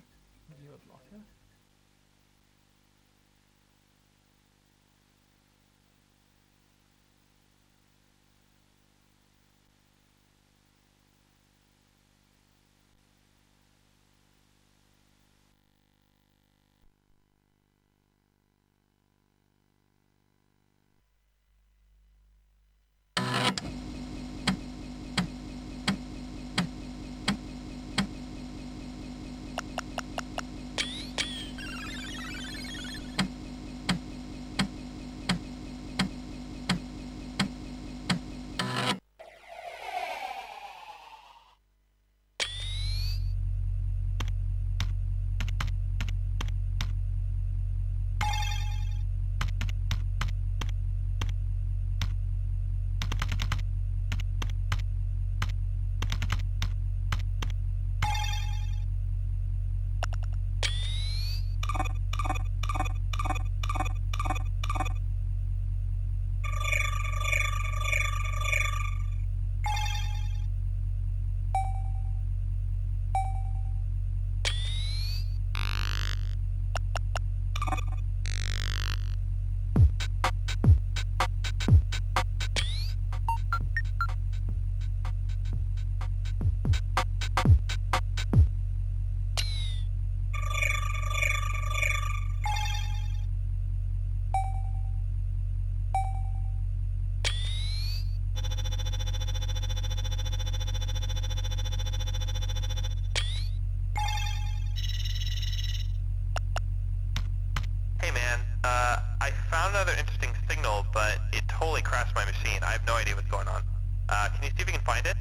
I found another interesting signal, but it totally crashed my machine. I have no idea what's going on. Can you see if you can find it?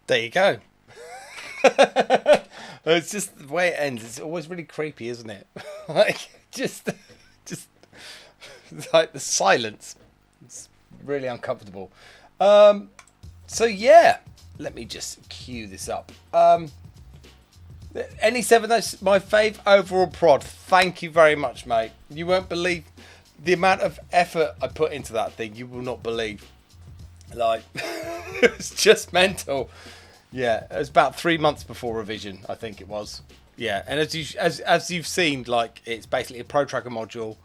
There you go. It's just the way it ends. It's always really creepy, isn't it? Like just like the silence. It's really uncomfortable. So yeah, let me just cue this up. NE7, that's my fave overall prod. Thank you very much, mate. You won't believe the amount of effort I put into that thing. You will not believe. Like, it's just mental. Yeah, it was about 3 months before revision, I think it was. Yeah, and as you've seen, like, it's basically a Pro Tracker module,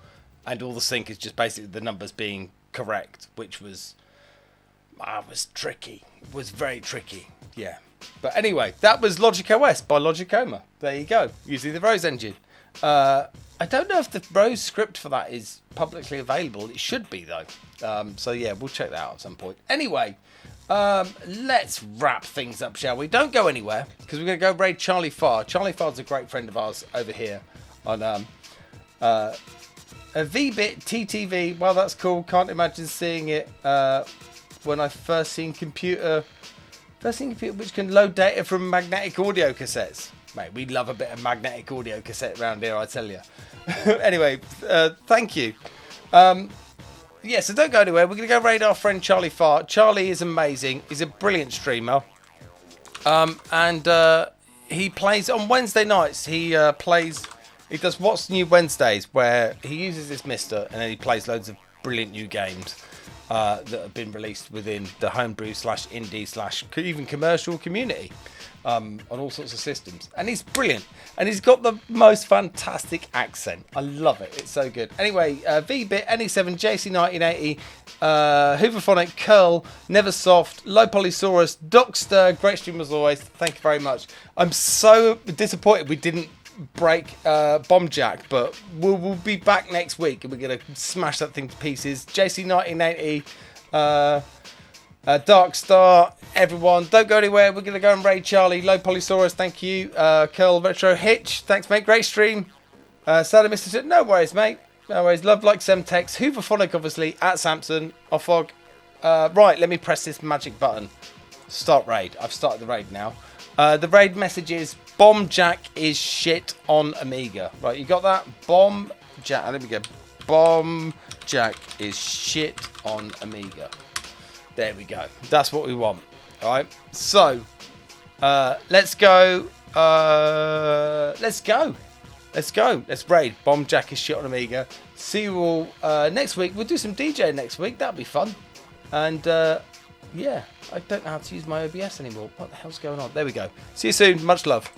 and all the sync is just basically the numbers being correct, which was tricky. It was very tricky. Yeah. But anyway, that was Logic OS by Logicoma. There you go, using the Rose engine. I don't know if the Rose script for that is publicly available. It should be, though. So yeah, we'll check that out at some point. Anyway, let's wrap things up, shall we? Don't go anywhere, because we're going to go raid Charlie Farr. Charlie Farr's a great friend of ours over here on a VBit TTV. Well, that's cool. Can't imagine seeing it when I first seen computer which can load data from magnetic audio cassettes. Mate, we love a bit of magnetic audio cassette around here, I tell you. Anyway, thank you. Yeah, so don't go anywhere. We're going to go raid our friend Charlie Farr. Charlie is amazing. He's a brilliant streamer. And he plays on Wednesday nights. He does What's New Wednesdays, where he uses this mister and then he plays loads of brilliant new games that have been released within the homebrew / indie / even commercial community on all sorts of systems. And he's brilliant. And he's got the most fantastic accent. I love it. It's so good. Anyway, VBit, NE7, JC1980, Hooverphonic, Curl, Neversoft, Low Polysaurus, Dockster, great stream as always. Thank you very much. I'm so disappointed we didn't break Bombjack, but we'll be back next week and we're going to smash that thing to pieces. JC1980, Darkstar, everyone, don't go anywhere. We're going to go and raid Charlie. Low Polysaurus, thank you. Curl, Retro Hitch, thanks mate, great stream. Sada Mr. No worries mate, no worries. Love like Semtex, Hooverphonic obviously, at Samson, Offog. Right, let me press this magic button. Start raid. I've started the raid now. The raid message is Bombjack is shit on Amiga. Right, you got that? Bombjack. Let me go. Bombjack is shit on Amiga. There we go. That's what we want. All right. So, let's go. Let's go. Let's raid. Bombjack is shit on Amiga. See you all next week. We'll do some DJ next week. That'll be fun. And yeah, I don't know how to use my OBS anymore. What the hell's going on? There we go. See you soon. Much love.